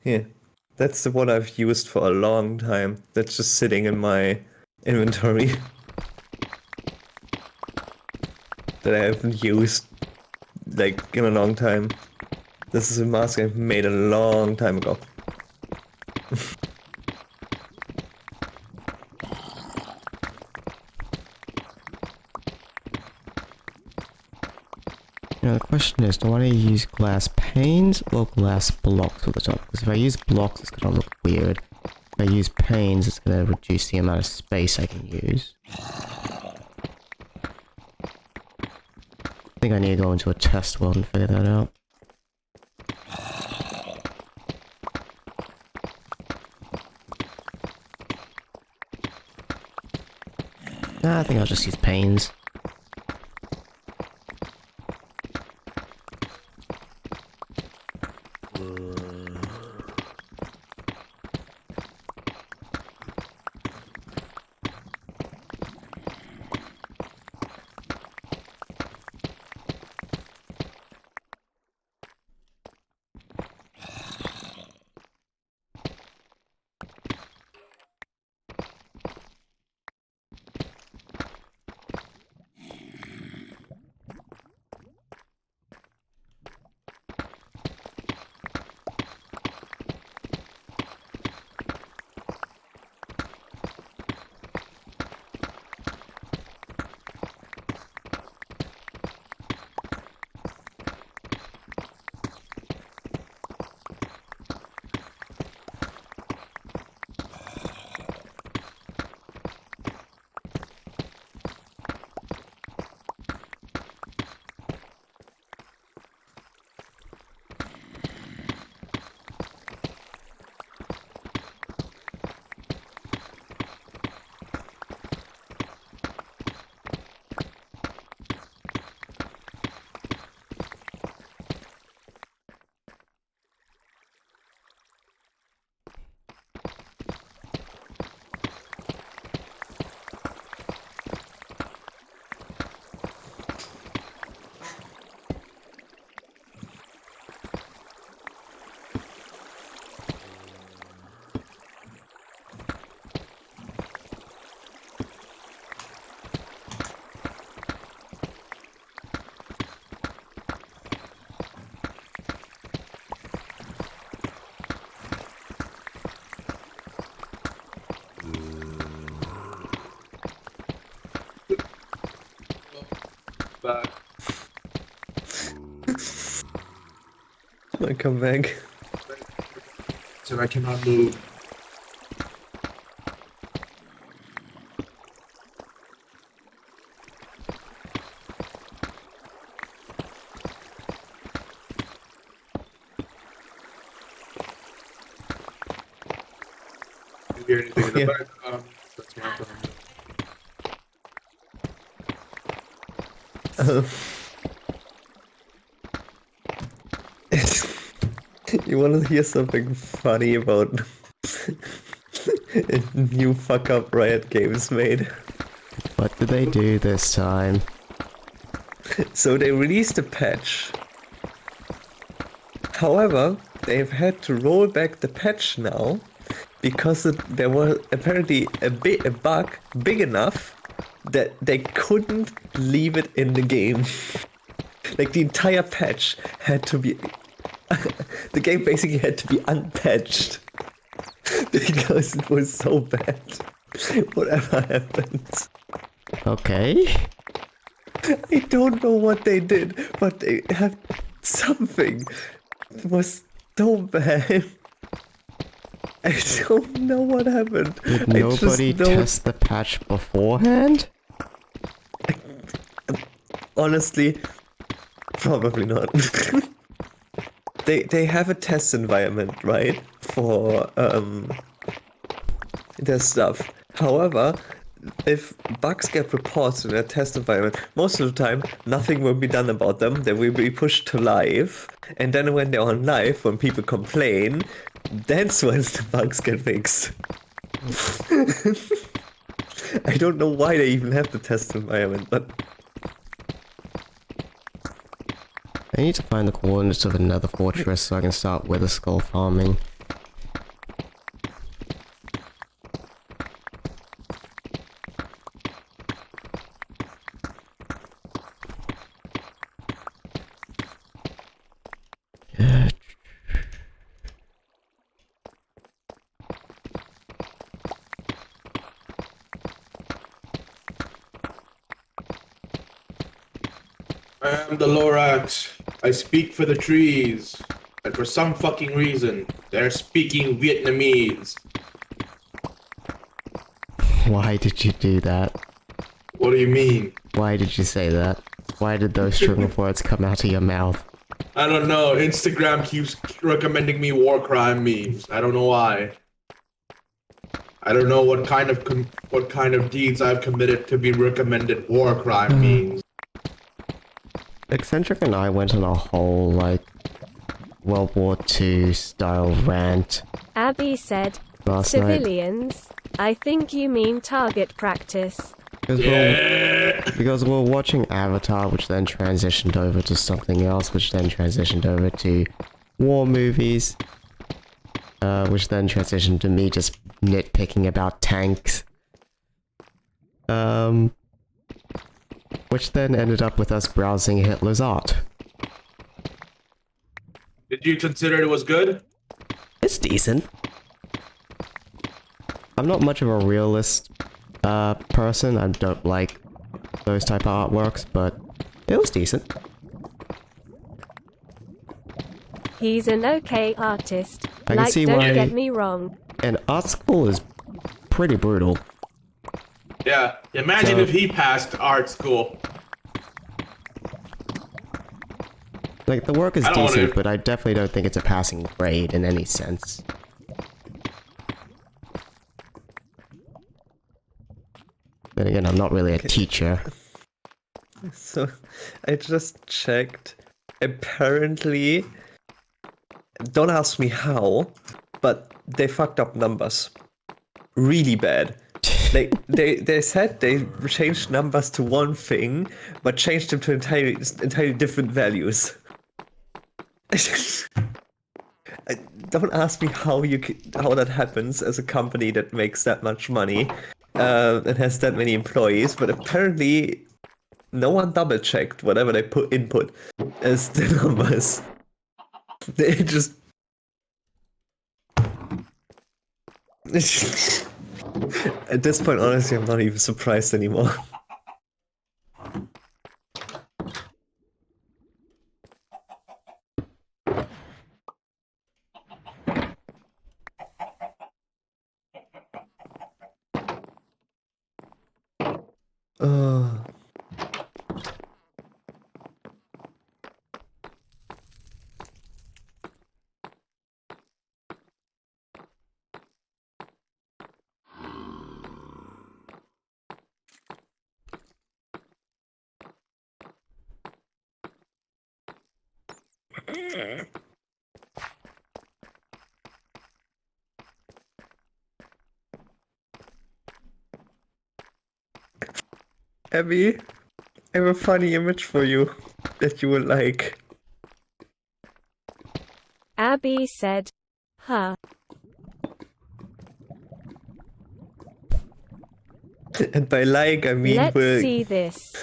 Yeah, that's the one I've used for a long time. That's just sitting in my inventory. That I haven't used, like, in a long time. This is a mask I made a long time ago. Now the question is, do I want to use glass panes or glass blocks at the top? Because if I use blocks, it's going to look weird. If I use panes, it's going to reduce the amount of space I can use. think I need to go into a test world and figure that out. Nah, I think I'll just use pains. Back. I come back. So I cannot move. You hear anything in the Yeah. background? That's my phone. You want to hear something funny about a new fuck up Riot Games made? What did they do this time? So they released a patch. However, they've had to roll back the patch now because there was apparently a bug big enough that they couldn't leave it in the game. Like the entire patch had to be the game basically had to be unpatched because it was so bad. Whatever happened. Okay. I don't know what they did, but they have something. It was so bad. I don't know what happened. Did I nobody just know, test the patch beforehand? honestly, probably not. They have a test environment, right, for their stuff. However, if bugs get reported in a test environment, most of the time nothing will be done about them. They will be pushed to live, and then when they're on live, when people complain, that's when the bugs get fixed. I don't know why they even have the test environment, but I need to find the coordinates of another fortress so I can start Wither Skull farming. I am the Lorax. I speak for the trees. And for some fucking reason, they're speaking Vietnamese. Why did you do that? What do you mean? Why did you say that? Why did those string of words come out of your mouth? I don't know. Instagram keeps recommending me war crime memes. I don't know why. I don't know what kind of deeds I've committed to be recommended war crime memes. Eccentric and I went on a whole, like, World War II style rant Abby said, last night. civilians, I think you mean target practice. Because we're watching Avatar, which then transitioned over to something else, which then transitioned over to war movies, which then transitioned to me just nitpicking about tanks. Which then ended up with us browsing Hitler's art. Did you consider it was good? It's decent. I'm not much of a realist person. I don't like those type of artworks, but it was decent. He's an okay artist. I can see don't why- get me wrong. And art school is pretty brutal. Yeah. Imagine So- if he passed art school. Like, the work is I don't decent, wanna- but I definitely don't think it's a passing grade in any sense. Then again, I'm not really a teacher. So, I just checked. Apparently, don't ask me how, but they fucked up numbers. Really bad. They said they changed numbers to one thing, but changed them to entirely different values. Don't ask me how that happens as a company that makes that much money and has that many employees, but apparently no one double checked whatever they input as the numbers. They just at this point, honestly, I'm not even surprised anymore. Abby, I have a funny image for you that you will like. Abby said, huh. And by like, I mean Let's see this.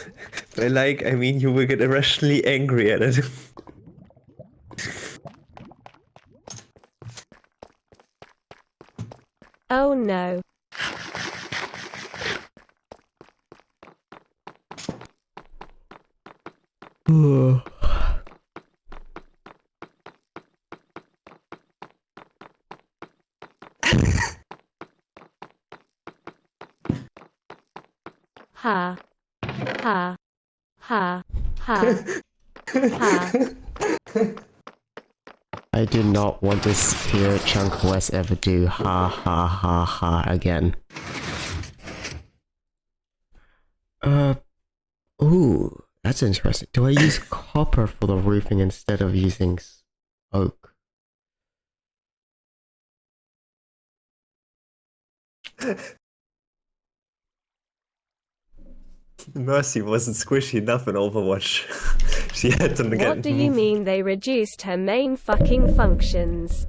By like, I mean you will get irrationally angry at it. Oh no. Ha. Ha. Ha. Ha. Ha. I do not want to hear Chunk West ever do ha ha ha ha again. Ooh, that's interesting. Do I use copper for the roofing instead of using oak? Mercy wasn't squishy enough in Overwatch. She had to get. What do you mean they reduced her main fucking functions?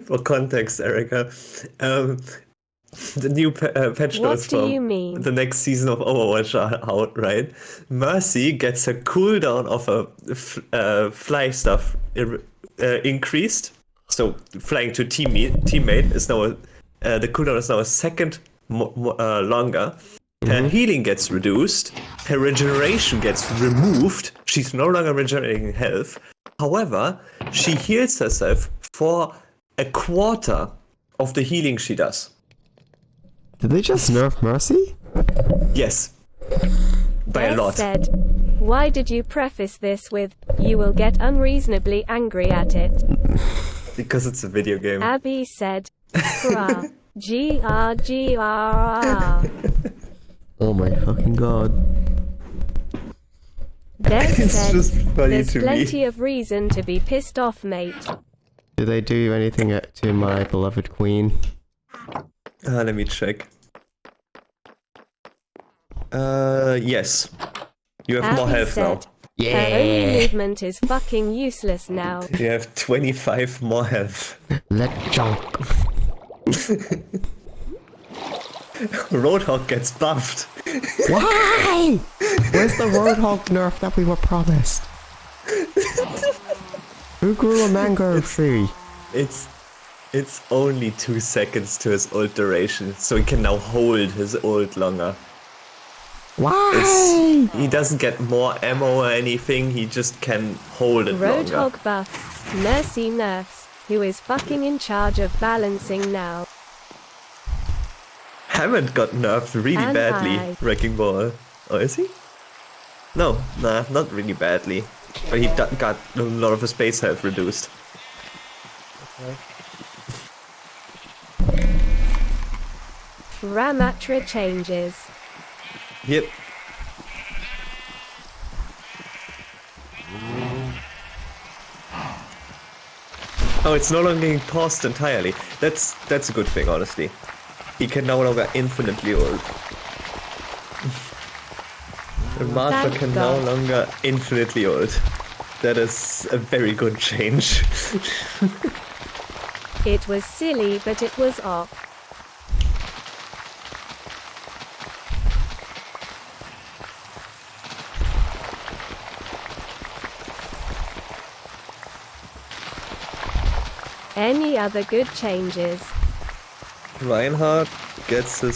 For context, Erica, the new patch What notes do you from mean? the next season of Overwatch are out, right? Mercy gets a cooldown of a fly stuff increased. So flying to teammate is now the cooldown is now a second longer. Her healing gets reduced. Her regeneration gets removed. She's no longer regenerating health. However, she heals herself for a quarter of the healing she does. Did they just nerf Mercy? Yes. By a Des lot. said, why did you preface this with, you will get unreasonably angry at it? Because it's a video game. Abby said, gra. G-R-G-R-R. Oh my fucking god. Des It's said, just funny there's to plenty me. of reason to be pissed off, mate. Did they do anything to my beloved queen? Let me check. Yes. You have more Abby health now. said, her only movement is fucking useless now. You have 25 more health. Let junk. Roadhog gets buffed. Why? Where's the Roadhog nerf that we were promised? Who grew a mango tree? It's only 2 seconds to his ult duration, so he can now hold his ult longer. Why? He doesn't get more ammo or anything, he just can hold it longer. Roadhog buffs, Mercy nerfs, who is fucking in charge of balancing now. Hammond got nerfed really And badly, I. Wrecking Ball. Oh, is he? No, nah, not really badly. But he got a lot of his base health reduced. Ramatra changes. Yep. Oh, it's no longer getting paused entirely. That's a good thing, honestly. He can no longer infinitely ult. The Master Thank can God. no longer infinitely ult. That is a very good change. It was silly, but it was off. Any other good changes? Reinhardt gets a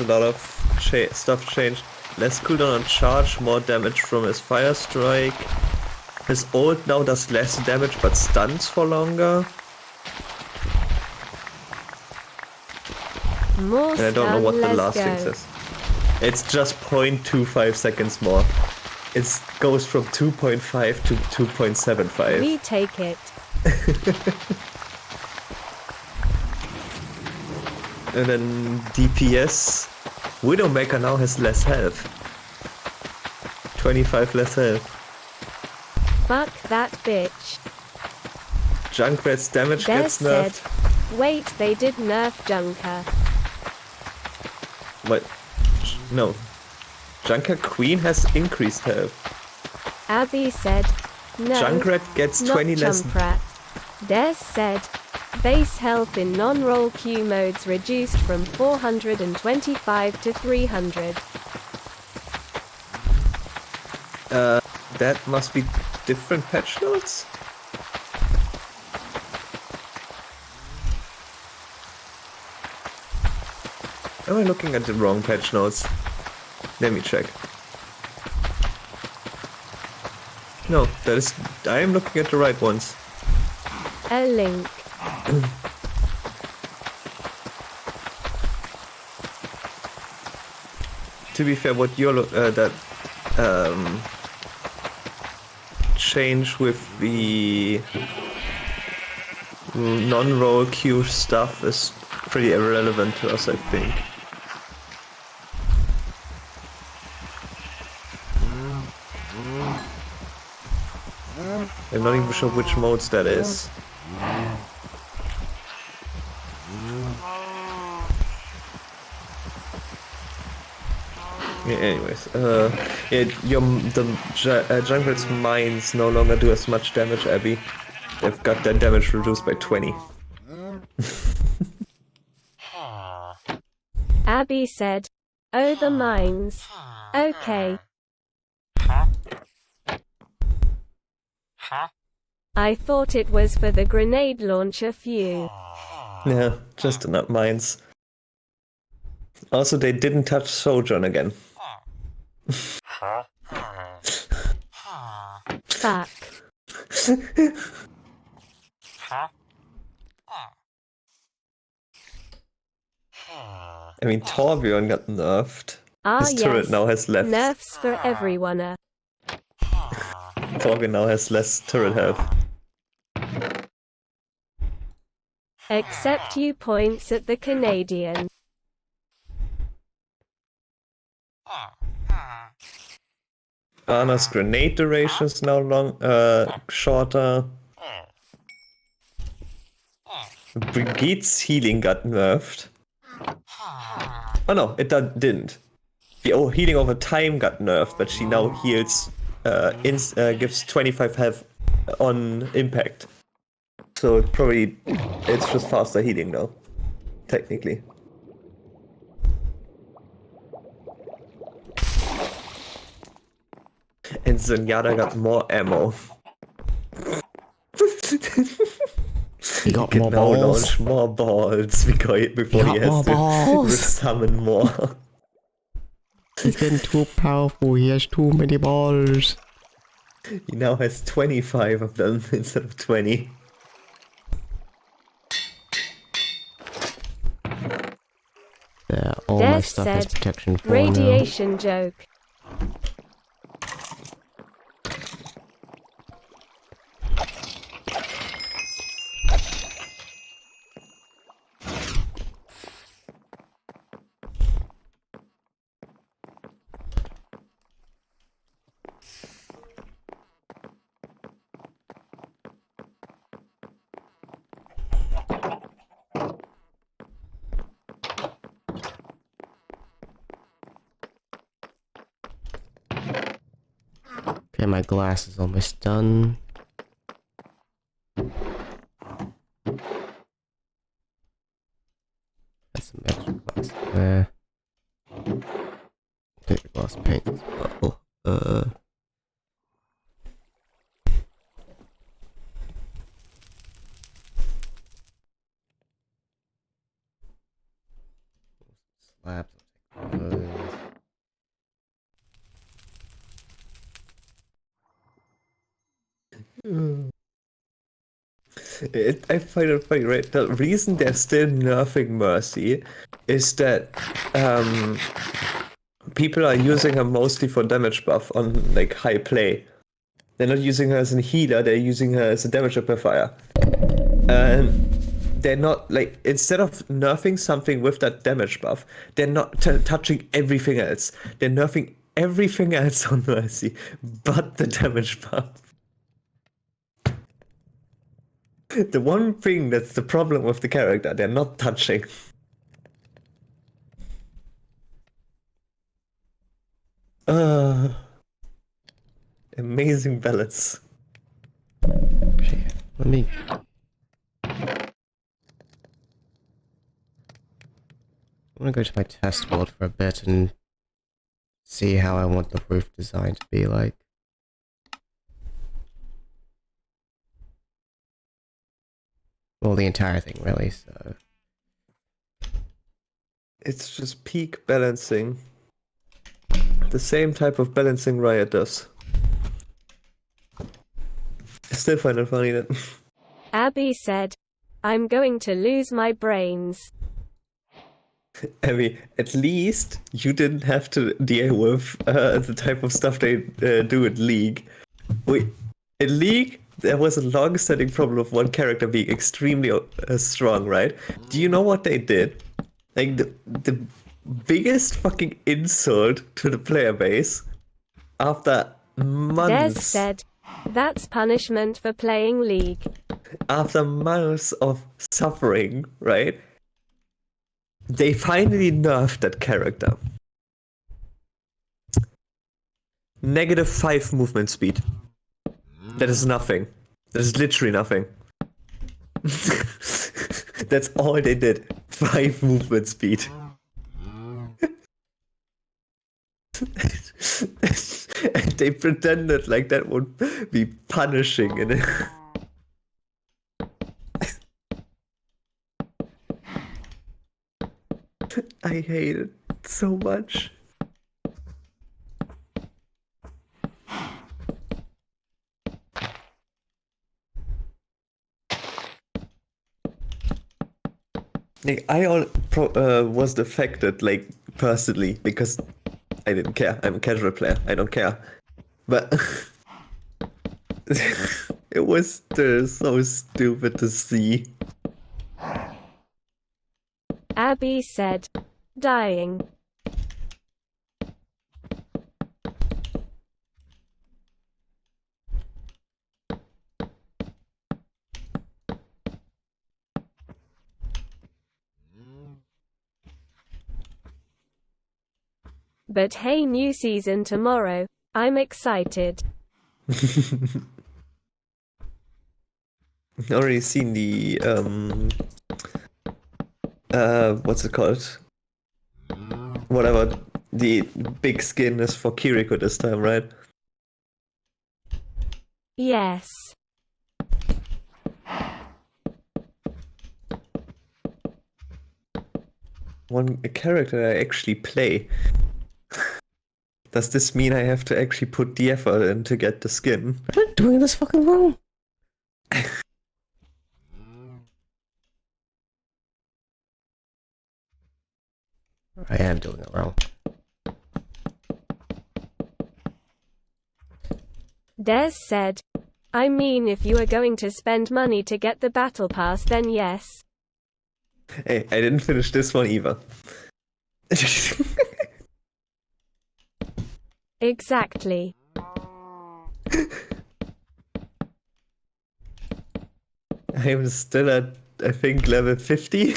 lot of stuff changed. Less cooldown on charge, more damage from his fire strike. His ult now does less damage but stuns for longer. More And I don't know stun, what the let's last go. thing says. It's just 0.25 seconds more. It goes from 2.5 to 2.75. We take it. And then DPS. Widowmaker now has less health. 25 less health. Fuck that bitch. Junkrat's damage Des gets said, nerfed. wait, they did nerf Junker. What? No. Junker Queen has increased health. Abby said, no, Junkrat gets not 20 less. Jumprat. Des said, base health in non-roll Q modes reduced from 425 to 300. That must be different patch notes? Am I looking at the wrong patch notes? Let me check. No, that is. I am looking at the right ones. A link. To be fair, what you're that change with the non-roll queue stuff is pretty irrelevant to us, I think. I'm not even sure which modes that is. Yeah, anyways, Junkrat's mines no longer do as much damage, Abby. They've got their damage reduced by 20. Abby said, oh, the mines. Okay. I thought it was for the grenade launcher few. Yeah, just enough mines. Also, they didn't touch Sojourn again. Fuck. I mean, Torbjorn got nerfed. Ah His turret yes, now has left. nerfs for everyone. Torgen now has less turret health. Except you points at the Canadian. Ana's grenade duration is now shorter. Brigitte's healing got nerfed. Oh no, it didn't. The healing over time got nerfed, but she now heals, gives 25 health on impact. So it's just faster healing now, technically. And Zenyatta got more ammo. He got Can more now balls. launch more balls before he got has more to balls. summon more. He's getting too powerful. He has too many balls. He now has 25 of them instead of 20. Yeah, all my Death stuff has said, protection 4 now. radiation joke. Okay, my glass is almost done. That's some extra glass there. Take the glass paint as well. Slabs. I'll take those. I find it funny, right? The reason they're still nerfing Mercy is that people are using her mostly for damage buff on like high play. They're not using her as a healer, they're using her as a damage amplifier. And they're not like, instead of nerfing something with that damage buff, they're not touching everything else. They're nerfing everything else on Mercy but the damage buff. The one thing that's the problem with the character, they're not touching. Amazing balance. Okay, let me. I want to go to my test world for a bit and see how I want the roof design to be like. Well, the entire thing, really, so. It's just peak balancing. The same type of balancing Riot does. I still find it funny that... Abby said, I'm going to lose my brains. I mean, at least you didn't have to deal with the type of stuff they do in League. In League, there was a long-standing problem of one character being extremely strong, right? Do you know what they did? Like, the biggest fucking insult to the player base after months... Des said, that's punishment for playing League. After months of suffering, right? They finally nerfed that character. -5 movement speed. That is nothing. That is literally nothing. That's all they did. 5 movement speed. And they pretended like that would be punishing. And I hate it so much. Like, I was affected, like, personally, because I didn't care. I'm a casual player. I don't care. But it was still so stupid to see. Abby said, dying. But hey, new season tomorrow. I'm excited. Already seen the what's it called? Whatever the big skin is for Kiriko this time, right? Yes. A character I actually play. Does this mean I have to actually put the effort in to get the skin? I'm doing this fucking wrong. I am doing it wrong. Des said, I mean, if you are going to spend money to get the battle pass, then yes. Hey, I didn't finish this one either. Exactly. I'm still at, I think, level 50.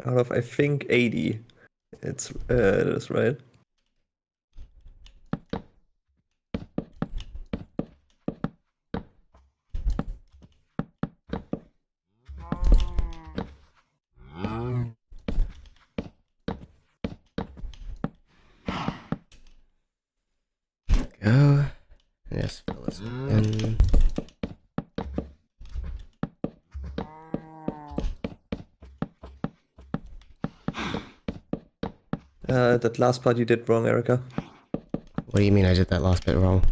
Out of, I think, 80. That's right. Go. Yes, fill this in. That last part you did wrong, Erica. What do you mean I did that last bit wrong?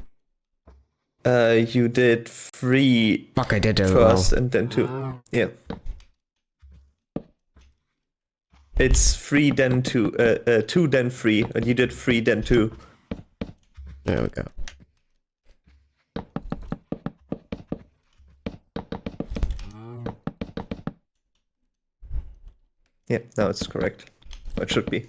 You did 3 Fuck, I did do it first wrong. and then 2. Yeah. It's 3 then 2, 2 then 3, and you did 3 then 2. There we go. Yeah, now it's correct. Or it should be.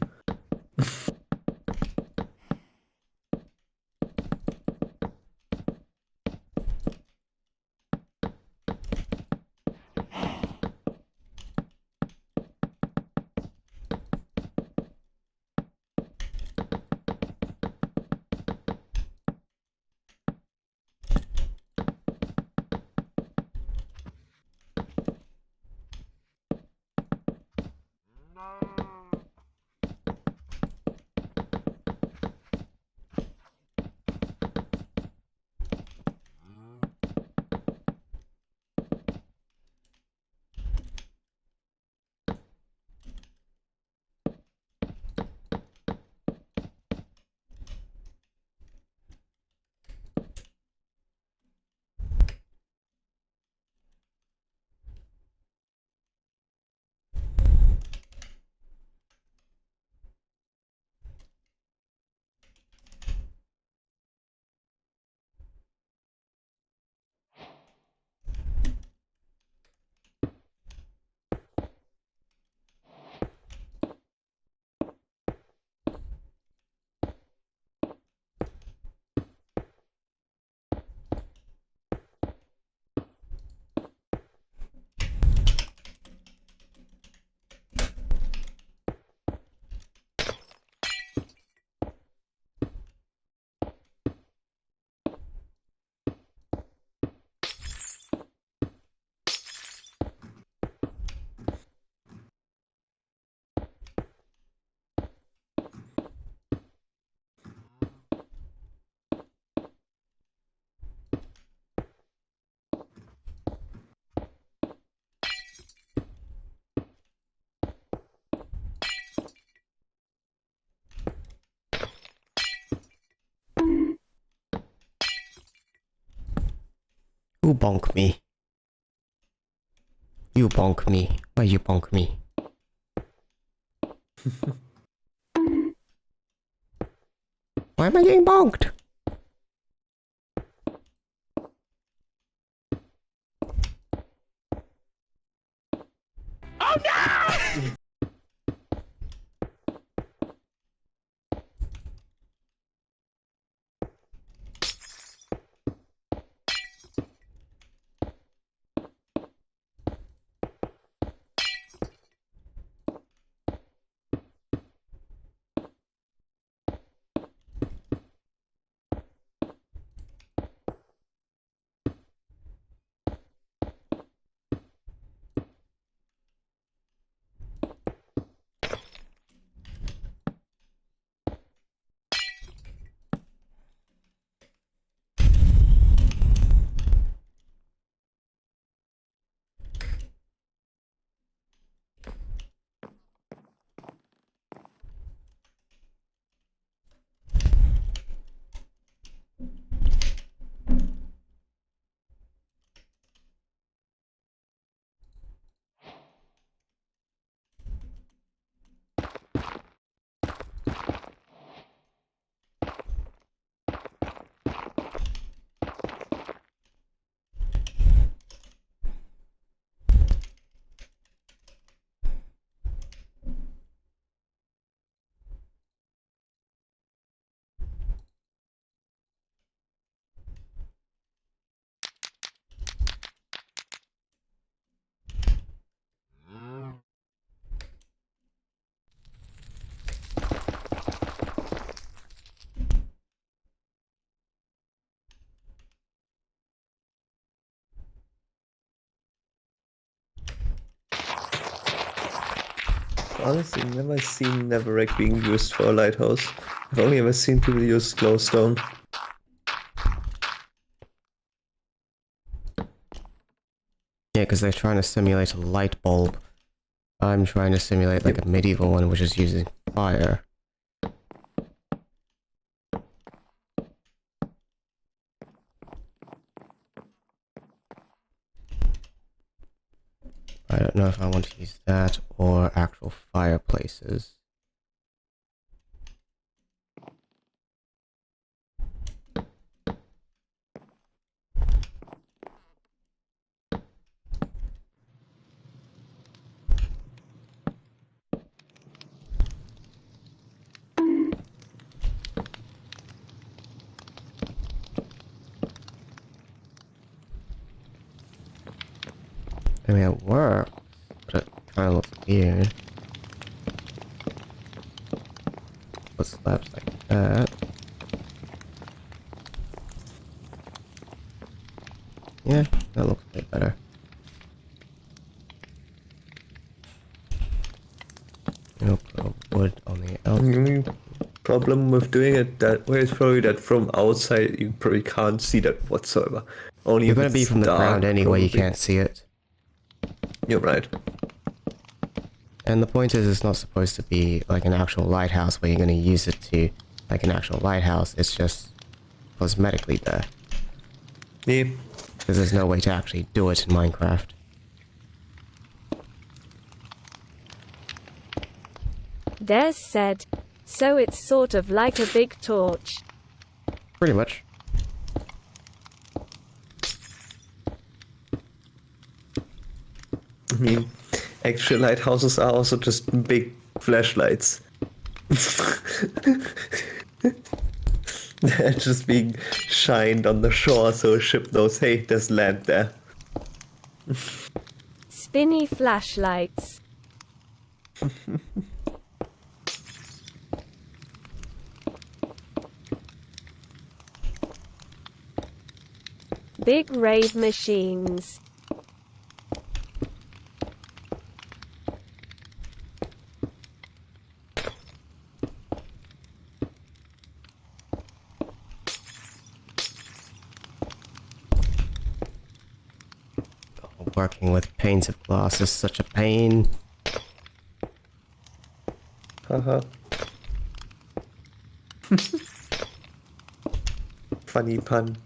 You bonk me. You bonk me. Why you bonk me? Why am I getting bonked? Honestly, never seen Netherrack being used for a lighthouse. I've only ever seen people use glowstone. Yeah, because they're trying to simulate a light bulb. I'm trying to simulate like a medieval one, which is using fire. I don't know if I want to use that or actual fireplaces. I mean, it works, but it kind of looks weird. Put slabs like that. Yeah, that looks way better. I'll put a wood on the outside. The only problem with doing it that way is probably that from outside you probably can't see that whatsoever. Only You're if gonna it's be from the dark, ground anyway, you probably. can't see it. You're right. And the point is, it's not supposed to be like an actual lighthouse where you're gonna use it to like an actual lighthouse. It's just cosmetically there. Yeah. Because there's no way to actually do it in Minecraft. Des said, so it's sort of like a big torch. Pretty much. I mean, actual lighthouses are also just big flashlights. They're just being shined on the shore so a ship knows, hey, there's land there. Spinny flashlights. Big raid machines. Working with panes of glass is such a pain. Haha. Funny pun.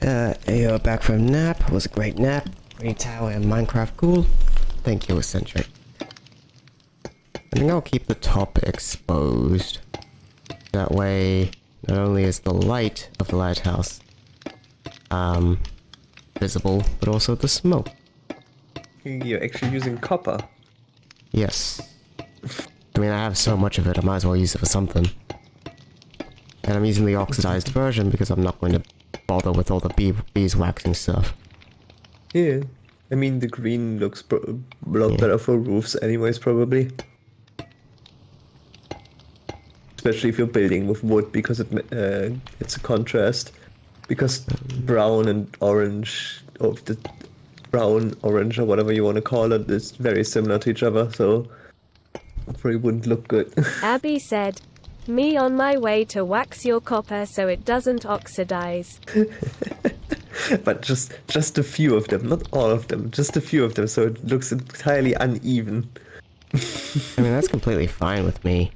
Ayo, back from nap. Was a great nap. Green tower and Minecraft cool. Thank you, Eccentric. I think I'll keep the top exposed. That way, not only is the light of the lighthouse visible, but also the smoke. You're actually using copper. Yes. I mean, I have so much of it, I might as well use it for something. And I'm using the oxidized version because I'm not going to bother with all the beeswaxing stuff. Yeah. I mean, the green looks a lot better for roofs anyways, probably. Especially if you're building with wood, because it's a contrast. Because brown and orange, or the brown, orange, or whatever you want to call it, is very similar to each other, so it probably wouldn't look good. Abby said, "Me on my way to wax your copper so it doesn't oxidize." But just a few of them, not all of them, just a few of them, so it looks entirely uneven. I mean, that's completely fine with me.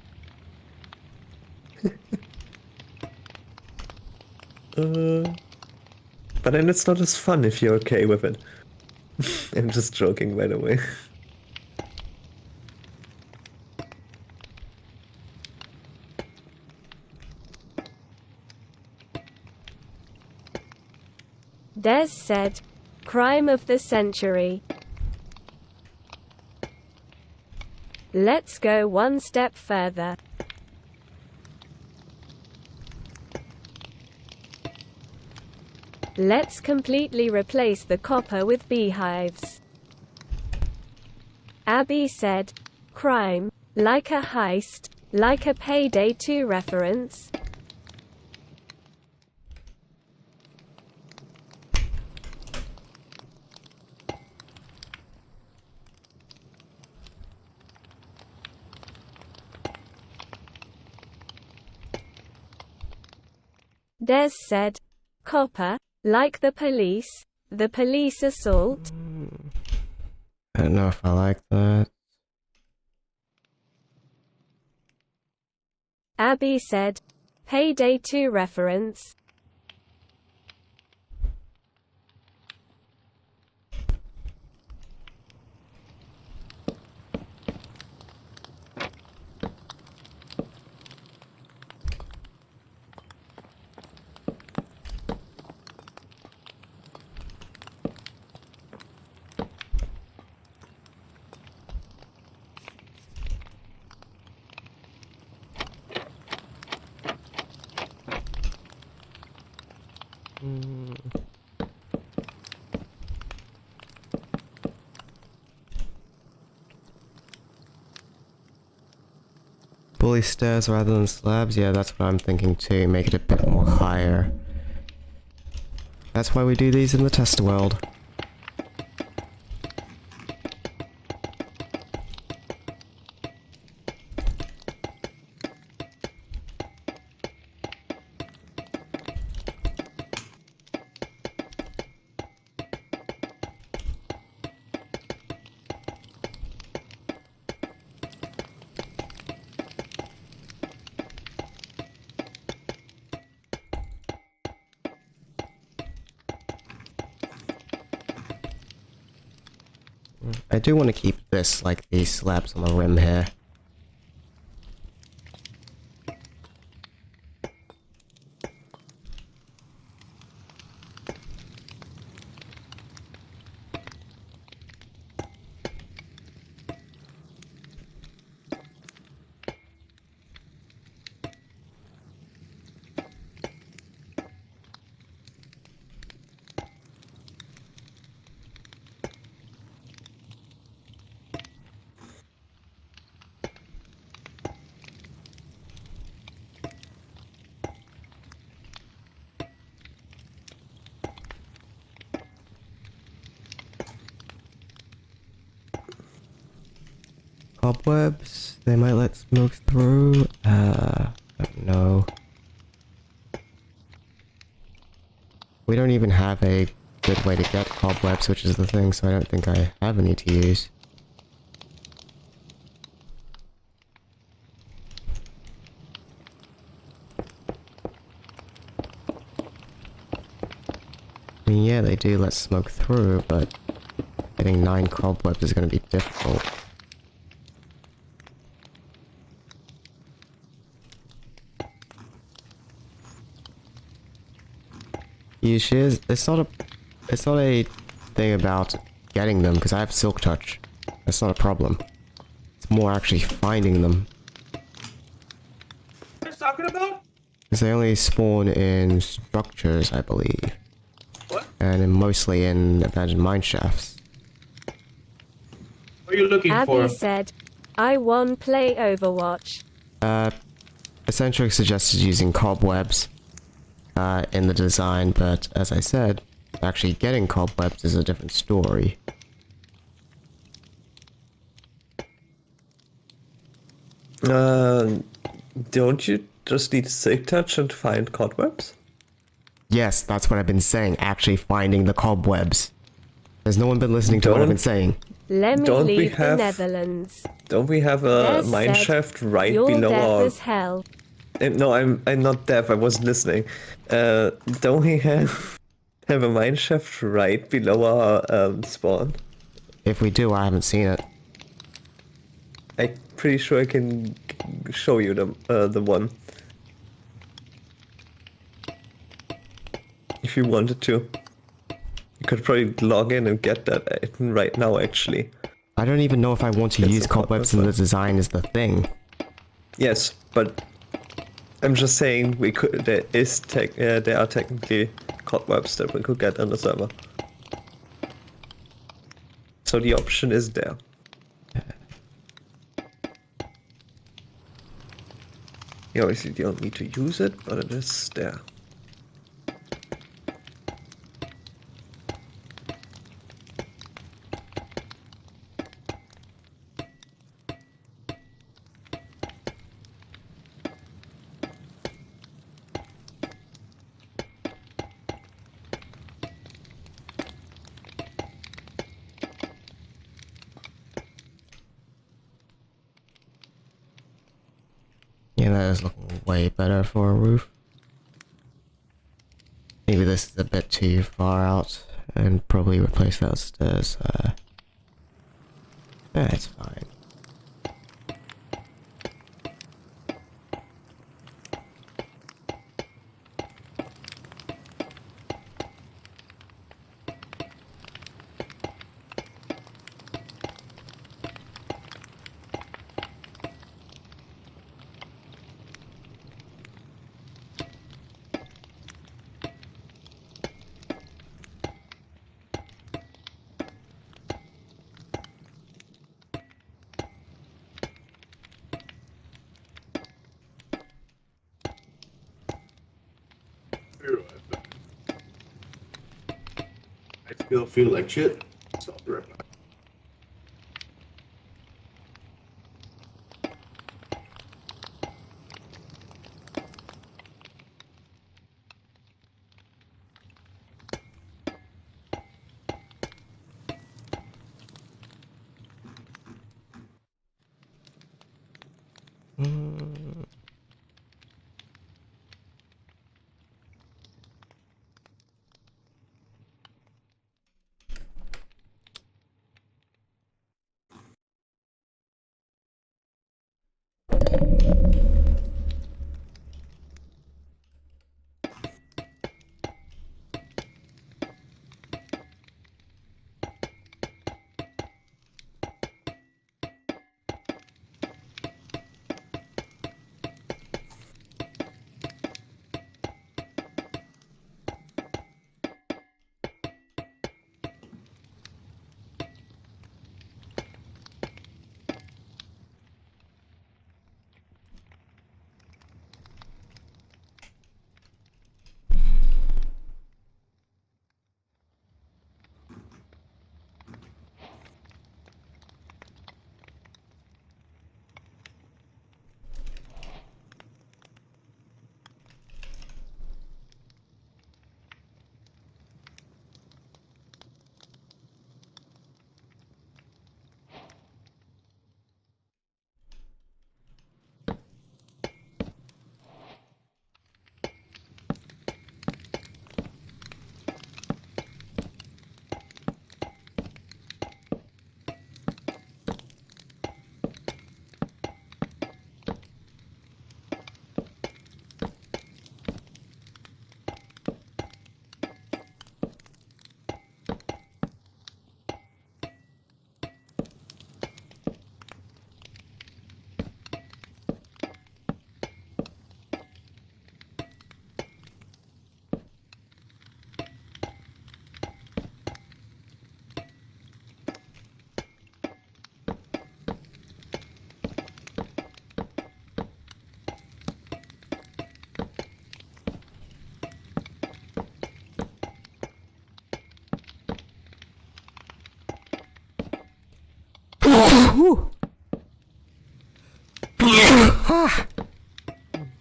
But then it's not as fun if you're okay with it. I'm just joking, by the way. Des said, "Crime of the century." Let's go one step further. Let's completely replace the copper with beehives. Abby said, "Crime, like a heist, like a Payday 2 reference." Des said, "Copper, like the police assault." I don't know if I like that. Abby said, "Payday 2 reference." Bully stairs rather than slabs? Yeah, that's what I'm thinking too. Make it a bit more higher. That's why we do these in the test world. I do want to keep this like these slabs on the rim here. Cobwebs, they might let smoke through. I don't know. We don't even have a good way to get cobwebs, which is the thing, so I don't think I have any to use. I mean, yeah, they do let smoke through, but getting 9 cobwebs is going to be difficult. Usually, it's not a thing about getting them, because I have Silk Touch. That's not a problem. It's more actually finding them. What are you talking about? Because they only spawn in structures, I believe. What? And mostly in abandoned mine shafts. What are you looking for? Abby said, I won play Overwatch. Eccentric suggested using cobwebs in the design, but as I said, actually getting cobwebs is a different story. Don't you just need Silk Touch and find cobwebs? Yes, that's what I've been saying, actually finding the cobwebs. Has no one been listening to what I've been saying? Let me Don't we leave the have- Netherlands. Don't we have a Des mine said, shaft right You're below deaf our... as hell. No, I'm not deaf. I wasn't listening. Don't we have a mine shaft right below our spawn? If we do, I haven't seen it. I'm pretty sure I can show you the one. If you wanted to. You could probably log in and get that item right now, actually. I don't even know if I want to It's use a cobweb, cobwebs in the design is the thing. Yes, but I'm just saying we could. There are technically cobwebs that we could get on the server. So the option is there. You obviously don't need to use it, but it is there. Yeah, that is looking way better for a roof. Maybe this is a bit too far out, and probably replace that stairs. Yeah, it's fine. I still feel like shit. So I'll be right back.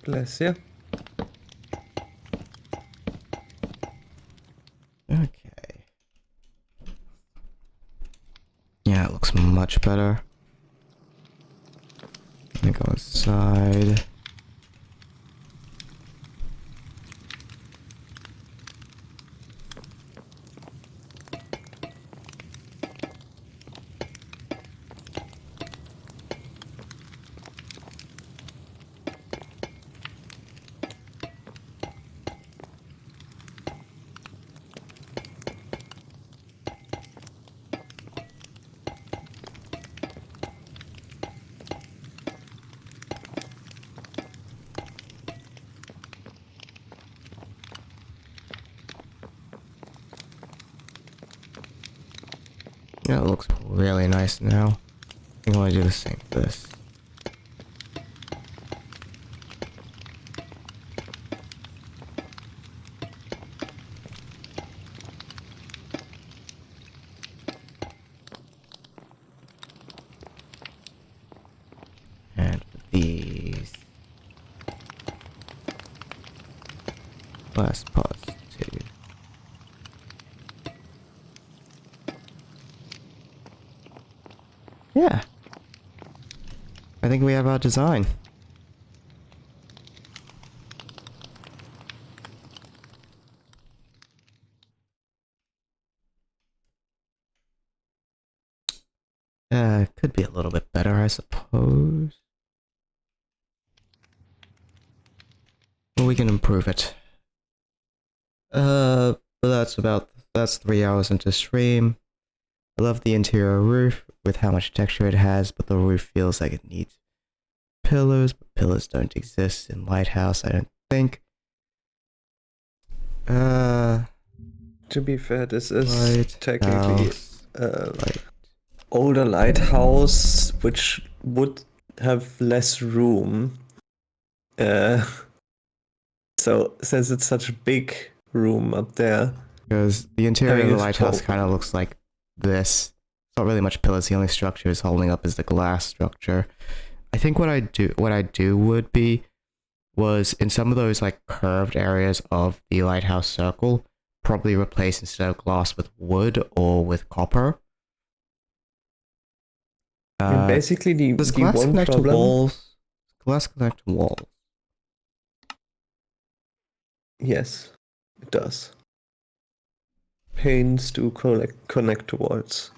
Bless you. Okay. Yeah, it looks much better. Let me go inside. Yeah, it looks really nice now. I think I want to do the same for this. And for these last parts too. Yeah. I think we have our design. Could be a little bit better, I suppose. But we can improve it. But that's 3 hours into stream. I love the interior roof with how much texture it has, but the roof feels like it needs pillars, but pillars don't exist in Lighthouse, I don't think. To be fair, this is technically Lighthouse, older lighthouse, which would have less room. So since it's such a big room up there, because the interior of having the it lighthouse full- kind of looks like this. It's not really much pillars. The only structure is holding up is the glass structure. I think what I do would be was in some of those like curved areas of the lighthouse circle, probably replace instead of glass with wood or with copper. I mean, basically the Does glass one connect to problem. walls? Glass connect to walls. Yes, it does. Panes do connect to walls.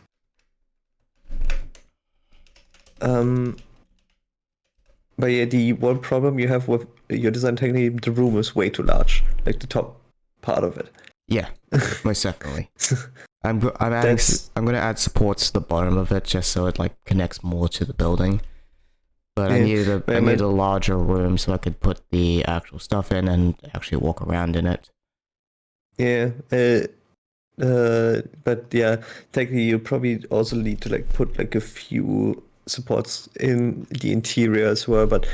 But yeah, the one problem you have with your design technique, the room is way too large, like the top part of it. Yeah, most definitely. I'm gonna add supports to the bottom of it just so it like connects more to the building. But I Yeah, needed a larger room so I could put the actual stuff in and actually walk around in it. Yeah, but yeah, technically you probably also need to like put like a few supports in the interior as well, but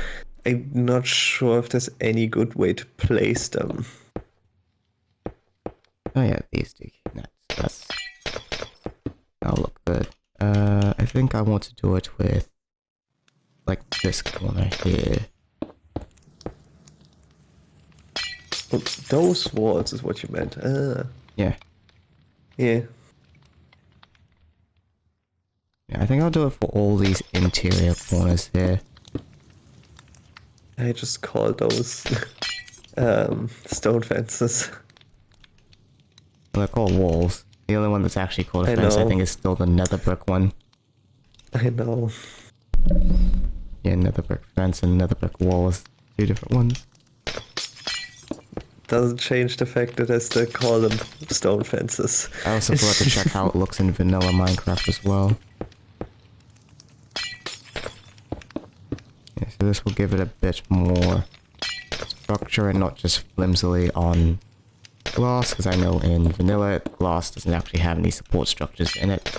I'm not sure if there's any good way to place them. Oh yeah, these do connect. That'll look good. I think I want to do it with like this corner here. Oh, those walls is what you meant. Yeah. Yeah. Yeah, I think I'll do it for all these interior corners here. I just call those stone fences. They're called walls. The only one that's actually called a I fence, I know. think, is still the nether brick one. I know. Yeah, nether brick fence and nether brick walls. Two different ones. Doesn't change the fact that I still call them stone fences. I also forgot to check how it looks in vanilla Minecraft as well. Yeah, so this will give it a bit more structure and not just flimsily on glass, because I know in vanilla glass doesn't actually have any support structures in it.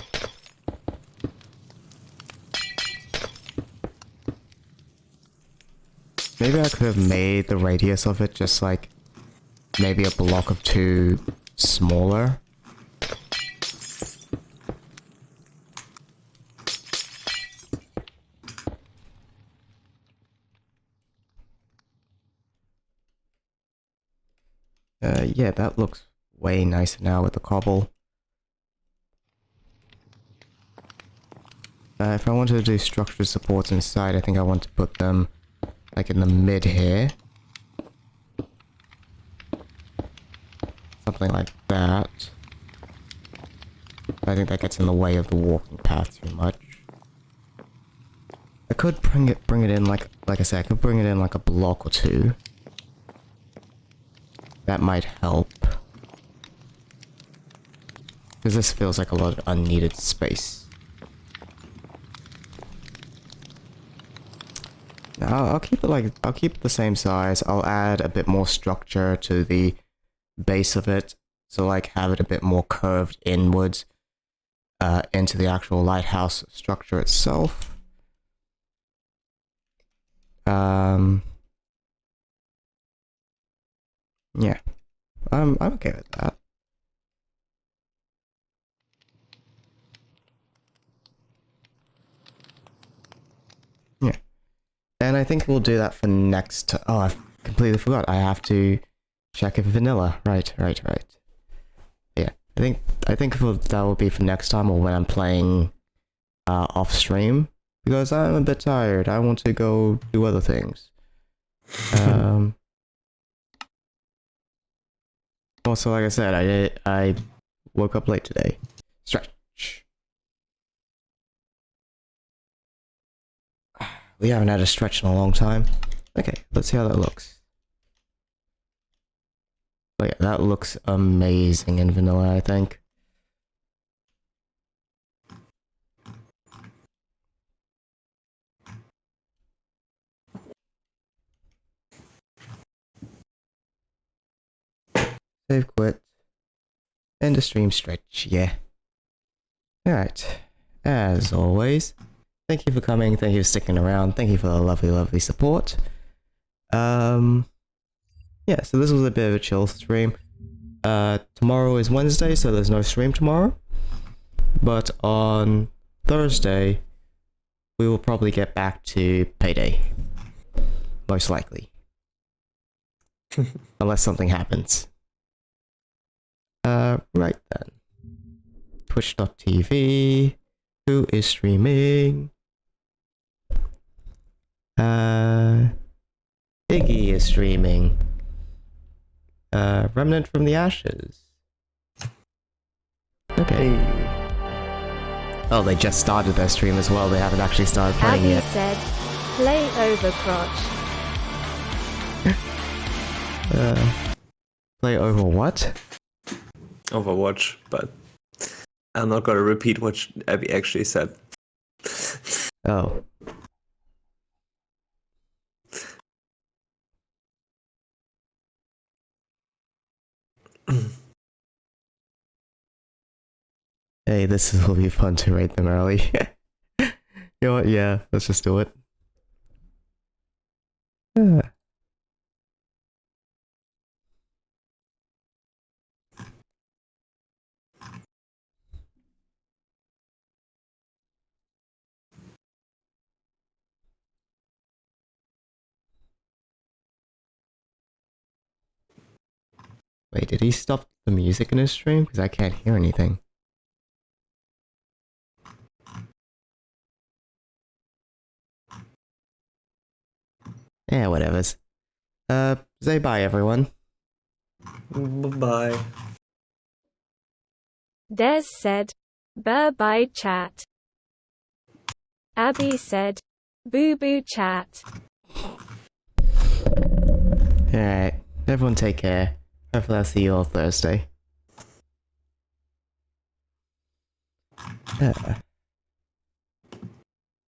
Maybe I could have made the radius of it just like maybe a block of 2 smaller. Yeah, that looks way nicer now with the cobble. If I wanted to do structured supports inside, I think I want to put them like in the mid here. Something like that. I think that gets in the way of the walking path too much. I could bring it in like I said, I could bring it in like a block or two. That might help. Because this feels like a lot of unneeded space. Now, I'll keep it I'll keep the same size. I'll add a bit more structure to the base of it. So like have it a bit more curved inwards into the actual lighthouse structure itself. Yeah. I'm okay with that. Yeah. And I think we'll do that for next. Oh, I completely forgot. I have to check if vanilla. Right. Yeah. I think that will be for next time or when I'm playing off stream because I'm a bit tired. I want to go do other things. Also, like I said, I woke up late today. Stretch. We haven't had a stretch in a long time. Okay, let's see how that looks. Oh yeah, that looks amazing in vanilla, I think. Save quit. End the stream stretch, yeah. Alright. As always, thank you for coming, thank you for sticking around, thank you for the lovely, lovely support. Yeah, so this was a bit of a chill stream. Tomorrow is Wednesday, so there's no stream tomorrow. But on Thursday, we will probably get back to Payday. Most likely. Unless something happens. Right then. Twitch.tv. Who is streaming? Iggy is streaming. Remnant from the Ashes. Okay. Oh, they just started their stream as well. They haven't actually started playing Abby yet. said, play Overcrotch. Play over what? Overwatch, but I'm not gonna repeat what Abby actually said. Oh. Hey, this will be fun to rate them early. You know what? Yeah, let's just do it. Yeah. Wait, did he stop the music in his stream? Because I can't hear anything. Yeah, whatevers. Say bye, everyone. Bye. Des said, bye chat. Abby said, boo boo chat. Alright, everyone take care. Hopefully I'll see you all Thursday.